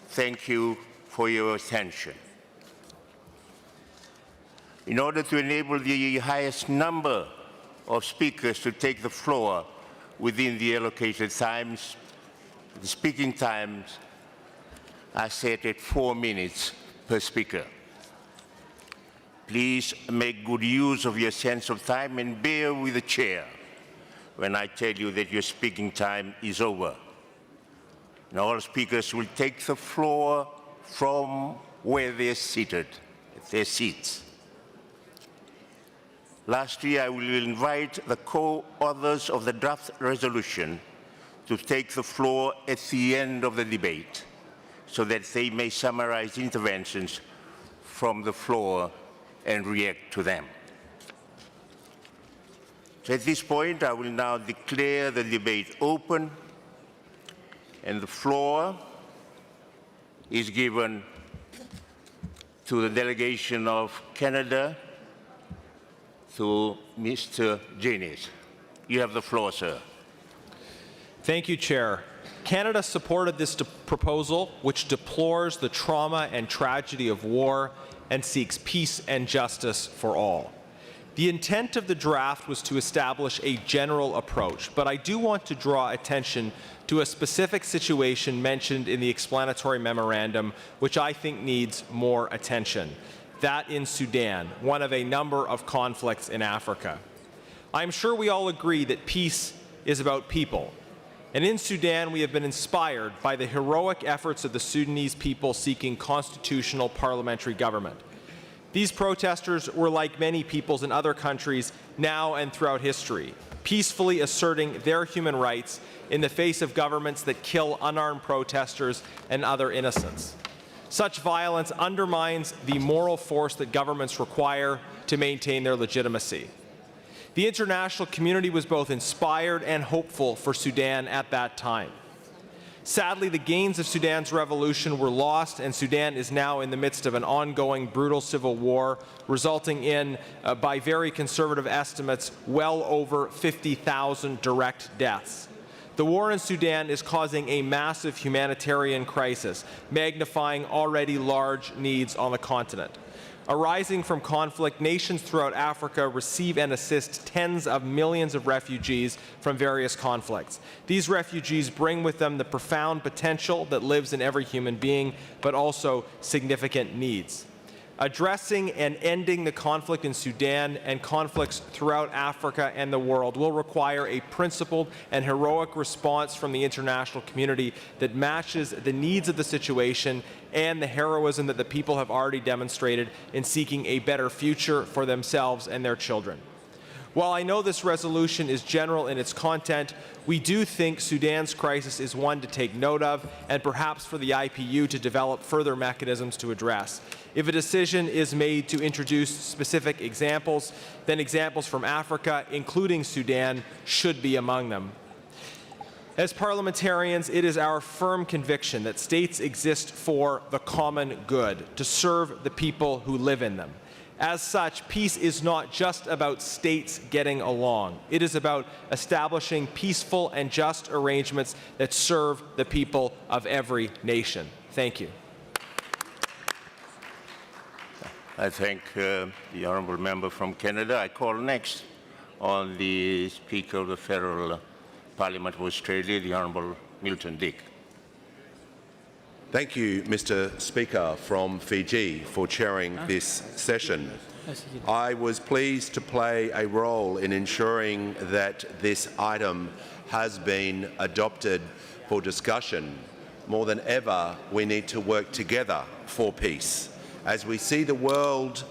Thank you for your attention. In order to enable the highest number of speakers to take the floor within the allocated times, the speaking times are set at 4 minutes per speaker. Please make good use of your sense of time and bear with the chair when I tell you that your speaking time is over. Now all speakers will take the floor from where they're seated, at their seats. Lastly, I will invite the co-authors of the draft resolution to take the floor at the end of the debate so that they may summarize interventions from the floor and react to them. So at this point, I will now declare the debate open, and the floor is given to the delegation of Canada, to Mr. Janis. You have the floor, sir.
Thank you, Chair. Canada supported this proposal, which deplores the trauma and tragedy of war and seeks peace and justice for all. The intent of the draft was to establish a general approach, but I do want to draw attention to a specific situation mentioned in the explanatory memorandum, which I think needs more attention. That in Sudan, one of a number of conflicts in Africa. I'm sure we all agree that peace is about people. And in Sudan, we have been inspired by the heroic efforts of the Sudanese people seeking constitutional parliamentary government. These protesters were like many peoples in other countries now and throughout history, peacefully asserting their human rights in the face of governments that kill unarmed protesters and other innocents. Such violence undermines the moral force that governments require to maintain their legitimacy. The international community was both inspired and hopeful for Sudan at that time. Sadly, the gains of Sudan's revolution were lost, and Sudan is now in the midst of an ongoing brutal civil war, resulting in, by very conservative estimates, well over 50,000 direct deaths. The war in Sudan is causing a massive humanitarian crisis, magnifying already large needs on the continent. Arising from conflict, nations throughout Africa receive and assist tens of millions of refugees from various conflicts. These refugees bring with them the profound potential that lives in every human being, but also significant needs. Addressing and ending the conflict in Sudan and conflicts throughout Africa and the world will require a principled and heroic response from the international community that matches the needs of the situation and the heroism that the people have already demonstrated in seeking a better future for themselves and their children. While I know this resolution is general in its content, we do think Sudan's crisis is one to take note of and perhaps for the IPU to develop further mechanisms to address. If a decision is made to introduce specific examples, then examples from Africa, including Sudan, should be among them. As parliamentarians, it is our firm conviction that states exist for the common good, to serve the people who live in them. As such, peace is not just about states getting along. It is about establishing peaceful and just arrangements that serve the people of every nation. Thank you.
I thank the honourable member from Canada. I call next on the Speaker of the Federal Parliament of Australia, the Honourable Milton Dick.
Thank you, Mr. Speaker from Fiji, for chairing this session. I was pleased to play a role in ensuring that this item has been adopted for discussion. More than ever, we need to work together for peace. As we see the world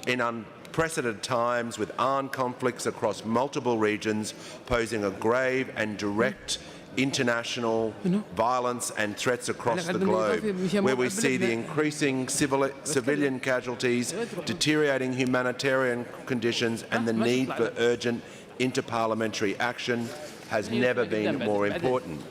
in unprecedented times with armed conflicts across multiple regions posing a grave and direct international violence and threats across the globe, where we see the increasing civilian casualties, deteriorating humanitarian conditions, and the need for urgent interparliamentary action has never been more important.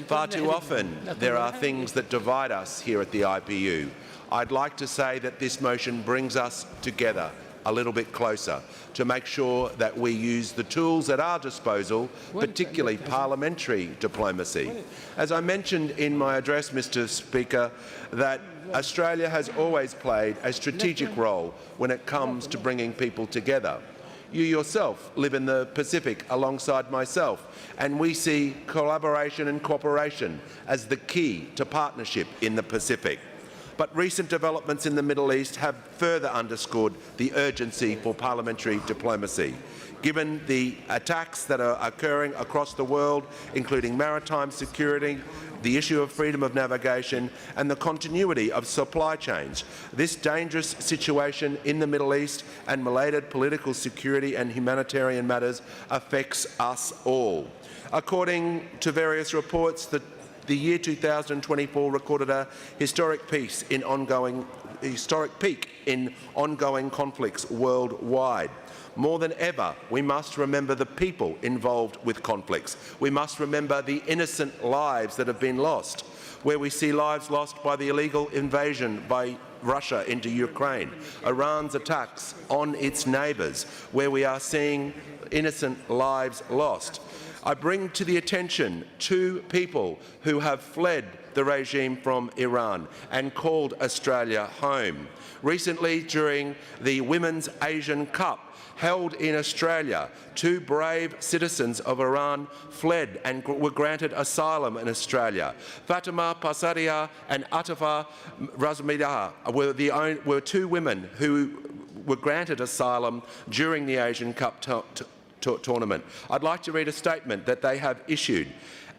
Far too often, there are things that divide us here at the IPU. I'd like to say that this motion brings us together a little bit closer to make sure that we use the tools at our disposal, particularly parliamentary diplomacy. As I mentioned in my address, Mr. Speaker, that Australia has always played a strategic role when it comes to bringing people together. You yourself live in the Pacific alongside myself, and we see collaboration and cooperation as the key to partnership in the Pacific. But recent developments in the Middle East have further underscored the urgency for parliamentary diplomacy. Given the attacks that are occurring across the world, including maritime security, the issue of freedom of navigation, and the continuity of supply chains, this dangerous situation in the Middle East and related political security and humanitarian matters affects us all. According to various reports, the year 2024 recorded a historic peak in ongoing conflicts worldwide. More than ever, we must remember the people involved with conflicts. We must remember the innocent lives that have been lost, where we see lives lost by the illegal invasion by Russia into Ukraine, Iran's attacks on its neighbours, where we are seeing innocent lives lost. I bring to the attention two people who have fled the regime from Iran and called Australia home. Recently, during the Women's Asian Cup held in Australia, two brave citizens of Iran fled and were granted asylum in Australia. Fatima Pasaria and Atafa Razmida were two women who were granted asylum during the Asian Cup tournament. I'd like to read a statement that they have issued.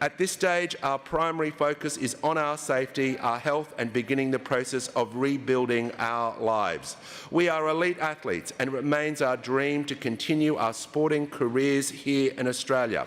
At this stage, our primary focus is on our safety, our health, and beginning the process of rebuilding our lives. We are elite athletes, and it remains our dream to continue our sporting careers here in Australia.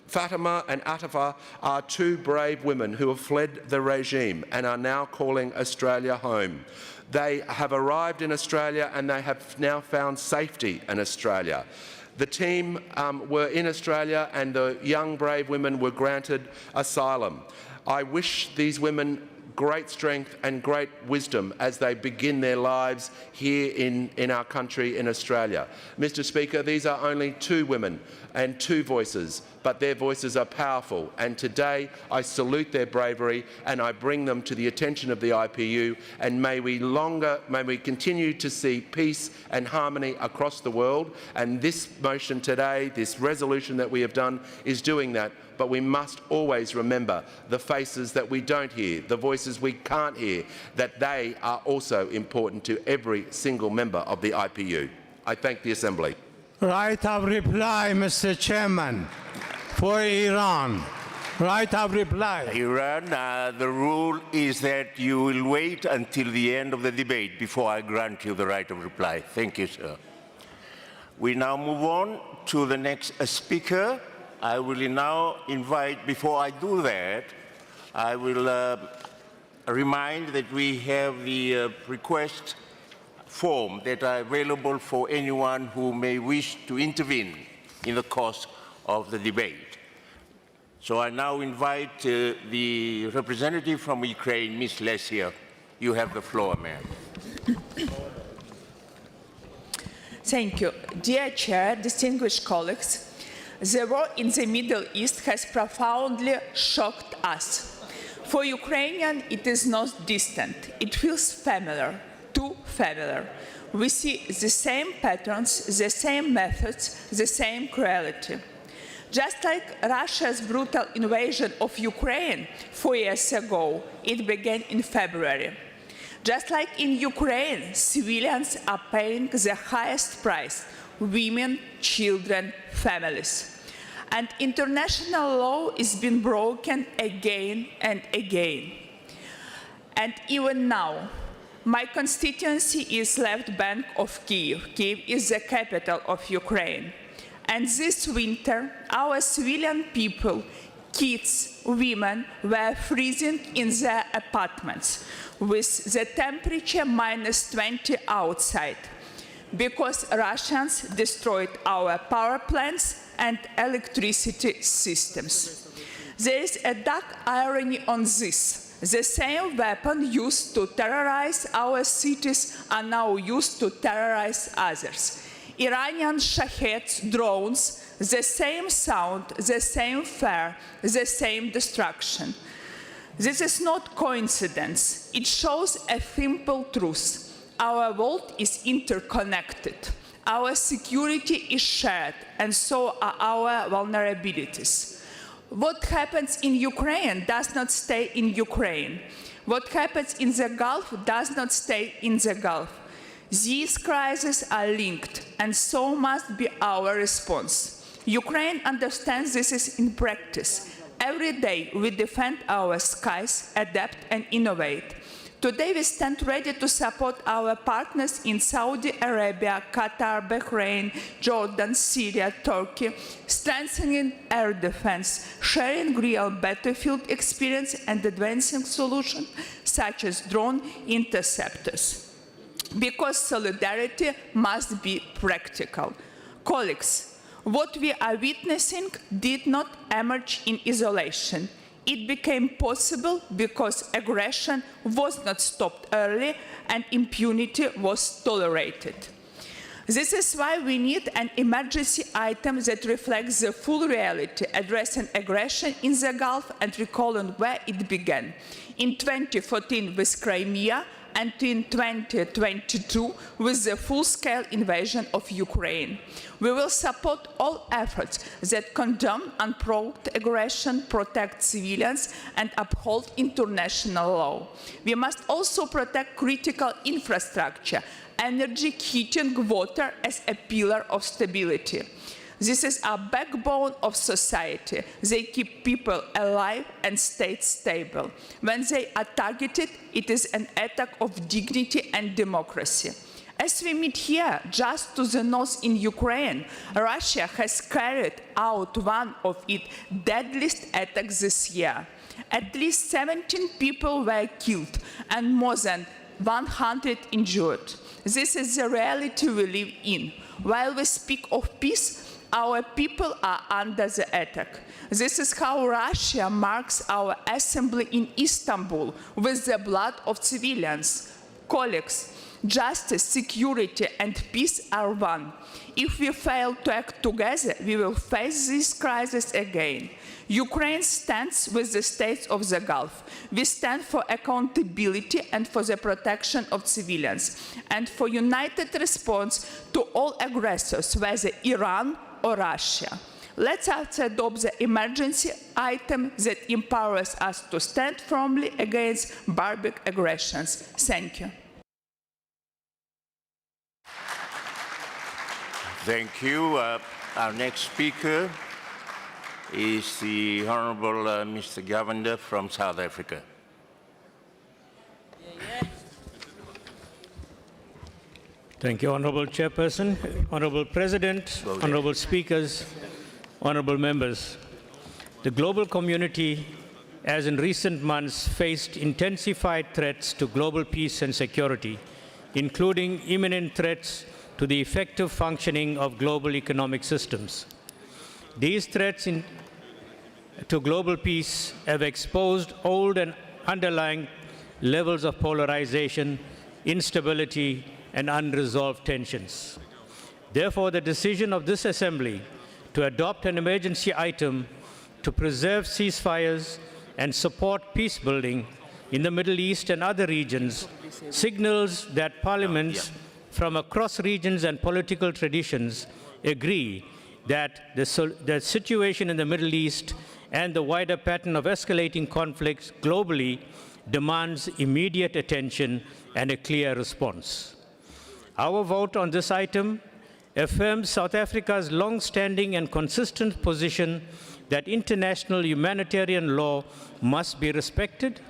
Fatima and Atafa are two brave women who have fled the regime and are now calling Australia home. They have arrived in Australia and they have now found safety in Australia. The team were in Australia and the young brave women were granted asylum. I wish these women great strength and great wisdom as they begin their lives here in our country in Australia. Mr. Speaker, these are only two women and two voices, but their voices are powerful, and today I salute their bravery and I bring them to the attention of the IPU, and may we continue to see peace and harmony across the world, and this motion today, this resolution that we have done, is doing that. But we must always remember the faces that we don't hear, the voices voices we can't hear, that they are also important to every single member of the IPU. I thank the Assembly.
Right of reply, Mr. Chairman, for Iran. Right of reply.
Iran, the rule is that you will wait until the end of the debate before I grant you the right of reply. Thank you, sir. We now move on to the next speaker. I will now invite, before I do that, I will remind that we have the request form that are available for anyone who may wish to intervene in the course of the debate. So I now invite the representative from Ukraine, Ms. Lesia. You have the floor, ma'am.
Thank you. Dear Chair, distinguished colleagues, the war in the Middle East has profoundly shocked us. For Ukrainians, it is not distant. It feels familiar, too familiar. We see the same patterns, the same methods, the same cruelty. Just like Russia's brutal invasion of Ukraine 4 years ago, it began in February. Just like in Ukraine, civilians are paying the highest price: women, children, families. And international law is being broken again and again. And even now, my constituency is left bank of Kiev. Kiev is the capital of Ukraine. And this winter, our civilian people, kids, women, were freezing in their apartments with the temperature -20 outside because Russians destroyed our power plants and electricity systems. There is a dark irony on this. The same weapon used to terrorize our cities are now used to terrorize others. Iranian Shaheds, drones, the same sound, the same fire, the same destruction. This is not coincidence. It shows a simple truth. Our world is interconnected. Our security is shared, and so are our vulnerabilities. What happens in Ukraine does not stay in Ukraine. What happens in the Gulf does not stay in the Gulf. These crises are linked, and so must be our response. Ukraine understands this is in practice. Every day we defend our skies, adapt and innovate. Today we stand ready to support our partners in Saudi Arabia, Qatar, Bahrain, Jordan, Syria, Turkey, strengthening air defense, sharing real battlefield experience and advancing solutions such as drone interceptors. Because solidarity must be practical. Colleagues, what we are witnessing did not emerge in isolation. It became possible because aggression was not stopped early and impunity was tolerated. This is why we need an emergency item that reflects the full reality, addressing aggression in the Gulf and recalling where it began. In 2014 with Crimea, and in 2022 with the full-scale invasion of Ukraine. We will support all efforts that condemn unprovoked aggression, protect civilians, and uphold international law. We must also protect critical infrastructure, energy, heating, water as a pillar of stability. This is a backbone of society. They keep people alive and states stable. When they are targeted, it is an attack of dignity and democracy. As we meet here, just to the north in Ukraine, Russia has carried out one of its deadliest attacks this year. At least 17 people were killed and more than 100 injured. This is the reality we live in. While we speak of peace, our people are under the attack. This is how Russia marks our assembly in Istanbul with the blood of civilians. Colleagues, justice, security, and peace are one. If we fail to act together, we will face this crisis again. Ukraine stands with the states of the Gulf. We stand for accountability and for the protection of civilians, and for united response to all aggressors, whether Iran or Russia. Let us adopt the emergency item that empowers us to stand firmly against barbaric aggressions. Thank you.
Thank you. Our next speaker is the Honourable Mr. Govender from South Africa.
Thank you, Honourable Chairperson, Honourable President, Honourable Speakers, Honourable Members. The global community has in recent months faced intensified threats to global peace and security, including imminent threats to the effective functioning of global economic systems. These threats to global peace have exposed old and underlying levels of polarization, instability, and unresolved tensions. Therefore, the decision of this Assembly to adopt an emergency item to preserve ceasefires and support peace building in the Middle East and other regions signals that parliaments from across regions and political traditions agree that the situation in the Middle East and the wider pattern of escalating conflicts globally demands immediate attention and a clear response. Our vote on this item affirms South Africa's long-standing and consistent position that international humanitarian law must be respected,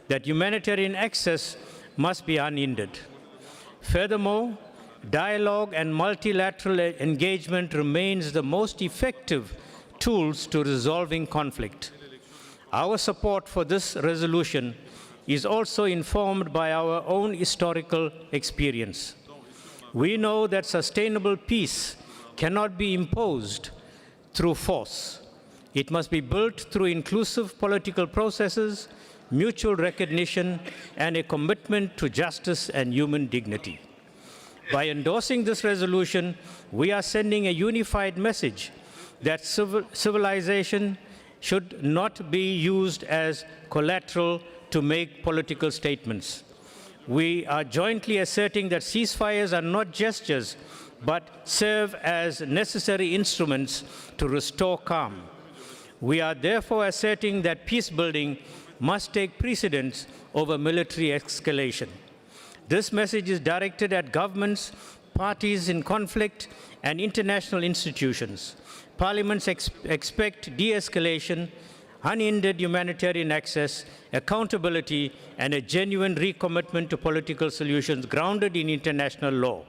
that humanitarian access must be unhindered. Furthermore, dialogue and multilateral engagement remains the most effective tools to resolving conflict. Our support for this resolution is also informed by our own historical experience. We know that sustainable peace cannot be imposed through force. It must be built through inclusive political processes, mutual recognition, and a commitment to justice and human dignity. By endorsing this resolution, we are sending a unified message that civilization should not be used as collateral to make political statements. We are jointly asserting that ceasefires are not gestures, but serve as necessary instruments to restore calm. We are therefore asserting that peace building must take precedence over military escalation. This message is directed at governments, parties in conflict, and international institutions. Parliaments expect de-escalation, unhindered humanitarian access, accountability, and a genuine recommitment to political solutions grounded in international law.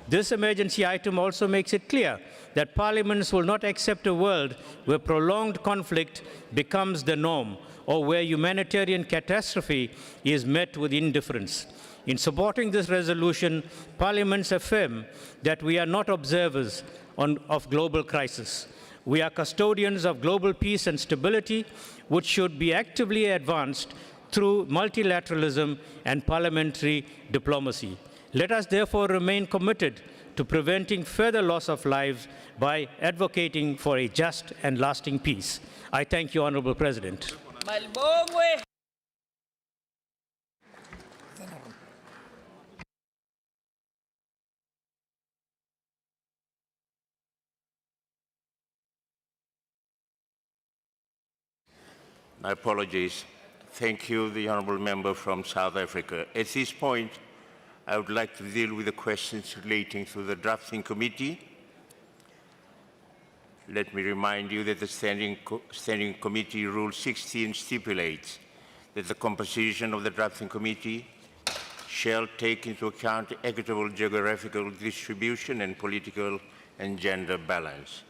This emergency item also makes it clear that parliaments will not accept a world where prolonged conflict becomes the norm or where humanitarian catastrophe is met with indifference. In supporting this resolution, parliaments affirm that we are not observers of global crisis. We are custodians of global peace and stability, which should be actively advanced through multilateralism and parliamentary diplomacy. Let us therefore remain committed to preventing further loss of lives by advocating for a just and lasting peace. I thank you, Honourable President.
My apologies. Thank you, the Honourable Member from South Africa. At this point, I would like to deal with the questions relating to the drafting committee. Let me remind you that the Standing Committee Rule 16 stipulates that the composition of the drafting committee shall take into account equitable geographical distribution and political and gender balance,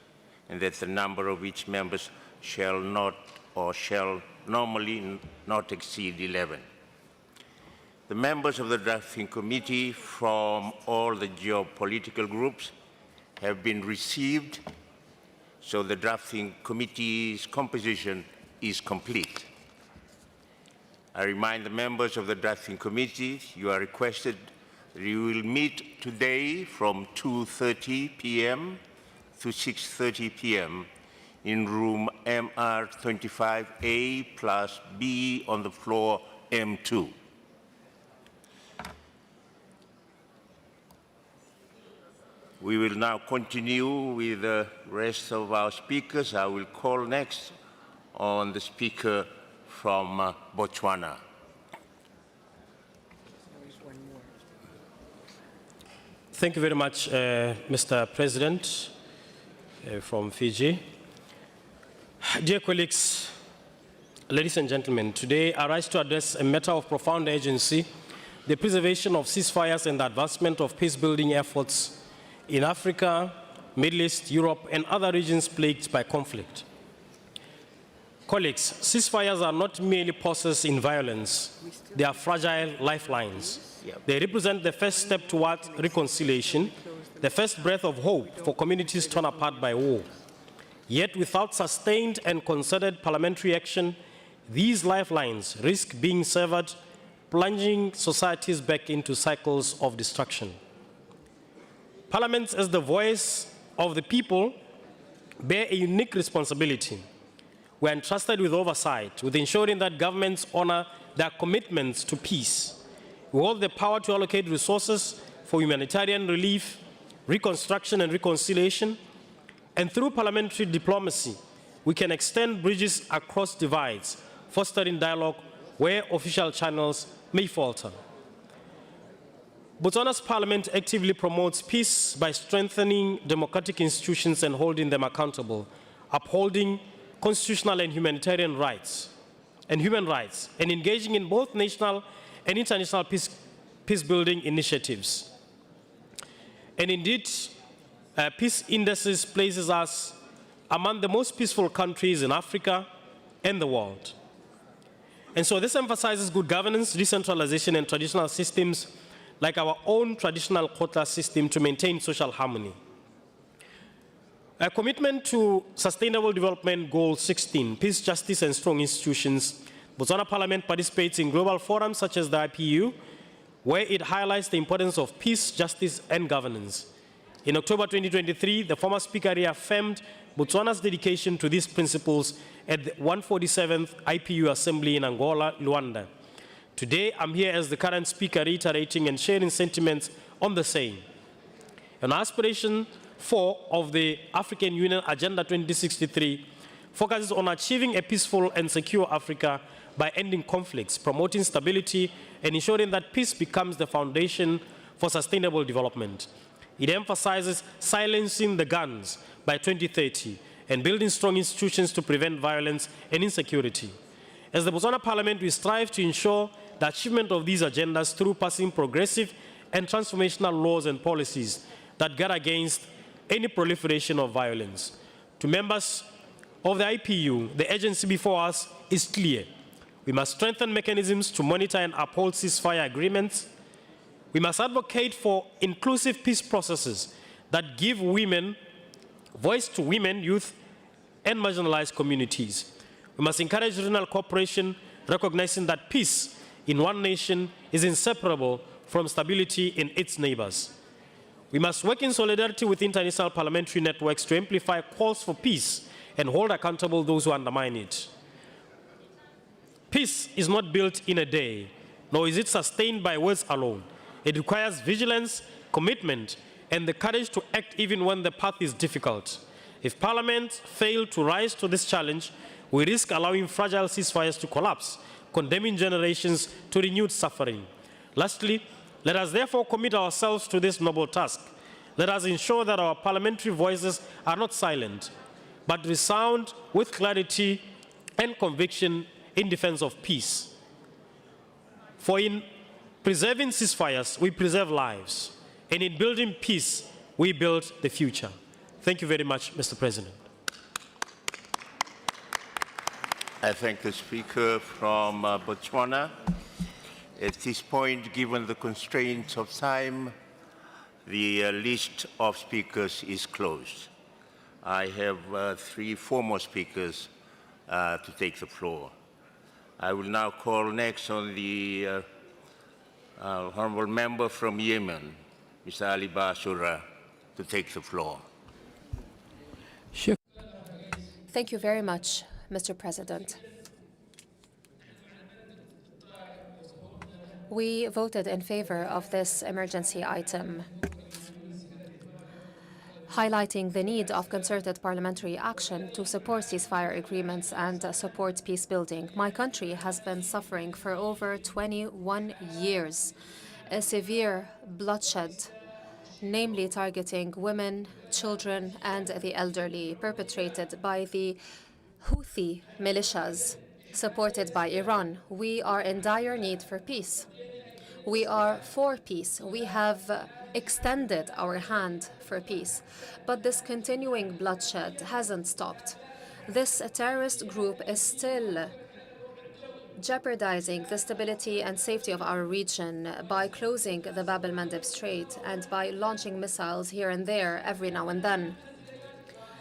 and that the number of its members shall not or shall normally not exceed 11. The members of the drafting committee from all the geopolitical groups have been received, so the drafting committee's composition is complete. I remind the members of the drafting committee, you are requested that you will meet today from 2:30 p.m. to 6:30 p.m. in room MR25A plus B on the floor M2. We will now continue with the rest of our speakers. I will call next on the speaker from Botswana.
Thank you very much, Mr. President from Fiji. Dear colleagues, ladies and gentlemen, today I rise to address a matter of profound urgency, the preservation of ceasefires and the advancement of peace-building efforts in Africa, Middle East, Europe, and other regions plagued by conflict. Colleagues, ceasefires are not merely pauses in violence. They are fragile lifelines. They represent the first step towards reconciliation, the first breath of hope for communities torn apart by war. Yet without sustained and concerted parliamentary action, these lifelines risk being severed, plunging societies back into cycles of destruction. Parliaments, as the voice of the people, bear a unique responsibility. We are entrusted with oversight, with ensuring that governments honor their commitments to peace. We hold the power to allocate resources for humanitarian relief, reconstruction and reconciliation, and through parliamentary diplomacy, we can extend bridges across divides, fostering dialogue where official channels may falter. Botswana's parliament actively promotes peace by strengthening democratic institutions and holding them accountable, upholding constitutional and humanitarian rights and human rights, and engaging in both national and international peace-building initiatives. And indeed, peace indices places us among the most peaceful countries in Africa and the world. And so this emphasizes good governance, decentralization, and traditional systems like our own traditional quota system to maintain social harmony. A commitment to Sustainable Development Goal 16, peace, justice, and strong institutions, Botswana Parliament participates in global forums such as the IPU, where it highlights the importance of peace, justice, and governance. In October 2023, the former speaker reaffirmed Botswana's dedication to these principles at the 147th IPU Assembly in Angola, Luanda. Today, I'm here as the current speaker reiterating and sharing sentiments on the same. An aspiration 4 of the African Union Agenda 2063 focuses on achieving a peaceful and secure Africa by ending conflicts, promoting stability, and ensuring that peace becomes the foundation for sustainable development. It emphasizes silencing the guns by 2030 and building strong institutions to prevent violence and insecurity. As the Botswana Parliament, we strive to ensure the achievement of these agendas through passing progressive and transformational laws and policies that guard against any proliferation of violence. To members of the IPU, the agency before us is clear. We must strengthen mechanisms to monitor and uphold ceasefire agreements. We must advocate for inclusive peace processes that give women voice to women, youth, and marginalized communities. We must encourage regional cooperation, recognizing that peace in one nation is inseparable from stability in its neighbors. We must work in solidarity with international parliamentary networks to amplify calls for peace and hold accountable those who undermine it. Peace is not built in a day, nor is it sustained by words alone. It requires vigilance, commitment, and the courage to act even when the path is difficult. If Parliament fails to rise to this challenge, we risk allowing fragile ceasefires to collapse, condemning generations to renewed suffering. Lastly, let us therefore commit ourselves to this noble task. Let us ensure that our parliamentary voices are not silent, but resound with clarity and conviction in defense of peace. For in preserving ceasefires, we preserve lives, and in building peace, we build the future. Thank you very much, Mr. President.
I thank the speaker from Botswana. At this point, given the constraints of time, the list of speakers is closed. I have 3 more speakers to take the floor. I will now call next on the honorable member from Yemen, Mr. Ali Basura, to take the floor.
Thank you very much, Mr. President. We voted in favor of this emergency item. highlighting the need of concerted parliamentary action to support ceasefire agreements and support peace building. My country has been suffering for over 21 years a severe bloodshed, namely targeting women, children, and the elderly, perpetrated by the Houthi militias supported by Iran. We are in dire need for peace. We are for peace. We have extended our hand for peace. But this continuing bloodshed hasn't stopped. This terrorist group is still jeopardizing the stability and safety of our region by closing the Bab el-Mandeb Strait and by launching missiles here and there every now and then.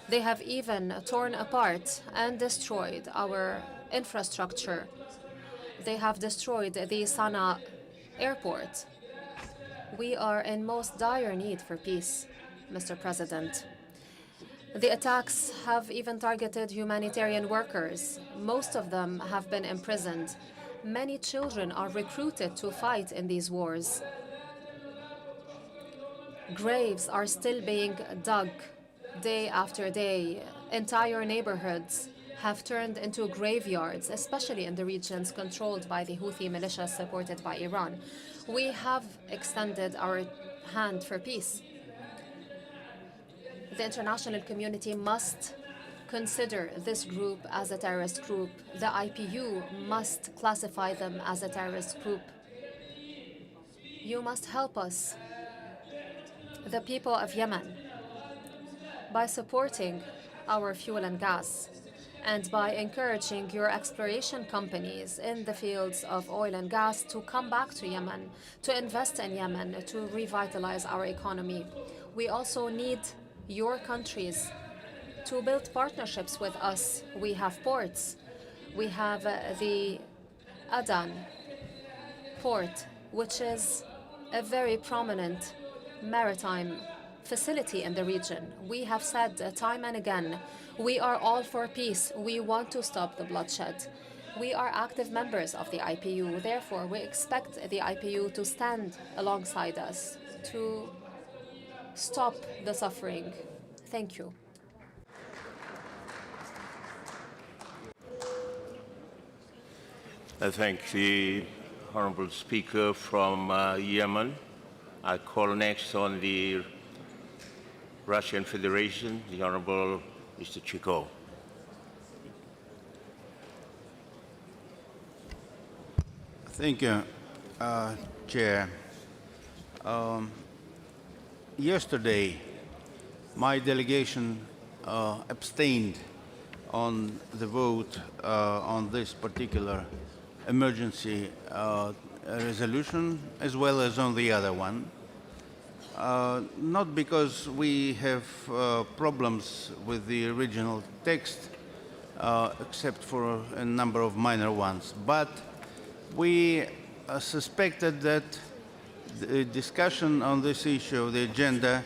They have even torn apart and destroyed our infrastructure. They have destroyed the Sana'a airport. We are in most dire need for peace, Mr. President. The attacks have even targeted humanitarian workers. Most of them have been imprisoned. Many children are recruited to fight in these wars. Graves are still being dug day after day. Entire neighborhoods have turned into graveyards, especially in the regions controlled by the Houthi militias supported by Iran. We have extended our hand for peace. The international community must consider this group as a terrorist group. The IPU must classify them as a terrorist group. You must help us, the people of Yemen, by supporting our fuel and gas, and by encouraging your exploration companies in the fields of oil and gas to come back to Yemen, to invest in Yemen, to revitalize our economy. We also need your countries to build partnerships with us. We have ports. We have the Adan port, which is a very prominent maritime facility in the region. We have said time and again, we are all for peace. We want to stop the bloodshed. We are active members of the IPU. Therefore, we expect the IPU to stand alongside us to stop the suffering. Thank you.
I thank the Honourable Speaker from Yemen. I call next on the Russian Federation, the Honourable Mr. Chico.
Thank you, Chair. Yesterday, my delegation abstained on the vote on this particular emergency resolution, as well as on the other one. Not because we have problems with the original text, except for a number of minor ones, but we suspected that the discussion on this issue, the agenda,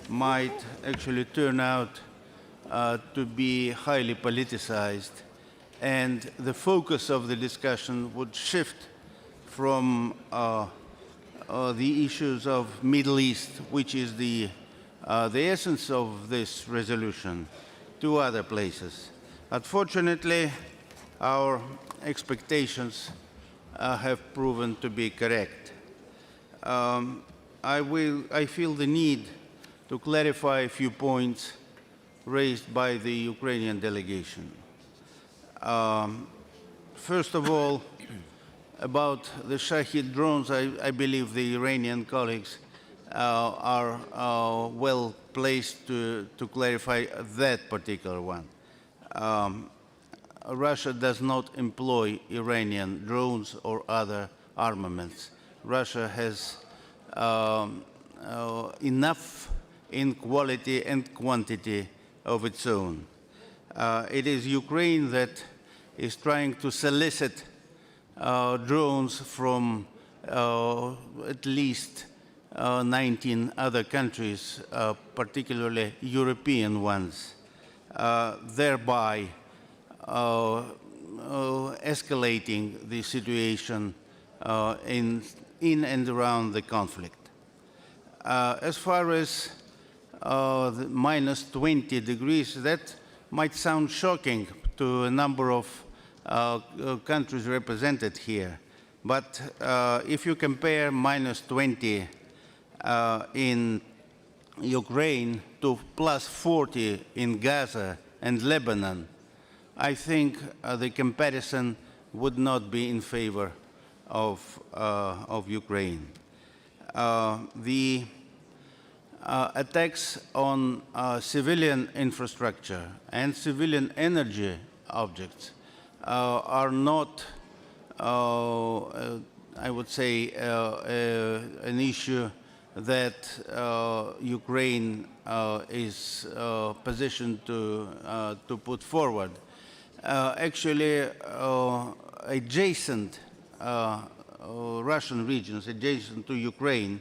might actually turn out to be highly politicized, and the focus of the discussion would shift from the issues of Middle East, which is the essence of this resolution, to other places. Unfortunately, our expectations have proven to be correct. I feel the need to clarify a few points raised by the Ukrainian delegation. First of all, about the Shahid drones, I believe the Iranian colleagues are well placed to clarify that particular one. Russia does not employ Iranian drones or other armaments. Russia has enough in quality and quantity of its own. It is Ukraine that is trying to solicit drones from at least 19 other countries, particularly European ones, thereby escalating the situation in and around the conflict. As far as
minus 20 degrees. That might sound shocking to a number of countries represented here. But if you compare minus 20 in Ukraine to plus 40 in Gaza and Lebanon, I think the comparison would not be in favor of Ukraine. The attacks on civilian infrastructure and civilian energy objects are not, I would say, an issue that Ukraine is positioned to put forward. Actually, adjacent Russian regions, adjacent to Ukraine,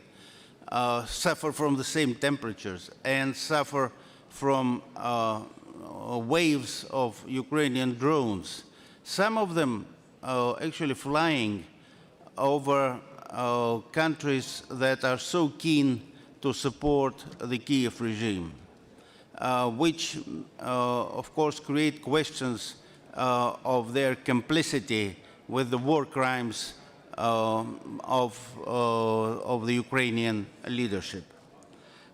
suffer from the same temperatures and suffer from waves of Ukrainian drones. Some of them actually flying over countries that are so keen to support the Kiev regime, which of course create questions of their complicity with the war crimes of the Ukrainian leadership.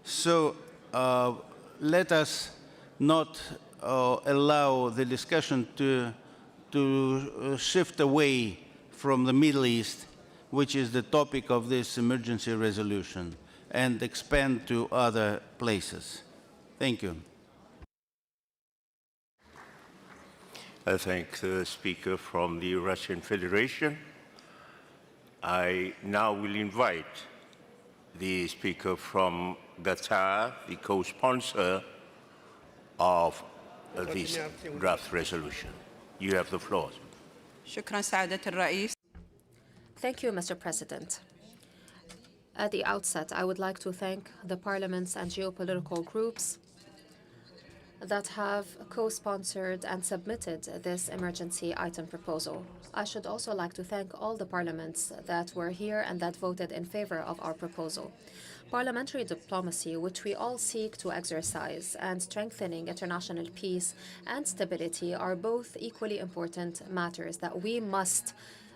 So let us not allow the discussion to shift away from the Middle East, which is the topic of this emergency resolution, and expand to other places. Thank you.
I thank the speaker from the Russian Federation. I now will invite the speaker from Qatar, the co-sponsor of this draft resolution. You have the floor.
Thank you, Mr. President. At the outset, I would like to thank the parliaments and geopolitical groups that have co-sponsored and submitted this emergency item proposal. I should also like to thank all the parliaments that were here and that voted in favor of our proposal. Parliamentary diplomacy, which we all seek to exercise, and strengthening international peace and stability are both equally important matters that we must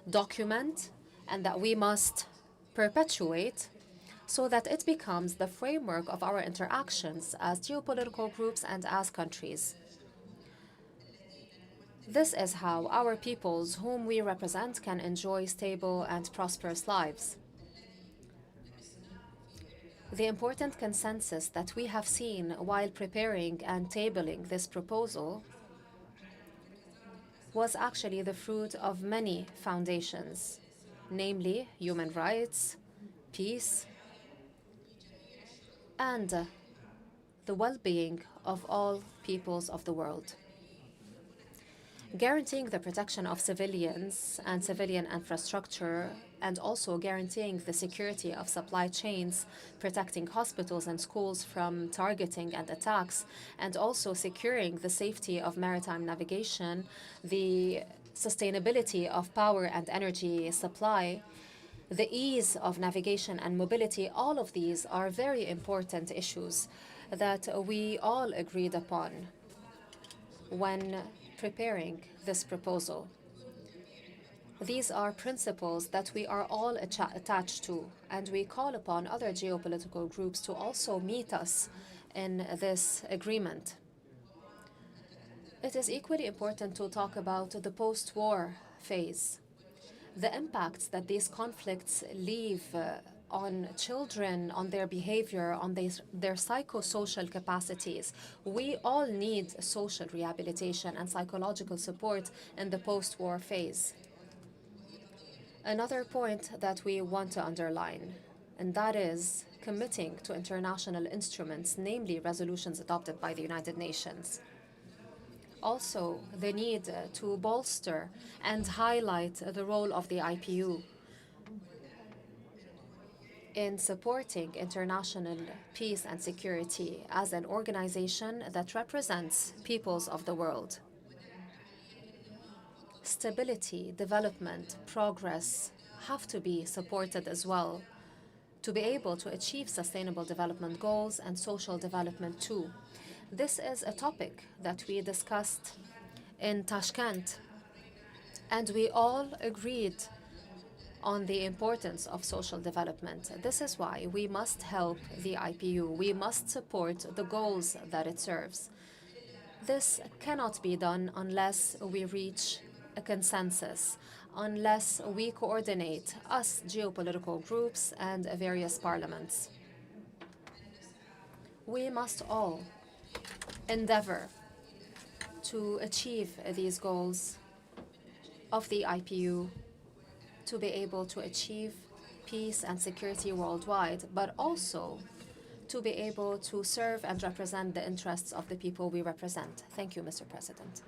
document and that we must perpetuate so that it becomes the framework of our interactions as geopolitical groups and as countries. This is how our peoples, whom we represent, can enjoy stable and prosperous lives. The important consensus that we have seen while preparing and tabling this proposal was actually the fruit of many foundations, namely human rights, peace, and the well-being of all peoples of the world. Guaranteeing the protection of civilians and civilian infrastructure, and also guaranteeing the security of supply chains, protecting hospitals and schools from targeting and attacks, and also securing the safety of maritime navigation, the sustainability of power and energy supply, the ease of navigation and mobility, all of these are very important issues that we all agreed upon when preparing this proposal. These are principles that we are all attached to, and we call upon other geopolitical groups to also meet us in this agreement. It is equally important to talk about the post-war phase. The impacts that these conflicts leave on children, on their behavior, on their psychosocial capacities. We all need social rehabilitation and psychological support in the post-war phase. Another point that we want to underline, and that is committing to international instruments, namely resolutions adopted by the United Nations. Also, the need to bolster and highlight the role of the IPU in supporting international peace and security as an organization that represents peoples of the world. Stability, development, progress have to be supported as well to be able to achieve sustainable development goals and social development too. This is a topic that we discussed in Tashkent, and we all agreed on the importance of social development. This is why we must help the IPU. We must support the goals that it serves. This cannot be done unless we reach a consensus, unless we coordinate us geopolitical groups and various parliaments. We must all endeavor to achieve these goals of the IPU, to be able to achieve peace and security worldwide, but also to be able to serve and represent the interests of the people we represent. Thank you, Mr. President.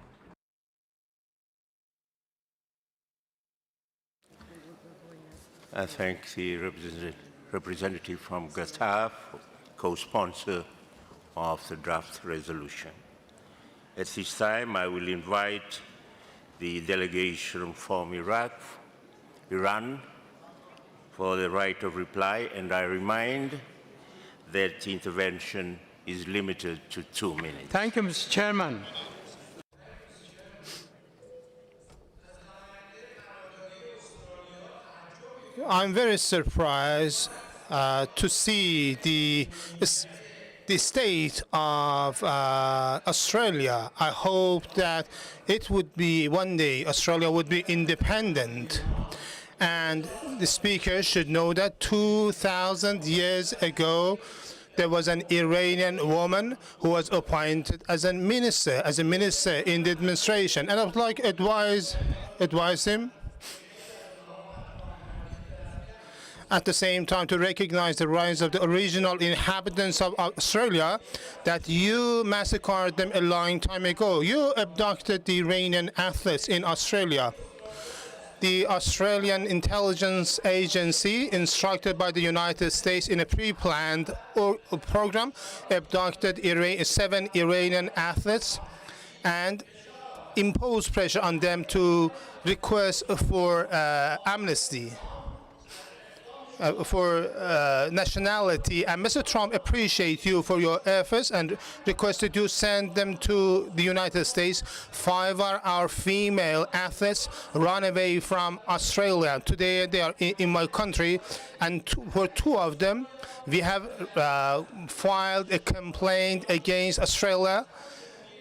I thank the representative from Qatar, co-sponsor of the draft resolution. At this time, I will invite the delegation from Iran for the right of reply, and I remind that intervention is limited to 2 minutes.
Thank you, Mr. Chairman. I'm very surprised to see the state of Australia. I hope that it would be one day Australia would be independent. And the speaker should know that 2,000 years ago, there was an Iranian woman who was appointed as a minister in the administration. And I would like to advise him at the same time to recognize the rights of the original inhabitants of Australia, that you massacred them a long time ago. You abducted the Iranian athletes in Australia. The Australian Intelligence Agency, instructed by the United States in a pre-planned program, abducted 7 Iranian athletes and imposed pressure on them to request for amnesty, for nationality. And Mr. Trump appreciates you for your efforts and requested you send them to the United States. 5 are our female athletes run away from Australia. Today they are in my country, and for 2 of them we have filed a complaint against Australia.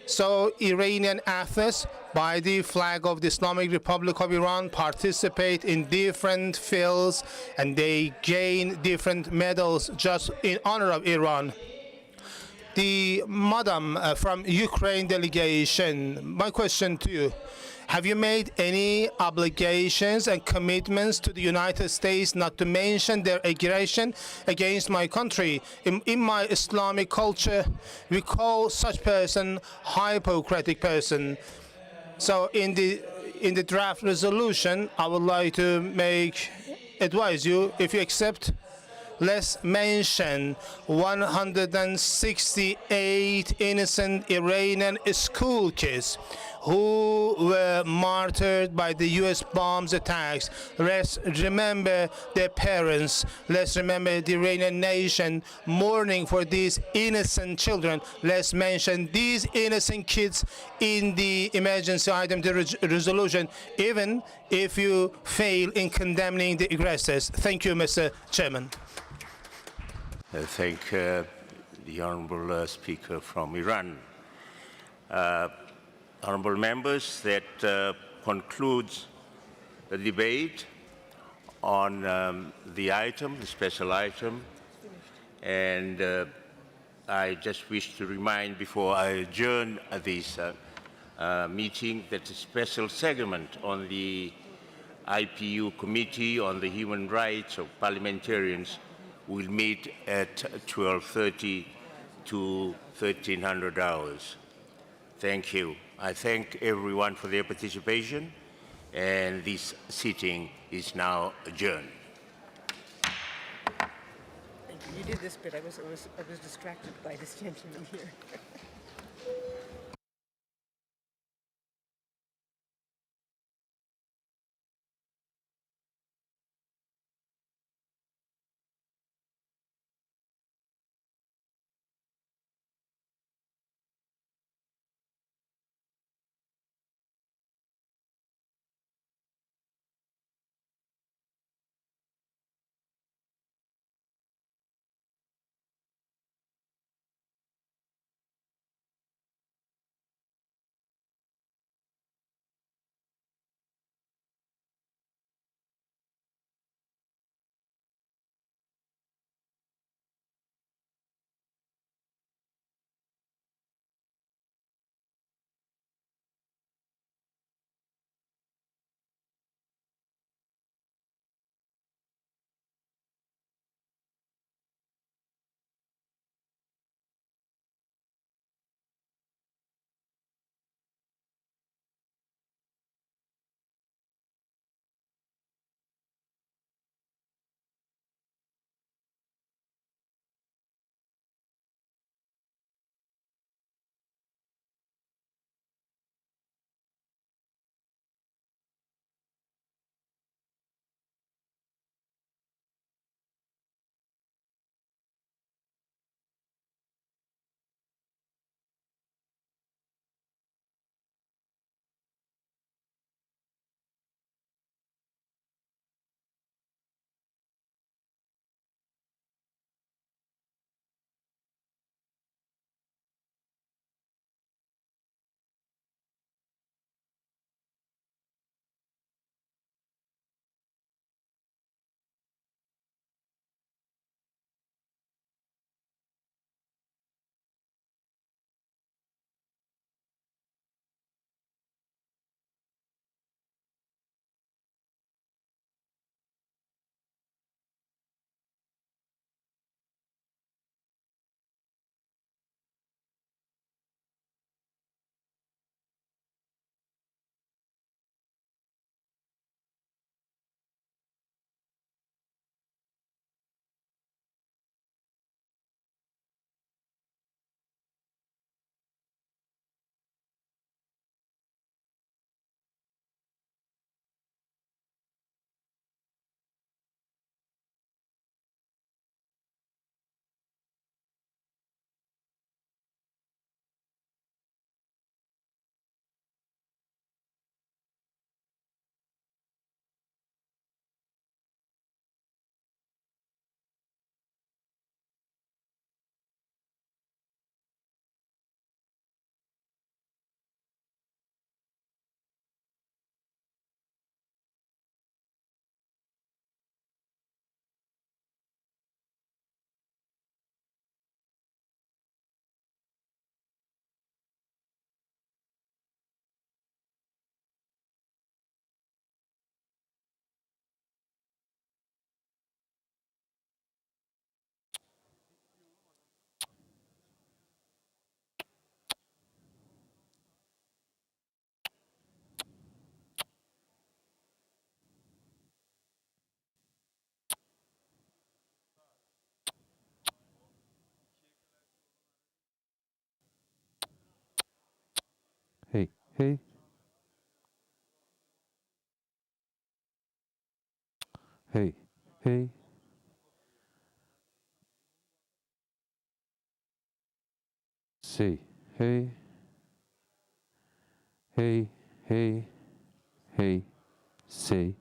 So Iranian athletes, by the flag of the Islamic Republic of Iran, participate in different fields and they gain different medals just in honor of Iran. The madam from Ukraine delegation, my question to you, have you made any obligations and commitments to the United States not to mention their aggression against my country? In my Islamic culture, we call such person hypocritic person. So in the draft resolution, I would like to advise you, if you accept, let's mention 168 innocent Iranian school kids who were martyred by the U.S. bombs attacks. Let's remember their parents. Let's remember the Iranian nation mourning for these innocent children. Let's mention these innocent kids in the emergency item, the resolution, even if you fail in condemning the aggressors. Thank you, Mr. Chairman.
I thank the Honourable Speaker from Iran. Honourable members, that concludes the debate on the special item, and I just wish to remind before I adjourn this meeting that the special segment on the IPU Committee on the Human Rights of Parliamentarians will meet at 12:30 to 1300 hours. Thank you. I thank everyone for their participation, and this sitting is now adjourned.
Thank you. You did this bit. I was distracted by this gentleman here.
hey. Hey, hey. Say, hey. Hey, hey, hey, say.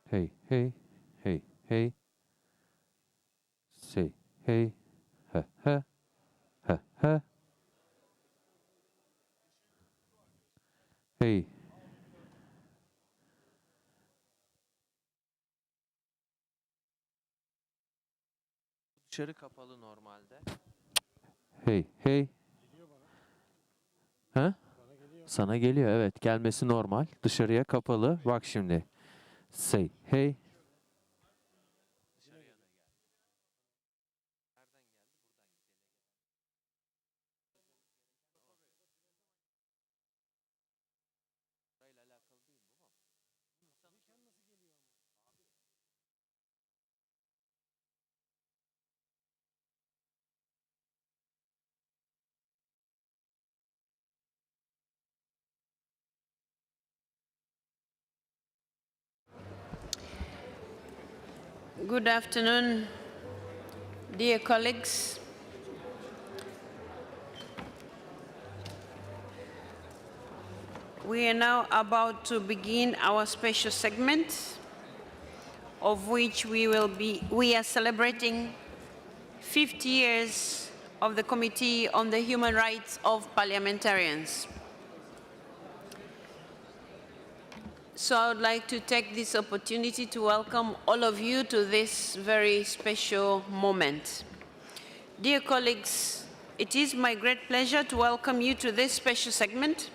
Hey, hey, hey, hey. Say, hey, ha, ha, ha, ha. Hey.
Dışarı kapalı normalde.
Hey, hey. Ha? Sana geliyor, evet. Gelmesi normal. Dışarıya kapalı. Bak şimdi. Say, hey.
Good afternoon, dear colleagues. We are now about to begin our special segment, of which we are celebrating 50 years of the Committee on the Human Rights of Parliamentarians. So I would like to take this opportunity to welcome all of you to this very special moment. Dear colleagues, it is my great pleasure to welcome you to this special segment,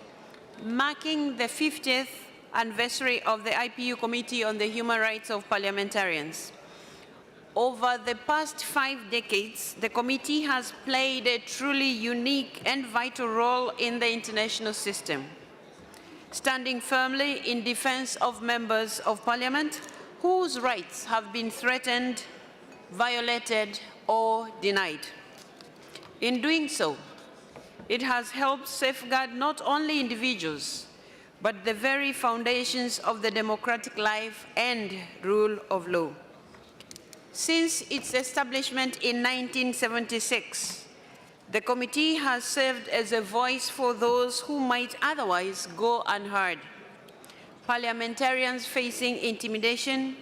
marking the 50th anniversary of the IPU Committee on the Human Rights of Parliamentarians. Over the past 5 decades, the committee has played a truly unique and vital role in the international system, standing firmly in defense of members of parliament whose rights have been threatened, violated, or denied. In doing so, it has helped safeguard not only individuals, but the very foundations of the democratic life and rule of law. Since its establishment in 1976, the committee has served as a voice for those who might otherwise go unheard. Parliamentarians facing intimidation,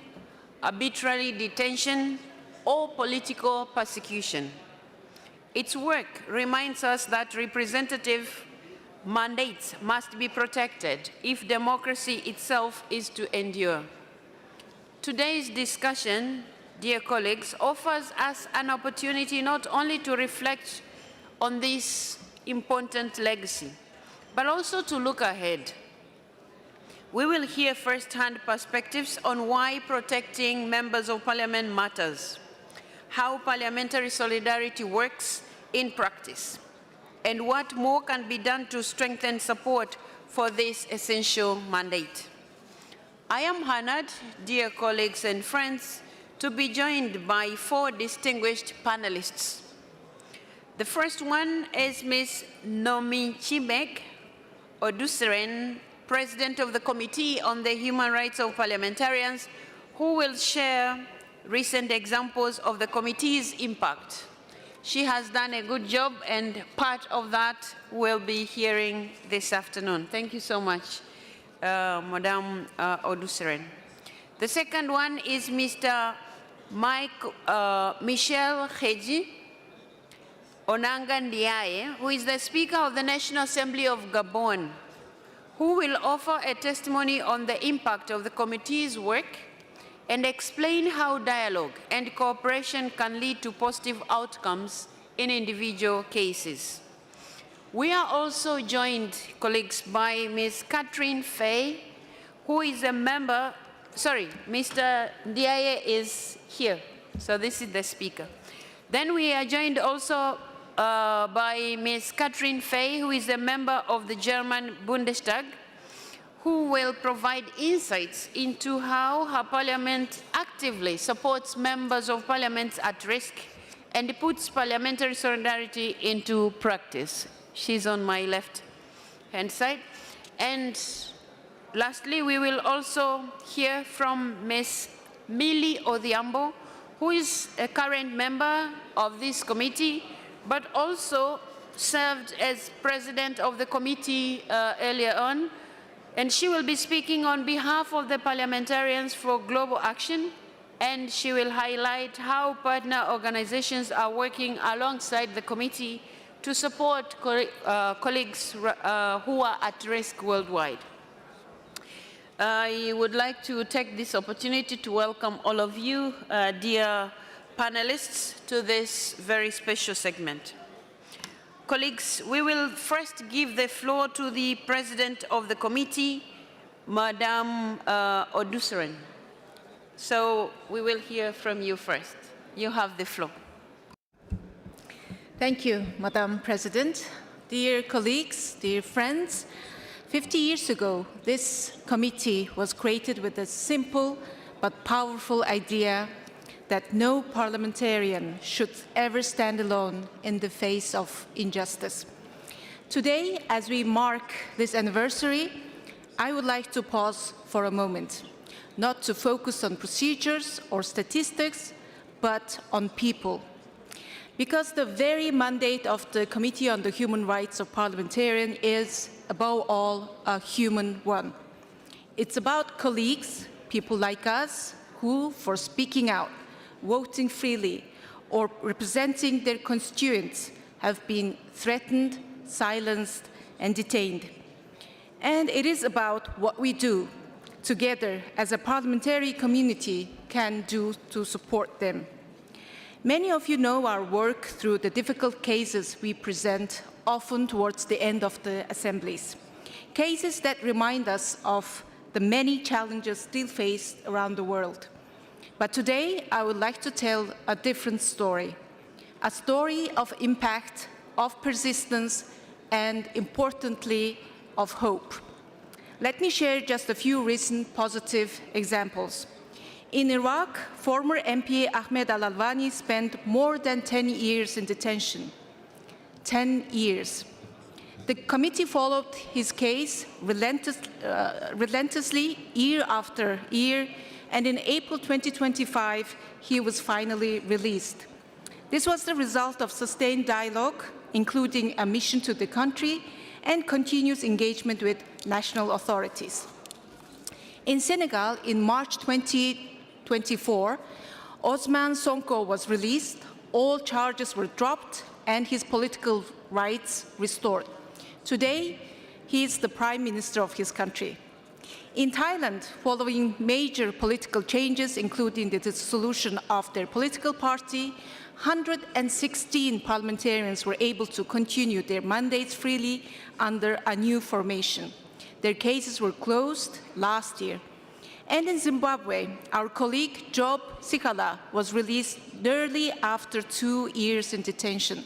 arbitrary detention, or political persecution. Its work reminds us that representative mandates must be protected if democracy itself is to endure. Today's discussion, dear colleagues, offers us an opportunity not only to reflect on this important legacy, but also to look ahead. We will hear first-hand perspectives on why protecting members of parliament matters, how parliamentary solidarity works in practice, and what more can be done to strengthen support for this essential mandate. I am honored, dear colleagues and friends, to be joined by 4 distinguished panelists. The first one is Ms. Nomichibek Oduseren, President of the Committee on the Human Rights of Parliamentarians, who will share recent examples of the committee's impact. She has done a good job, and part of that we'll be hearing this afternoon. Thank you so much, Madame Oduseren. The second one is Mr. Michel Khedji Onanga Ndiaye, who is the Speaker of the National Assembly of Gabon, who will offer a testimony on the impact of the committee's work and explain how dialogue and cooperation can lead to positive outcomes in individual cases. We are also joined, colleagues, by Ms. Catherine Fay, who is a member, sorry, Mr. Ndiaye is here, so this is the speaker. Then we are joined also by Ms. Katrin Fey, who is a member of the German Bundestag, who will provide insights into how her parliament actively supports members of parliaments at risk and puts parliamentary solidarity into practice. She's on my left-hand side. And lastly, we will also hear from Ms. Millie Odhiambo, who is a current member of this committee, but also served as president of the committee earlier on. And she will be speaking on behalf of the Parliamentarians for Global Action, and she will highlight how partner organizations are working alongside the committee to support colleagues who are at risk worldwide. I would like to take this opportunity to welcome all of you, dear panelists, to this very special segment. Colleagues, we will first give the floor to the President of the Committee, Madame Oduseren. So we will hear from you first. You have the floor.
Thank you, Madam President. Dear colleagues, dear friends, 50 years ago, this committee was created with a simple but powerful idea that no parliamentarian should ever stand alone in the face of injustice. Today, as we mark this anniversary, I would like to pause for a moment, not to focus on procedures or statistics, but on people. Because the very mandate of the Committee on the Human Rights of Parliamentarians is, above all, a human one. It's about colleagues, people like us, who, for speaking out, voting freely, or representing their constituents, have been threatened, silenced, and detained. And it is about what we do together as a parliamentary community can do to support them. Many of you know our work through the difficult cases we present, often towards the end of the assemblies. Cases that remind us of the many challenges still faced around the world. But today, I would like to tell a different story, a story of impact, of persistence, and importantly, of hope. Let me share just a few recent positive examples. In Iraq, former MP Ahmed al-Alwani spent more than 10 years in detention. 10 years. The committee followed his case relentlessly, year after year, and in April 2025, he was finally released. This was the result of sustained dialogue, including a mission to the country and continuous engagement with national authorities. In Senegal, in March 2024, Ousmane Sonko was released, all charges were dropped, and his political rights restored. Today, he is the Prime Minister of his country. In Thailand, following major political changes, including the dissolution of their political party, 116 parliamentarians were able to continue their mandates freely under a new formation. Their cases were closed last year. And in Zimbabwe, our colleague Job Sikala was released nearly after 2 years in detention.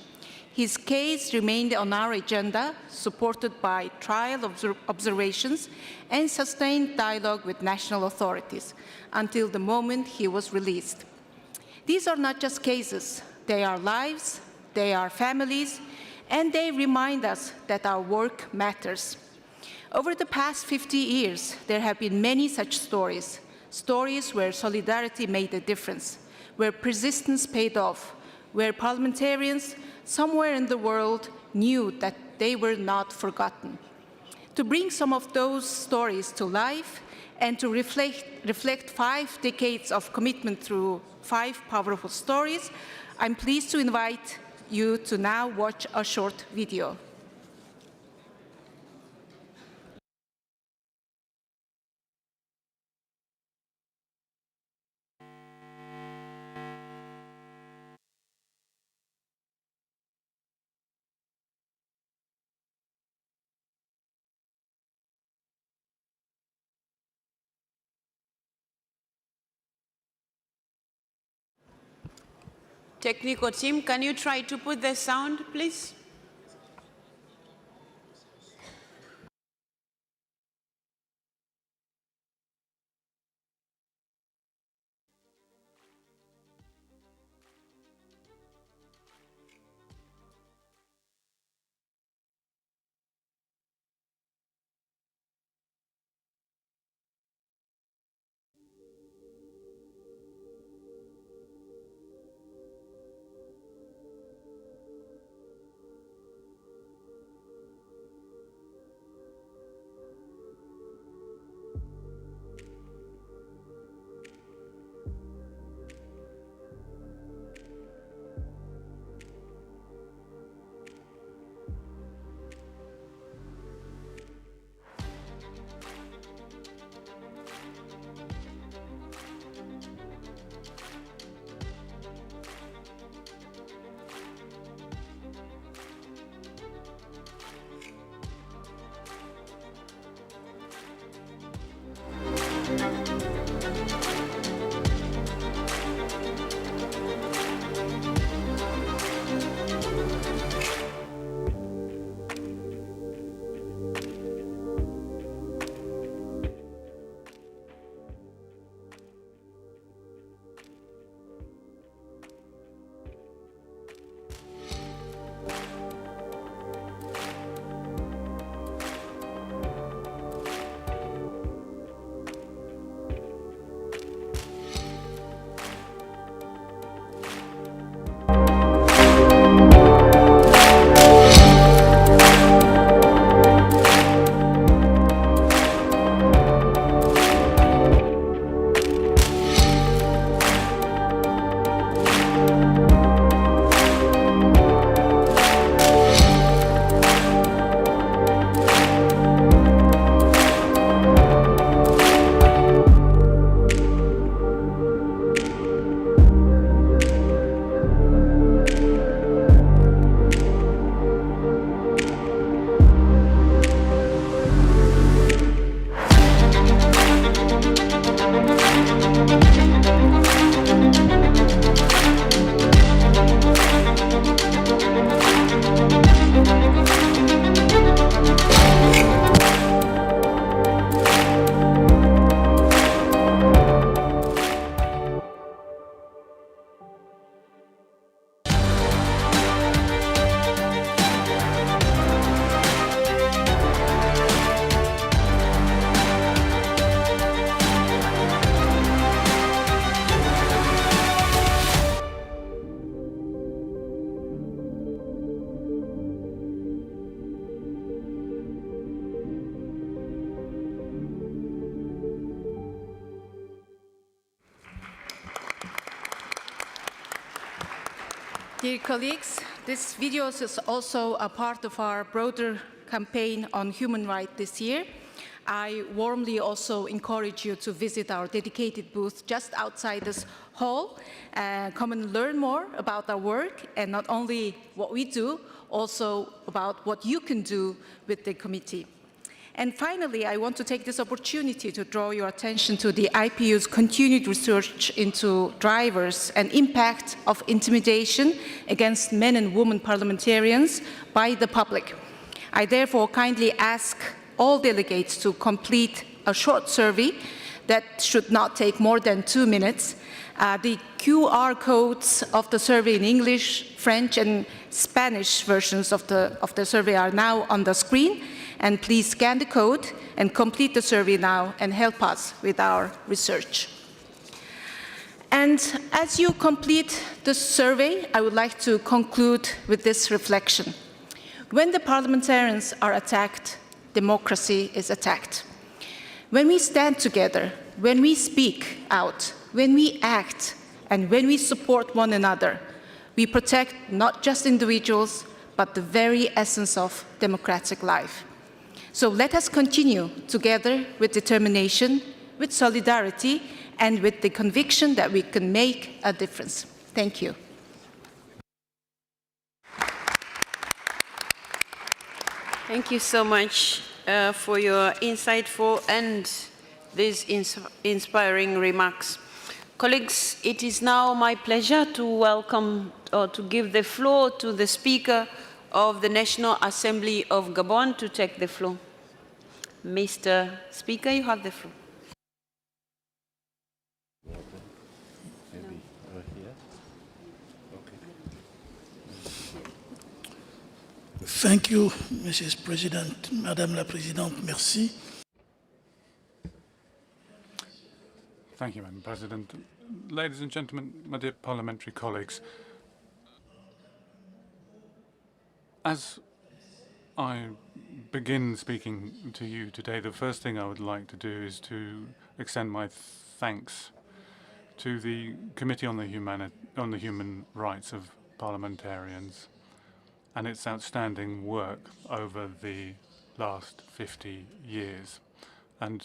His case remained on our agenda, supported by trial observations and sustained dialogue with national authorities, until the moment he was released. These are not just cases, they are lives, they are families, and they remind us that our work matters. Over the past 50 years, there have been many such stories, stories where solidarity made a difference, where persistence paid off, where parliamentarians somewhere in the world knew that they were not forgotten. To bring some of those stories to life and to reflect 5 decades of commitment through 5 powerful stories, I'm pleased to invite you to now watch a short video.
Technical team, can you try to put the sound, please?
Dear colleagues, this video is also a part of our broader campaign on human rights this year. I warmly also encourage you to visit our dedicated booth just outside this hall. Come and learn more about our work, and not only what we do, also about what you can do with the committee. And finally, I want to take this opportunity to draw your attention to the IPU's continued research into drivers and impact of intimidation against men and women parliamentarians by the public. I therefore kindly ask all delegates to complete a short survey that should not take more than 2 minutes. The QR codes of the survey in English, French, and Spanish versions of the survey are now on the screen. And please scan the code and complete the survey now and help us with our research. And as you complete the survey, I would like to conclude with this reflection. When the parliamentarians are attacked, democracy is attacked. When we stand together, when we speak out, when we act, and when we support one another, we protect not just individuals, but the very essence of democratic life. So let us continue together with determination, with solidarity, and with the conviction that we can make a difference. Thank you.
Thank you so much for your insightful and these inspiring remarks. Colleagues, it is now my pleasure to welcome or to give the floor to the Speaker of the National Assembly of Gabon to take the floor. Mr. Speaker, you have the floor.
Thank you, Mrs. President. Madame la Présidente, merci.
Thank you, Madam President. Ladies and gentlemen, my dear parliamentary colleagues, as I begin speaking to you today, the first thing I would like to do is to extend my thanks to the Committee on the Human Rights of Parliamentarians and its outstanding work over the last 50 years. And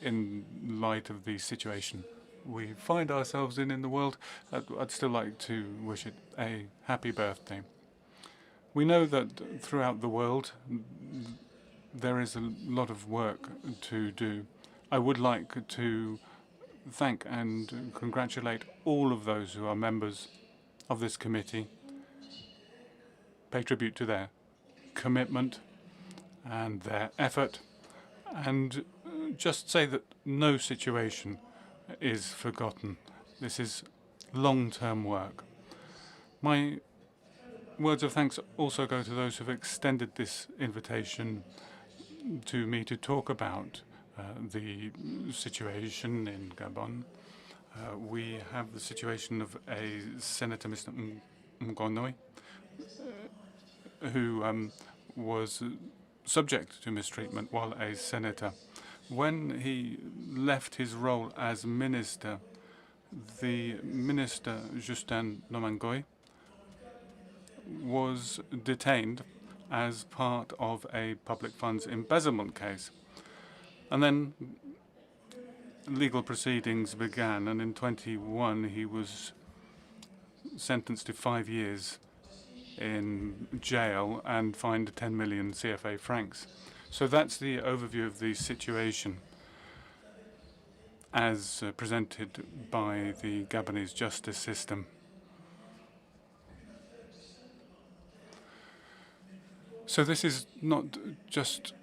in light of the situation we find ourselves in the world, I'd still like to wish it a happy birthday. We know that throughout the world there is a lot of work to do. I would like to thank and congratulate all of those who are members of this committee, pay tribute to their commitment and their effort, and just say that no situation is forgotten. This is long-term work. My words of thanks also go to those who've extended this invitation to me to talk about the situation in Gabon. We have the situation of a Senator, Mr. Ngonoi, who was subject to mistreatment while a senator. When he left his role as minister, the minister, Justin Nomangoi, was detained as part of a public funds embezzlement case. And then legal proceedings began, and in 2021 he was sentenced to 5 years in jail and fined 10 million CFA francs. So that's the overview of the situation as presented by the Gabonese justice system. So this is not just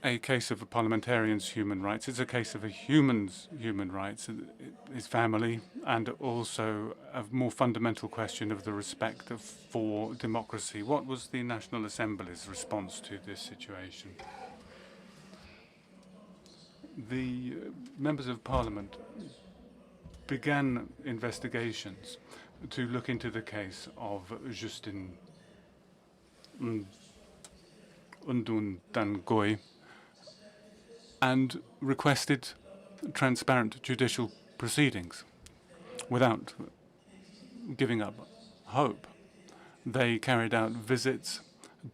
a case of a parliamentarian's human rights, it's a case of a human's human rights, his family, and also a more fundamental question of the respect for democracy. What was the National Assembly's response to this situation? The members of parliament began investigations to look into the case of Justin Ngonoi and requested transparent judicial proceedings without giving up hope. They carried out visits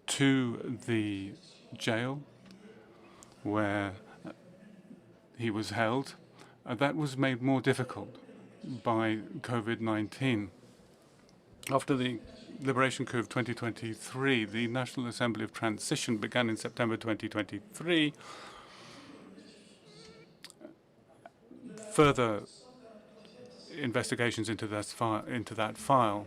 to the jail where he was held. That was made more difficult by COVID-19. After the liberation coup of 2023, the National Assembly of Transition began in September 2023. Further investigations into that file.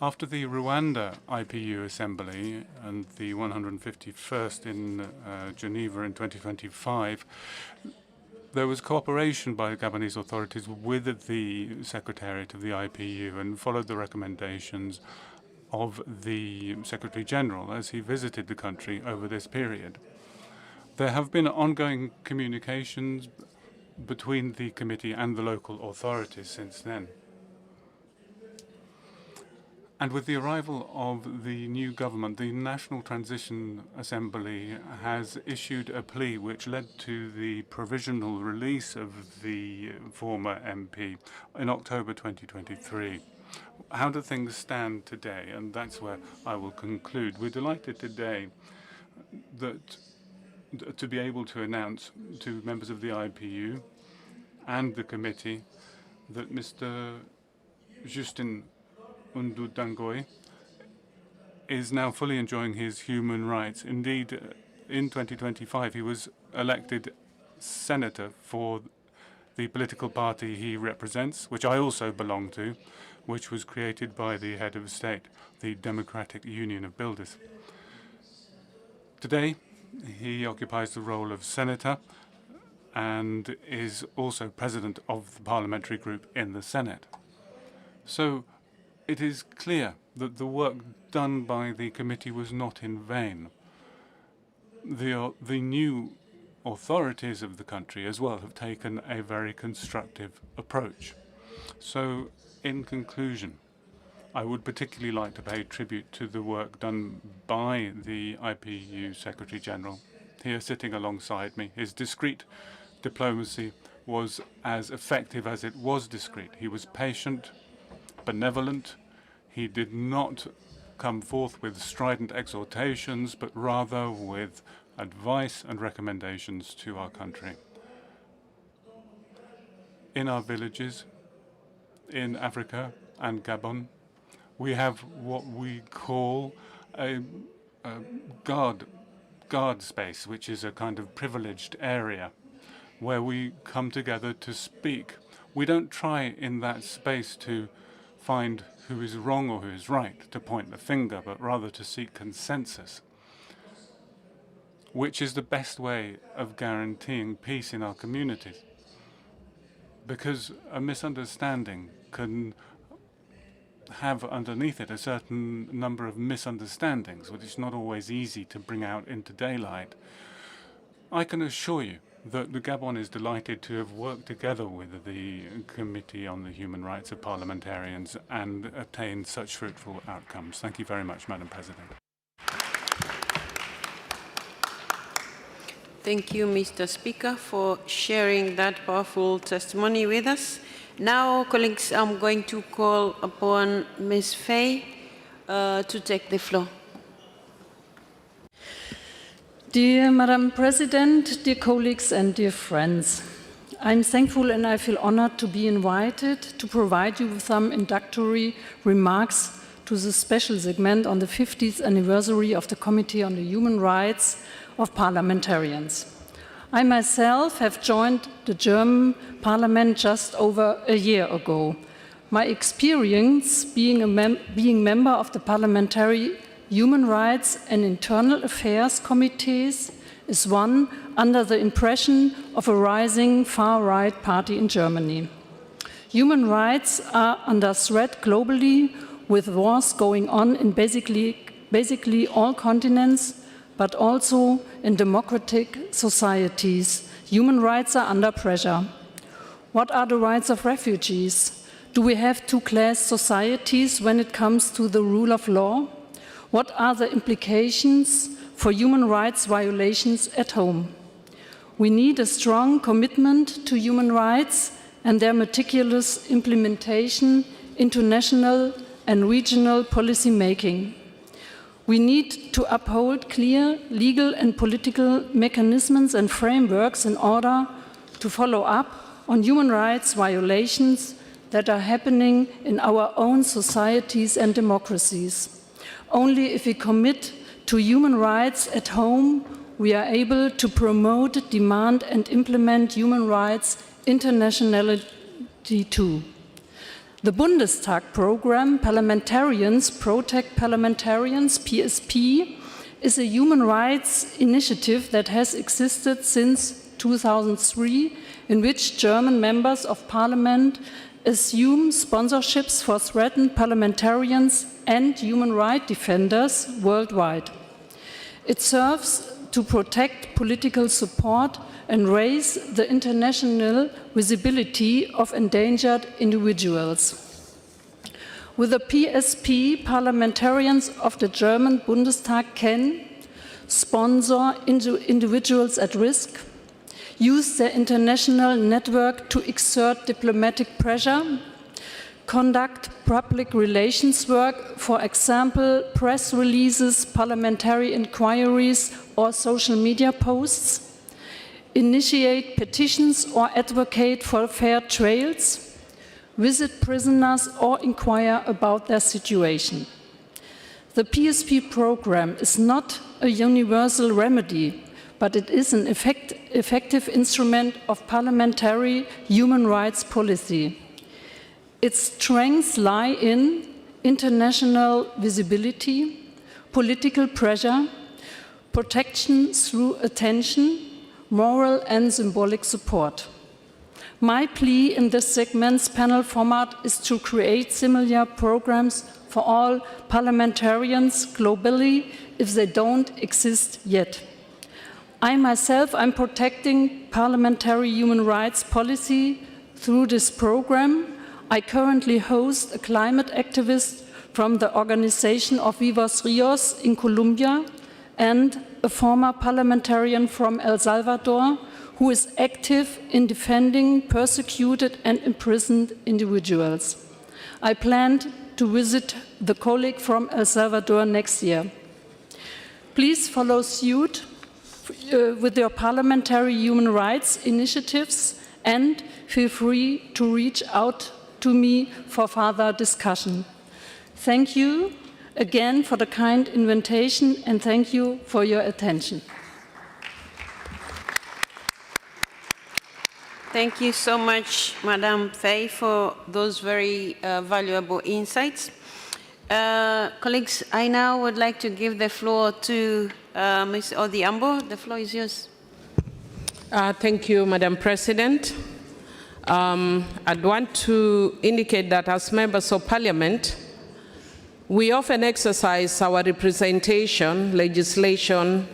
After the Rwanda IPU Assembly and the 151st in Geneva in 2025, there was cooperation by the Gabonese authorities with the Secretariat of the IPU and followed the recommendations of the Secretary General as he visited the country over this period. There have been ongoing communications between the committee and the local authorities since then. And with the arrival of the new government, the National Transition Assembly has issued a plea which led to the provisional release of the former MP in October 2023. How do things stand today? And that's where I will conclude. We're delighted today that to be able to announce to members of the IPU and the committee that Mr. Justin Ngonoi is now fully enjoying his human rights. Indeed, in 2025, he was elected senator for the political party he represents, which I also belong to, which was created by the head of state, the Democratic Union of Builders. Today, he occupies the role of senator and is also president of the parliamentary group in the Senate. So it is clear that the work done by the committee was not in vain. The new authorities of the country as well have taken a very constructive approach. So, in conclusion, I would particularly like to pay tribute to the work done by the IPU Secretary General, here sitting alongside me. His discreet diplomacy was as effective as it was discreet. He was patient, benevolent. He did not come forth with strident exhortations, but rather with advice and recommendations to our country. In our villages, in Africa and Gabon, we have what we call a guard space, which is a kind of privileged area where we come together to speak. We don't try in that space to find who is wrong or who is right, to point the finger, but rather to seek consensus, which is the best way of guaranteeing peace in our communities. Because a misunderstanding can have underneath it a certain number of misunderstandings, which is not always easy to bring out into daylight. I can assure you that the Gabon is delighted to have worked together with the Committee on the Human Rights of Parliamentarians and obtained such fruitful outcomes. Thank you very much, Madam President.
Thank you, Mr. Speaker, for sharing that powerful testimony with us. Now, colleagues, I'm going to call upon Ms. Fay to take the floor.
Dear Madam President, dear colleagues and dear friends, I'm thankful and I feel honored to be invited to provide you with some introductory remarks to the special segment on the 50th anniversary of the Committee on the Human Rights of Parliamentarians. I myself have joined the German Parliament just over a year ago. My experience being member of the Parliamentary Human Rights and Internal Affairs Committees is one under the impression of a rising far-right party in Germany. Human rights are under threat globally, with wars going on in basically all continents, but also in democratic societies. Human rights are under pressure. What are the rights of refugees? Do we have two-class societies when it comes to the rule of law? What are the implications for human rights violations at home? We need a strong commitment to human rights and their meticulous implementation into national and regional policy making. We need to uphold clear legal and political mechanisms and frameworks in order to follow up on human rights violations that are happening in our own societies and democracies. Only if we commit to human rights at home, we are able to promote, demand and implement human rights internationally too. The Bundestag program, Parliamentarians Protect Parliamentarians, PSP, is a human rights initiative that has existed since 2003, in which German members of parliament assume sponsorships for threatened parliamentarians and human rights defenders worldwide. It serves to protect political support and raise the international visibility of endangered individuals. With the PSP, parliamentarians of the German Bundestag can sponsor individuals at risk, use their international network to exert diplomatic pressure, conduct public relations work, for example, press releases, parliamentary inquiries, or social media posts, initiate petitions or advocate for fair trials, visit prisoners or inquire about their situation. The PSP program is not a universal remedy, but it is an effective instrument of parliamentary human rights policy. Its strengths lie in international visibility, political pressure, protection through attention, moral and symbolic support. My plea in this segment's panel format is to create similar programs for all parliamentarians globally if they don't exist yet. I myself am protecting parliamentary human rights policy through this program. I currently host a climate activist from the organization of Vivos Rios in Colombia and a former parliamentarian from El Salvador who is active in defending persecuted and imprisoned individuals. I plan to visit the colleague from El Salvador next year. Please follow suit with your parliamentary human rights initiatives and feel free to reach out to me for further discussion. Thank you again for the kind invitation and thank you for your attention.
Thank you so much, Madam Fay, for those very valuable insights. Colleagues, I now would like to give the floor to Ms. Odhiambo. The floor is yours.
Thank you, Madam President. I'd want to indicate that as members of Parliament, we often exercise our representation, legislation,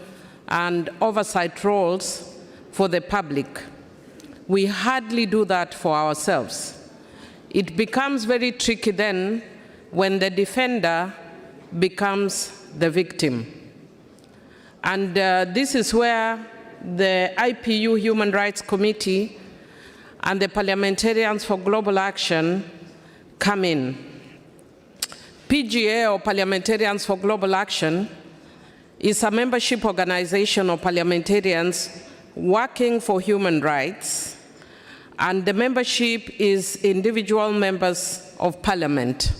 and oversight roles for the public. We hardly do that for ourselves. It becomes very tricky then when the defender becomes the victim. And this is where the IPU Human Rights Committee and the Parliamentarians for Global Action come in. PGA, or Parliamentarians for Global Action, is a membership organization of parliamentarians working for human rights, and the membership is individual members of parliament.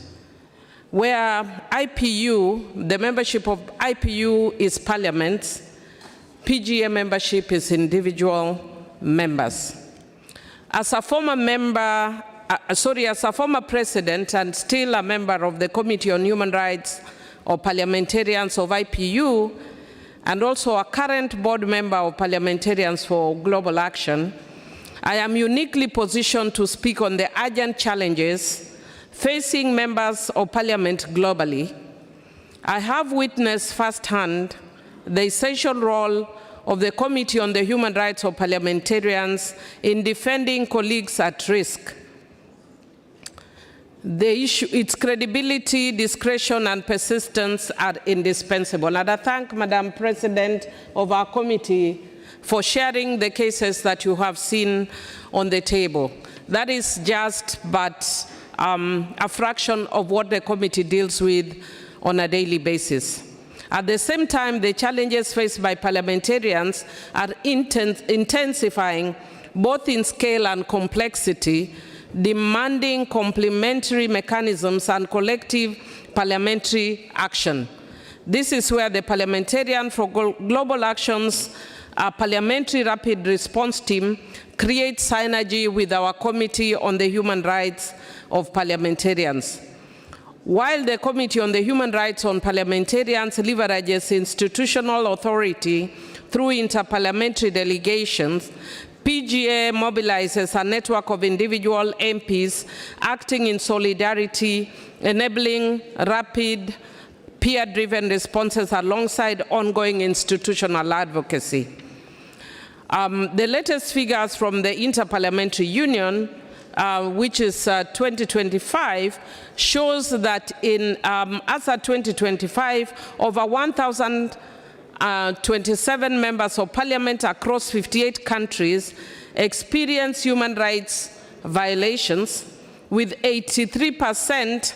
Where IPU, the membership of IPU is parliament, PGA membership is individual members. As a former member, as a former president and still a member of the Committee on Human Rights of Parliamentarians of IPU, and also a current board member of Parliamentarians for Global Action, I am uniquely positioned to speak on the urgent challenges facing members of Parliament globally. I have witnessed firsthand the essential role of the Committee on the Human Rights of Parliamentarians in defending colleagues at risk. Its credibility, discretion, and persistence are indispensable. And I thank Madam President of our committee for sharing the cases that you have seen on the table. That is just but a fraction of what the committee deals with on a daily basis. At the same time, the challenges faced by parliamentarians are intensifying both in scale and complexity, demanding complementary mechanisms and collective parliamentary action. This is where the Parliamentarian for Global Action's Parliamentary Rapid Response Team creates synergy with our Committee on the Human Rights of Parliamentarians. While the Committee on the Human Rights of Parliamentarians leverages institutional authority through interparliamentary delegations, PGA mobilizes a network of individual MPs acting in solidarity, enabling rapid, peer-driven responses alongside ongoing institutional advocacy. The latest figures from the Interparliamentary Union, which is 2025, shows that in as of 2025, over 1,027 members of parliament across 58 countries experience human rights violations, with 83%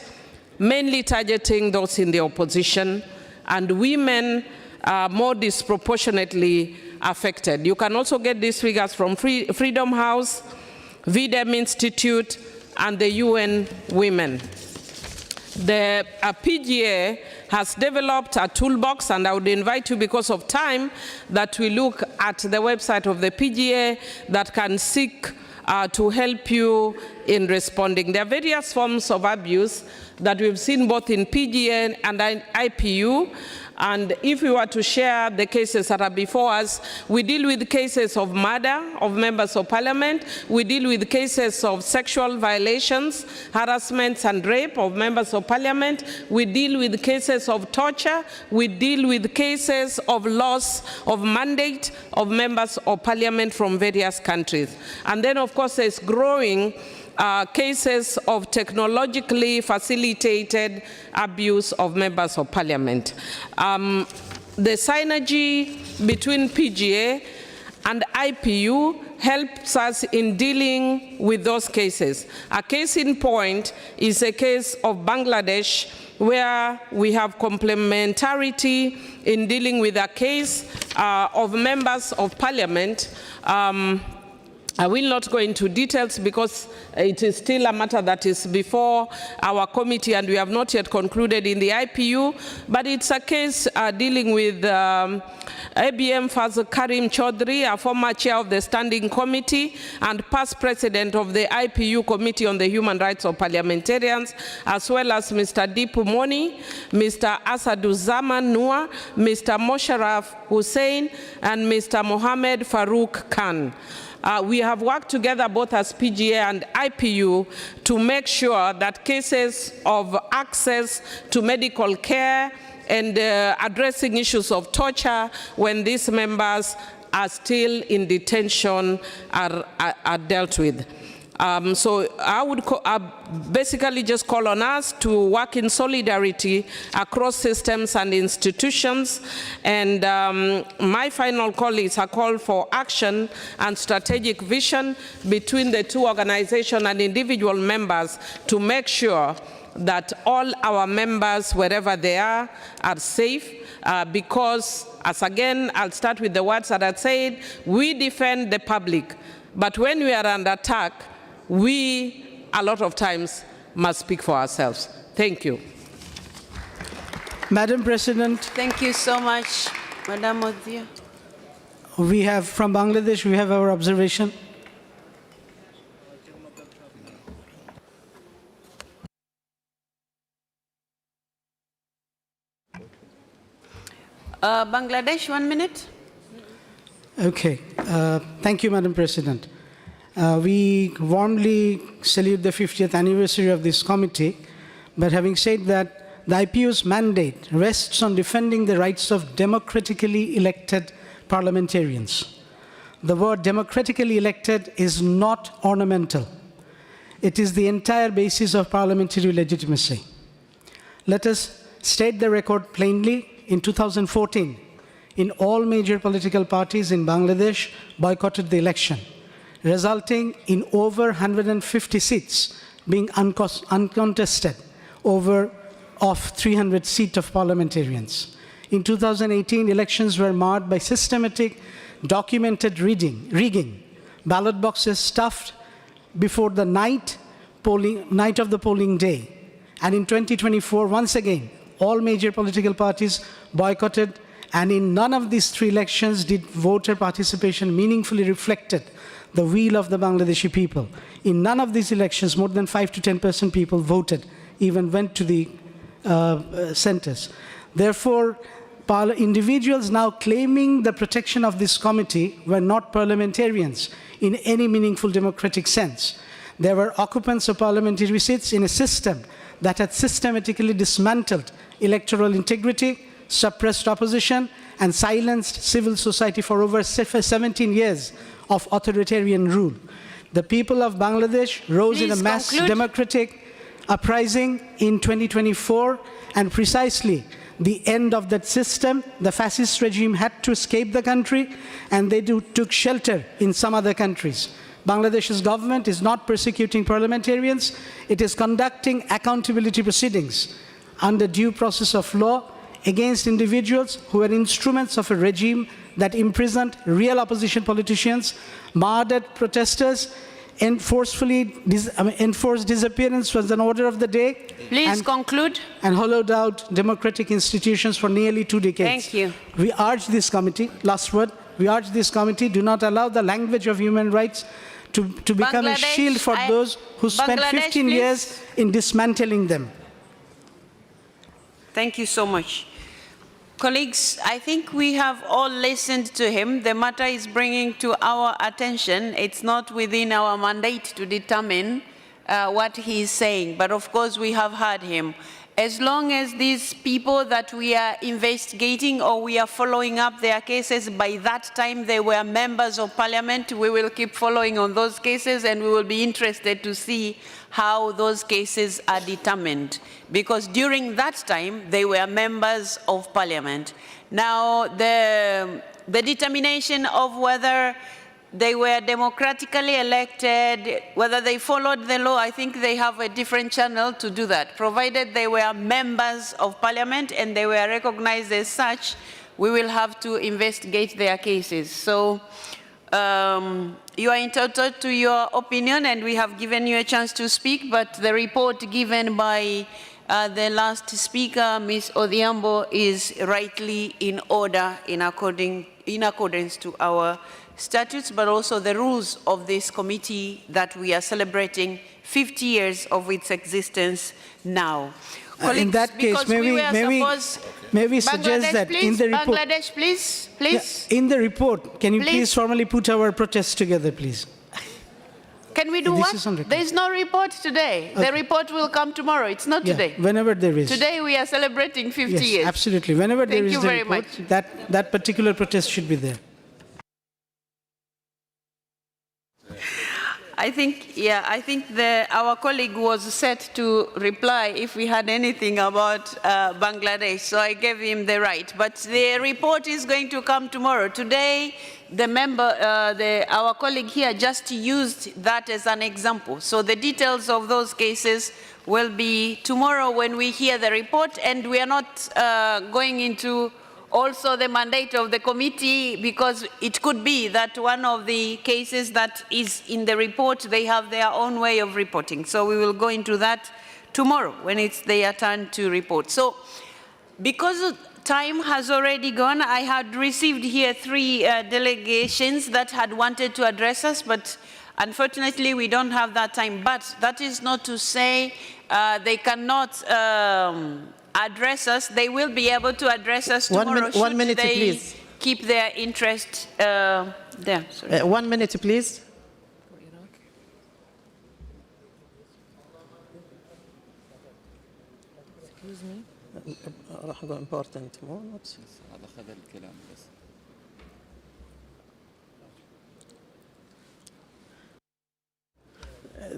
mainly targeting those in the opposition, and women are more disproportionately affected. You can also get these figures from Freedom House, VDEM Institute, and the UN Women. The PGA has developed a toolbox, and I would invite you, because of time, that we look at the website of the PGA that can seek to help you in responding. There are various forms of abuse that we've seen both in PGA and IPU. And if we were to share the cases that are before us, we deal with cases of murder of members of parliament, we deal with cases of sexual violations, harassments and rape of members of parliament, we deal with cases of torture, we deal with cases of loss of mandate of members of parliament from various countries. And then, of course, there's growing cases of technologically facilitated abuse of members of parliament. The synergy between PGA and IPU helps us in dealing with those cases. A case in point is a case of Bangladesh, where we have complementarity in dealing with a case of members of parliament. I will not go into details because it is still a matter that is before our committee and we have not yet concluded in the IPU, but it's a case dealing with ABM Fazl Karim Chaudhry, a former chair of the Standing Committee and past president of the IPU Committee on the Human Rights of Parliamentarians, as well as Mr. Deepu Moni, Mr. Asaduzaman Noor, Mr. Mosharraf Hussain, and Mr. Mohammed Farouk Khan. We have worked together both as PGA and IPU to make sure that cases of access to medical care and addressing issues of torture when these members are still in detention are dealt with. So I would basically just call on us to work in solidarity across systems and institutions. And my final call is a call for action and strategic vision between the two organizations and individual members to make sure that all our members, wherever they are safe, because, as again, I'll start with the words that I said, we defend the public, but when we are under attack, we, a lot of times, must speak for ourselves. Thank you.
Madam President.
Thank you so much, Madam Odia.
We have, from Bangladesh, we have our observation.
Bangladesh, 1 minute.
Okay. Thank you, Madam President. We warmly salute the 50th anniversary of this committee, but having said that, the IPU's mandate rests on defending the rights of democratically elected parliamentarians. The word democratically elected is not ornamental. It is the entire basis of parliamentary legitimacy. Let us state the record plainly. In 2014, in all major political parties in Bangladesh boycotted the election, resulting in over 150 seats being uncontested of 300 seats of parliamentarians. In 2018, elections were marred by systematic, documented rigging, ballot boxes stuffed before the night of the polling day. And in 2024, once again, all major political parties boycotted, and in none of these three elections did voter participation meaningfully reflected the will of the Bangladeshi people. In none of these elections, more than 5 to 10% people voted, even went to the centers. Therefore, individuals now claiming the protection of this committee were not parliamentarians in any meaningful democratic sense. They were occupants of parliamentary seats in a system that had systematically dismantled electoral integrity, suppressed opposition, and silenced civil society for over 17 years of authoritarian rule. The people of Bangladesh rose in a mass democratic uprising in 2024, and precisely the end of that system, the fascist regime had to escape the country, and they took shelter in some other countries. Bangladesh's government is not persecuting parliamentarians. It is conducting accountability proceedings under due process of law against individuals who are instruments of a regime that imprisoned real opposition politicians, murdered protesters, enforced disappearance was an order of the day.
Please conclude.
And hollowed out democratic institutions for nearly 2 decades.
Thank you.
We urge this committee, last word, we urge this committee, do not allow the language of human rights to become a shield for those who spent 15 years in dismantling them.
Thank you so much. Colleagues, I think we have all listened to him. The matter is bringing to our attention. It's not within our mandate to determine what he is saying, but of course we have heard him. As long as these people that we are investigating or we are following up their cases, by that time they were members of parliament, we will keep following on those cases and we will be interested to see how those cases are determined. Because during that time, they were members of parliament. Now, the determination of whether they were democratically elected, whether they followed the law, I think they have a different channel to do that. Provided they were members of parliament and they were recognized as such, we will have to investigate their cases. So you are entitled to your opinion and we have given you a chance to speak, but the report given by the last speaker, Ms. Odhiambo, is rightly in order in accordance to our statutes, but also the rules of this committee that we are celebrating 50 years of its existence now.
In that case, may we suggest that in the report...
Bangladesh, please.
Yeah, in the report, can you please formally put our protests together, please?
Can we do what? There is no report today. Okay. The report will come tomorrow. It's not today.
Whenever there is.
Today we are celebrating 50 years.
Absolutely. Whenever there is
the
report, that particular protest should be there.
I think our colleague was set to reply if we had anything about Bangladesh, so I gave him the right. But the report is going to come tomorrow. Today, our colleague here just used that as an example. So the details of those cases will be tomorrow when we hear the report, and we are not going into also the mandate of the committee, because it could be that one of the cases that is in the report, they have their own way of reporting. So we will go into that tomorrow when it's their turn to report. So because time has already gone, I had received here 3 delegations that had wanted to address us, but unfortunately we don't have that time. But that is not to say they cannot address us. They will be able to address us tomorrow.
1 minute, please.
Keep their interest there.
1 minute, please. Excuse me. Important.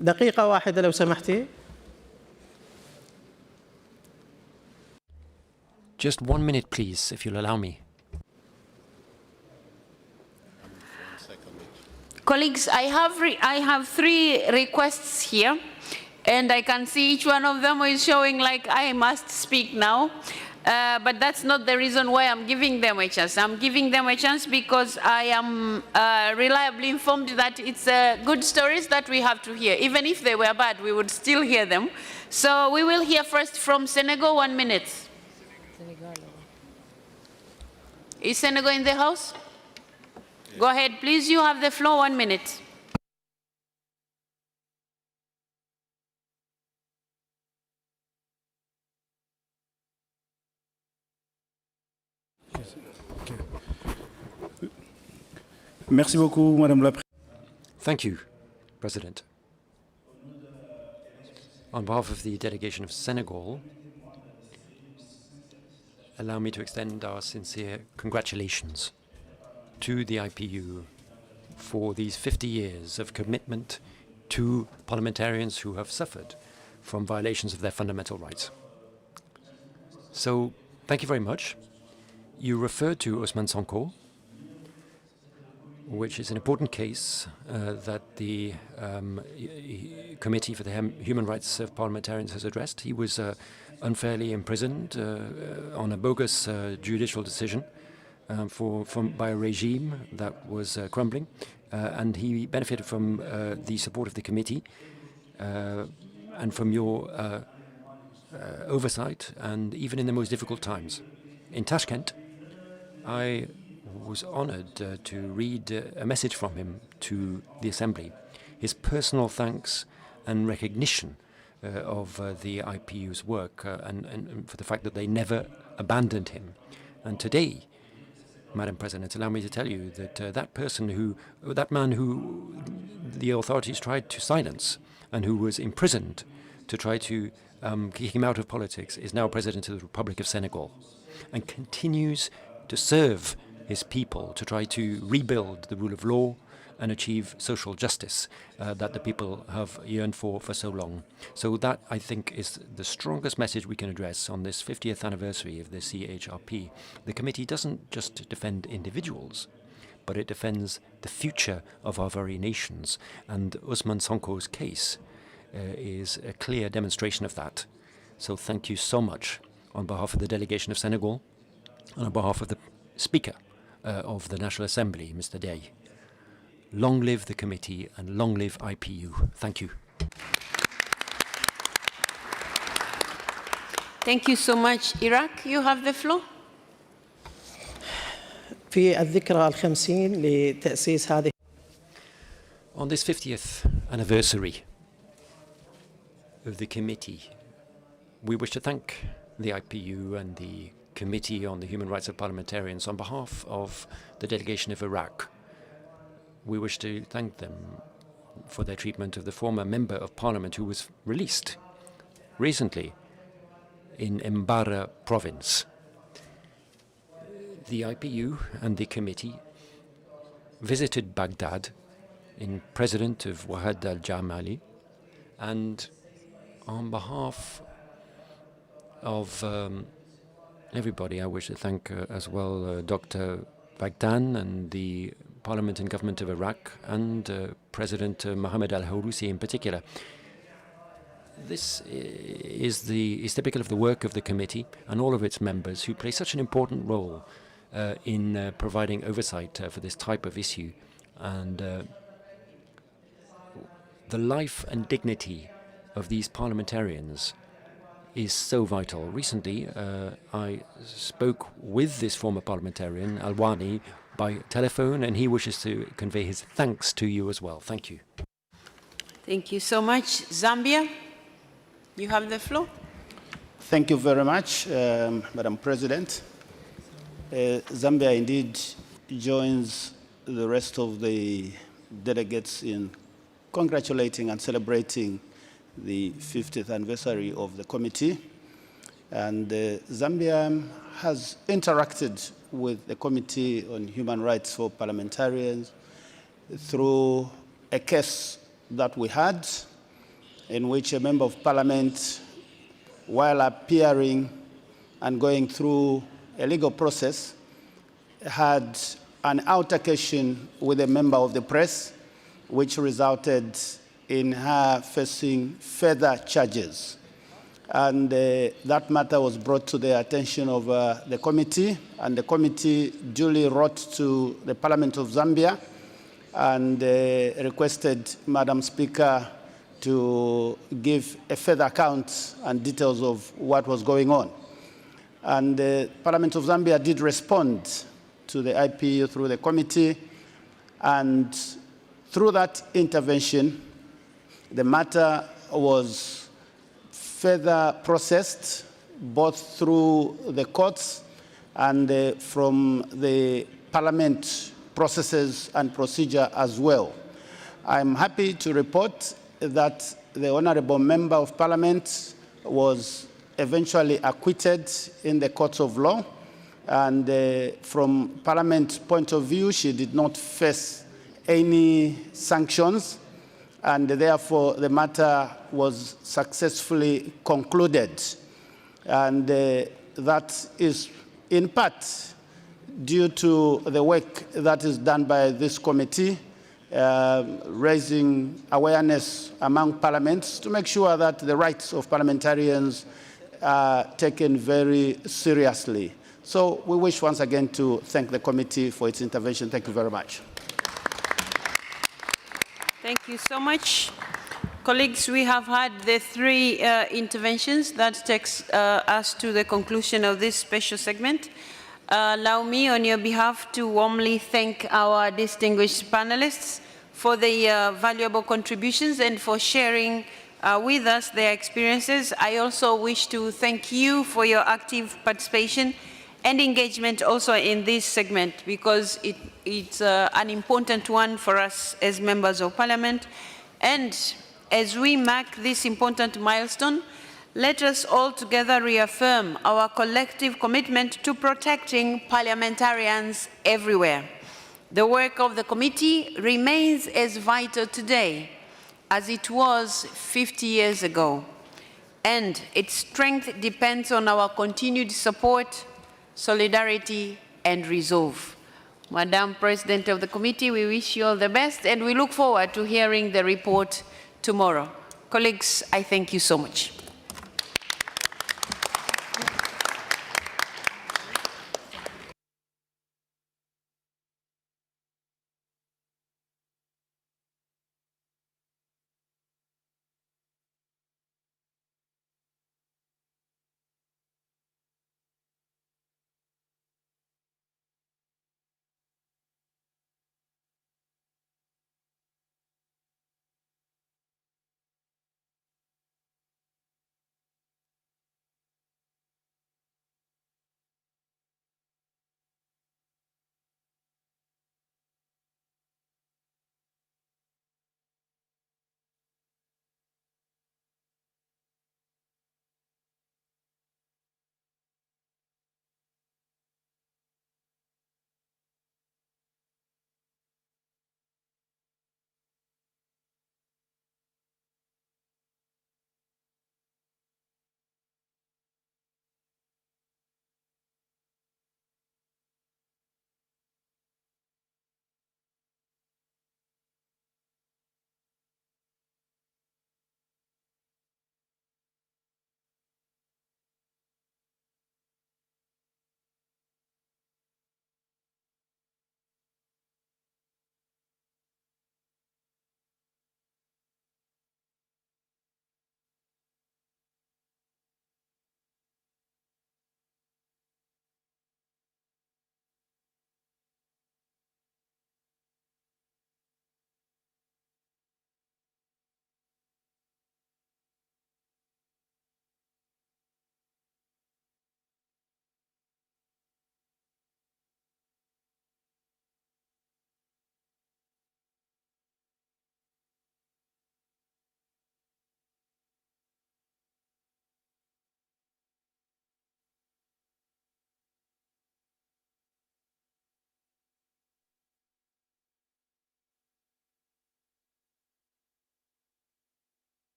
دقيقة واحدة لو سمحتي.
Just 1 minute, please, if you'll allow me.
Colleagues, I have 3 requests here, and I can see each one of them is showing like I must speak now. But that's not the reason why I'm giving them a chance. I'm giving them a chance because I am reliably informed that it's good stories that we have to hear. Even if they were bad, we would still hear them. So we will hear first from Senegal, 1 minute. Is Senegal in the house? Go ahead, please. You have the floor, 1 minute.
Merci beaucoup, Madame la Présidente.
Thank you, President. On behalf of the delegation of Senegal, allow me to extend our sincere congratulations to the IPU for these 50 years of commitment to parliamentarians who have suffered from violations of their fundamental rights. So, thank you very much. You referred to Ousmane Sonko, which is an important case that the Committee for the Human Rights of Parliamentarians has addressed. He was unfairly imprisoned on a bogus judicial decision by a regime that was crumbling. and he benefited from the support of the committee and from your oversight, and even in the most difficult times. In Tashkent, I was honored to read a message from him to the Assembly, his personal thanks and recognition of the IPU's work and for the fact that they never abandoned him. And today, Madam President, allow me to tell you that that man who the authorities tried to silence and who was imprisoned to try to kick him out of politics is now President of the Republic of Senegal and continues to serve his people to try to rebuild the rule of law and achieve social justice that the people have yearned for so long. So that, I think, is the strongest message we can address on this 50th anniversary of the CHRP. The committee doesn't just defend individuals, but it defends the future of our very nations. And Ousmane Sonko's case is a clear demonstration of that. So thank you so much on behalf of the delegation of Senegal and on behalf of the Speaker of the National Assembly, Mr. Day. Long live the committee and long live IPU. Thank you.
Thank you so much. Iraq, you have the floor.
في الذكرى الخمسين لتأسيس هذه.
On this 50th anniversary of the committee, we wish to thank the IPU and the Committee on the Human Rights of Parliamentarians on behalf of the delegation of Iraq. We wish to thank them for their treatment of the former member of parliament who was released recently in Mbara province. The IPU and the committee visited Baghdad in President of Wahad al-Jamali, and on behalf of everybody, I wish to thank as well Dr. Bagdan and the Parliament and Government of Iraq and President Mohammed al-Hourousi in particular. This is typical of the work of the committee and all of its members who play such an important role in providing oversight for this type of issue. And the life and dignity of these parliamentarians is so vital. Recently, I spoke with this former parliamentarian, Alwani, by telephone, and he wishes to convey his thanks to you as well. Thank you.
Thank you so much. Zambia, you have the floor.
Thank you very much, Madam President. Zambia indeed joins the rest of the delegates in congratulating and celebrating the 50th anniversary of the committee. And Zambia has interacted with the Committee on Human Rights for Parliamentarians through a case that we had in which a member of parliament, while appearing and going through a legal process, had an altercation with a member of the press, which resulted in her facing further charges. And that matter was brought to the attention of the committee, and the committee duly wrote to the Parliament of Zambia and requested Madam Speaker to give a further account and details of what was going on. And the Parliament of Zambia did respond to the IPU through the committee, and through that intervention, the matter was further processed both through the courts and from the parliament processes and procedure as well. I'm happy to report that the Honourable Member of Parliament was eventually acquitted in the courts of law, and from Parliament's point of view, she did not face any sanctions, and therefore the matter was successfully concluded. And that is in part due to the work that is done by this committee, raising awareness among parliaments to make sure that the rights of parliamentarians are taken very seriously. So we wish once again to thank the committee for its intervention. Thank you very much.
Thank you so much. Colleagues, we have had the three interventions. That takes us to the conclusion of this special segment. Allow me, on your behalf, to warmly thank our distinguished panelists for the valuable contributions and for sharing with us their experiences. I also wish to thank you for your active participation and engagement also in this segment, because it's an important one for us as members of Parliament. And as we mark this important milestone, let us all together reaffirm our collective commitment to protecting parliamentarians everywhere. The work of the committee remains as vital today as it was 50 years ago, and its strength depends on our continued support, solidarity, and resolve. Madam President of the committee, we wish you all the best, and we look forward to hearing the report tomorrow. Colleagues, I thank you so much.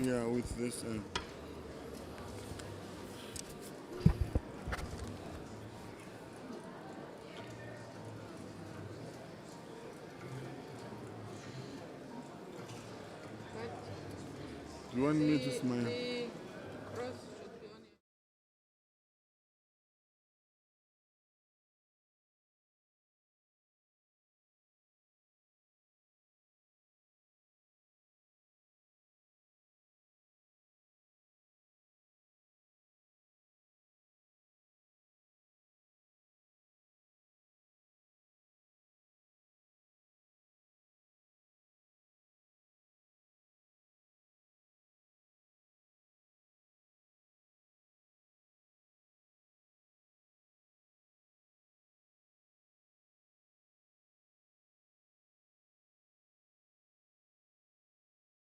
Yeah, with this. You want me to smile?